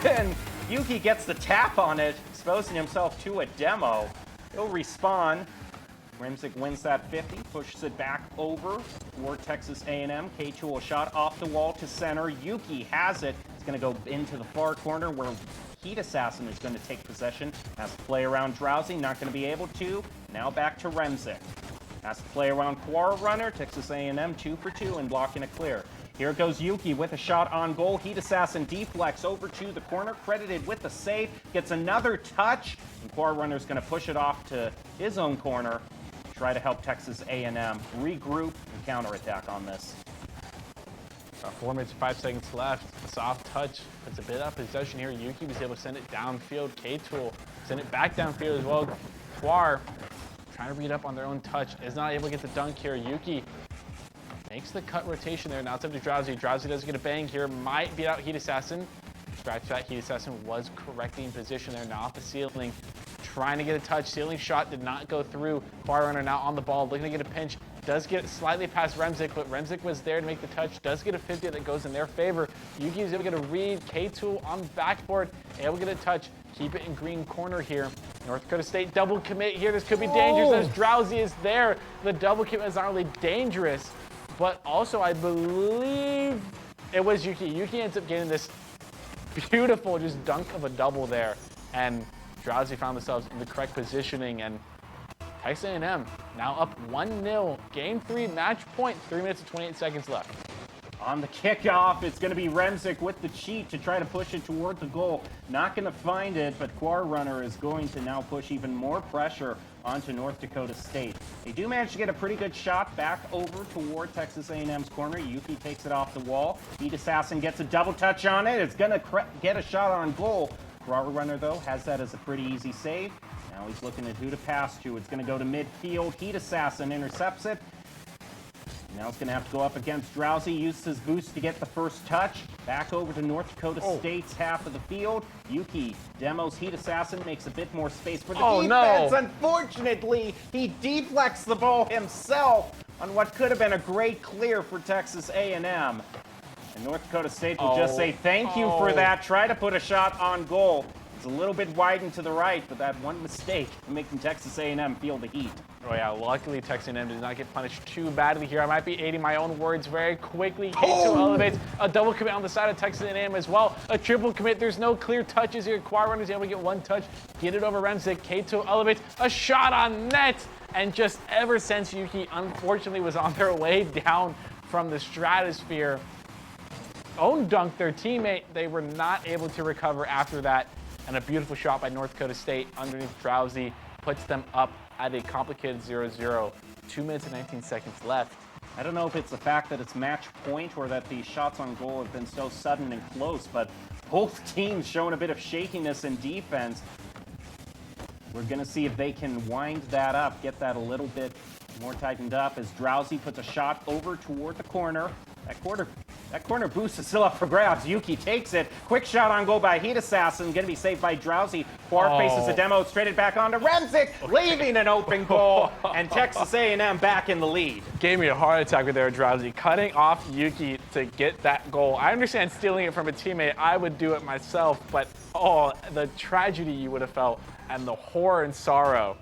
and Yuki gets the tap on it, exposing himself to a demo. He'll respawn. Remzik wins that 50, pushes it back over for Texas A&M. K2 a shot off the wall to center. Yuki has it. It's going to go into the far corner where Heat Assassin is going to take possession. Has to play around Drowsy, not going to be able to. Now back to Remzik. Has to play around Quar Runner. Texas A&M 2 for 2 and blocking a clear. Here goes Yuki with a shot on goal. Heat Assassin deflects over to the corner, credited with the save. Gets another touch, and Quar Runner's going to push it off to his own corner. Try to help Texas A&M regroup and counterattack on this. 4 minutes and 5 seconds left. A soft touch puts a bit of possession here. Yuki was able to send it downfield. K-Tool send it back downfield as well. Quar trying to read up on their own touch. Is not able to get the dunk here. Yuki makes the cut rotation there. Now it's up to Drowsy. Drowsy does get a bang here. Might beat out Heat Assassin. Scratch that. Heat Assassin was correctly in position there. Now off the ceiling. Trying to get a touch. Ceiling shot did not go through. Quar Runner now on the ball. Looking to get a pinch. Does get slightly past Remzik, but Remzik was there to make the touch. Does get a 50 that goes in their favor. Yuki is able to get a read. K2 on the backboard. Able to get a touch. Keep it in green corner here. North Dakota State double commit here. This could be dangerous as Drowsy is there. The double commit is not only dangerous, but also I believe it was Yuki. Yuki ends up getting this Beautiful, just dunk of a double there. And Drowsy found themselves in the correct positioning, and Texas A&M now up 1-0. Game 3, match point, 3 minutes and 28 seconds left. On the kickoff, it's going to be Remzik with the cheat to try to push it toward the goal. Not going to find it, but Runner is going to now push even more pressure onto North Dakota State. They do manage to get a pretty good shot back over toward Texas A&M's corner. Yuki takes it off the wall. Heat Assassin gets a double touch on it. It's going to get a shot on goal. Runner, though, has that as a pretty easy save. Now he's looking at who to pass to. It's going to go to midfield. Heat Assassin intercepts it. Now it's going to have to go up against Drowsy. Uses his boost to get the first touch. Back over to North Dakota State's half of the field. Yuki demos Heat Assassin, makes a bit more space for the defense. No. Unfortunately, he deflects the ball himself on what could have been a great clear for Texas A&M. And North Dakota State will just say thank you for that. Try to put a shot on goal. It's a little bit widened to the right, but that one mistake making Texas A&M feel the heat. Oh yeah, luckily Texas A&M did not get punished too badly here. I might be aiding my own words very quickly. K2 elevates a double commit on the side of Texas A&M as well. A triple commit. There's no clear touches here. Runner is able to get one touch, get it over Remzik. K2 elevates a shot on net, and just ever since Yuki unfortunately was on their way down from the stratosphere, own dunked their teammate, they were not able to recover after that. And a beautiful shot by North Dakota State underneath Drowsy puts them up at a complicated 0-0. 2 minutes and 19 seconds left. I don't know if it's the fact that it's match point or that the shots on goal have been so sudden and close, but both teams showing a bit of shakiness in defense. We're going to see if they can wind that up, get that a little bit more tightened up as Drowsy puts a shot over toward the corner. That corner boost is still up for grabs. Yuki takes it. Quick shot on goal by Heat Assassin. Going to be saved by Drowsy. Faces a demo, straight back onto Remzik, leaving an open goal. And Texas A&M back in the lead. Gave me a heart attack with their Drowsy, cutting off Yuki to get that goal. I understand stealing it from a teammate. I would do it myself, but the tragedy you would have felt and the horror and sorrow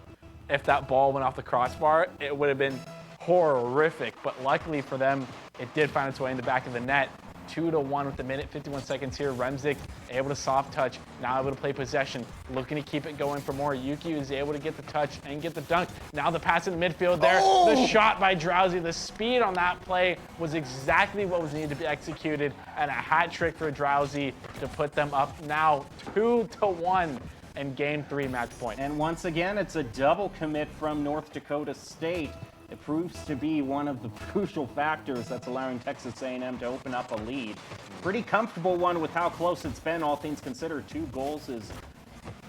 if that ball went off the crossbar, it would have been horrific. But luckily for them, it did find its way in the back of the net. 2-1 with the minute, 51 seconds here. Remzik able to soft touch, now able to play possession, looking to keep it going for more. Yuki is able to get the touch and get the dunk. Now the pass in the midfield there. The shot by Drowsy. The speed on that play was exactly what was needed to be executed, and a hat trick for Drowsy to put them up now 2-1 in game 3 match point. And once again, it's a double commit from North Dakota State. It proves to be one of the crucial factors that's allowing Texas A&M to open up a lead. Pretty comfortable one with how close it's been, all things considered. 2 goals is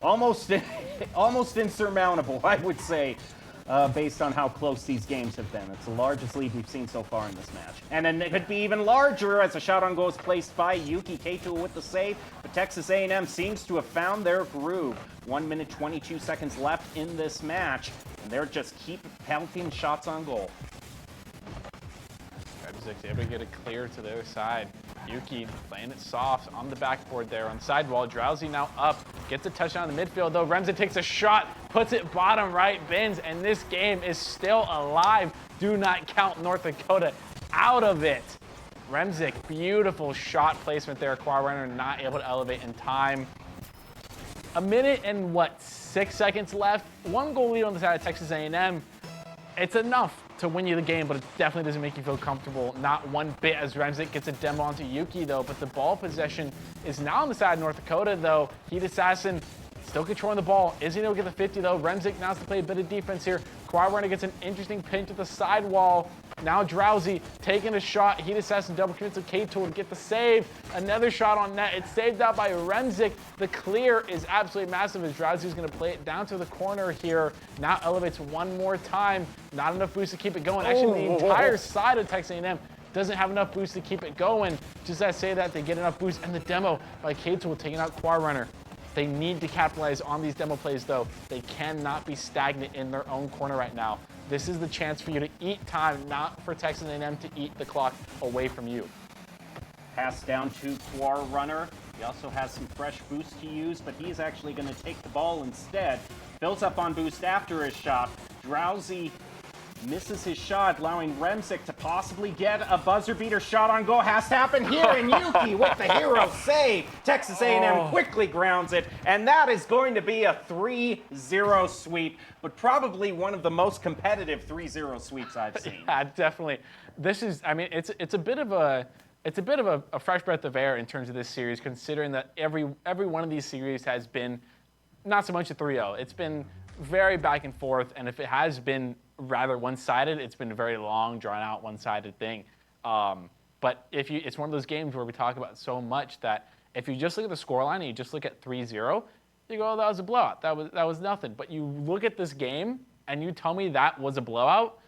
almost insurmountable, I would say, based on how close these games have been. It's the largest lead we've seen so far in this match. And then it could be even larger as a shot on goal is placed by Yuki. K2 with the save, but Texas A&M seems to have found their groove. 1 minute, 22 seconds left in this match, and they're just keep pelting shots on goal. Remzik able to get it clear to the other side. Yuki playing it soft on the backboard there on sidewall. Drowsy now up, gets a touchdown in the midfield though. Remzik takes a shot, puts it bottom right bins, and this game is still alive. Do not count North Dakota out of it. Remzik, beautiful shot placement there. Runner not able to elevate in time. A minute and 6 seconds left. 1 goal lead on the side of Texas A&M. It's enough to win you the game, but it definitely doesn't make you feel comfortable. Not one bit as Remzik gets a demo onto Yuki though, but the ball possession is now on the side of North Dakota though. Heat Assassin still controlling the ball. Isn't able to get the 50 though. Remzik now has to play a bit of defense here. Runner gets an interesting pinch at the sidewall. Now Drowsy taking a shot. Heat Assassin double commits to K2 to get the save. Another shot on net. It's saved out by Remzik. The clear is absolutely massive as Drowsy is going to play it down to the corner here. Now elevates one more time. Not enough boost to keep it going. Actually, the entire side of Texas A&M doesn't have enough boost to keep it going. Just as I say that, they get enough boost. And the demo by K2 taking out Runner. They need to capitalize on these demo plays, though. They cannot be stagnant in their own corner right now. This is the chance for you to eat time, not for Texas A&M to eat the clock away from you. Pass down to Runner. He also has some fresh boost to use, but he's actually going to take the ball instead. Fills up on boost after his shot. Drowsy misses his shot, allowing Remsick to possibly get a buzzer beater shot on goal. Has to happen here, and Yuki with the hero save. Texas A&M quickly grounds it, and that is going to be a 3-0 sweep, but probably one of the most competitive 3-0 sweeps I've seen. Yeah, definitely. This is, I mean, it's a bit of a fresh breath of air in terms of this series, considering that every one of these series has been not so much a 3-0. It's been very back and forth, and if it has been rather one-sided, it's been a very long, drawn-out, one-sided thing. But it's one of those games where we talk about so much that if you just look at the scoreline and you just look at 3-0, you go, oh, that was a blowout. That was nothing. But you look at this game and you tell me that was a blowout,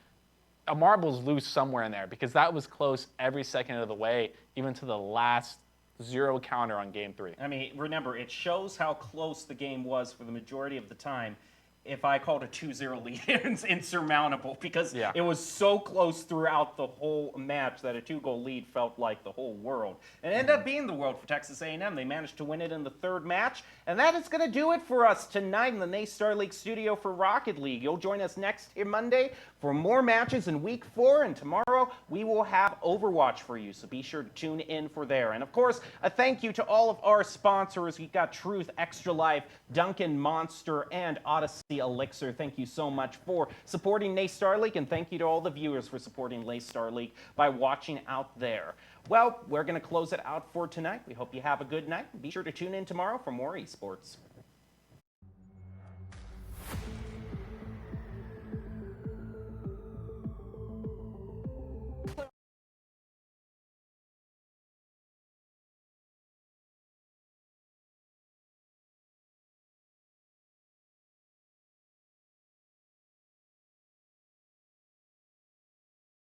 a marble's loose somewhere in there, because that was close every second of the way, even to the last 0 counter on game 3. I mean, remember, it shows how close the game was for the majority of the time. If I called a 2-0 lead, it's insurmountable because it was so close throughout the whole match that a 2-goal lead felt like the whole world. And it ended up being the world for Texas A&M. They managed to win it in the 3rd match. And that is going to do it for us tonight in the Naystar League studio for Rocket League. You'll join us next Monday for more matches in Week 4. And tomorrow we will have Overwatch for you. So be sure to tune in for there. And of course, a thank you to all of our sponsors. We've got Truth, Extra Life, Dunkin' Monster, and Odyssey Elixir. Thank you so much for supporting Naystar League, and thank you to all the viewers for supporting Naystar League by watching out there. Well, we're going to close it out for tonight. We hope you have a good night. Be sure to tune in tomorrow for more esports.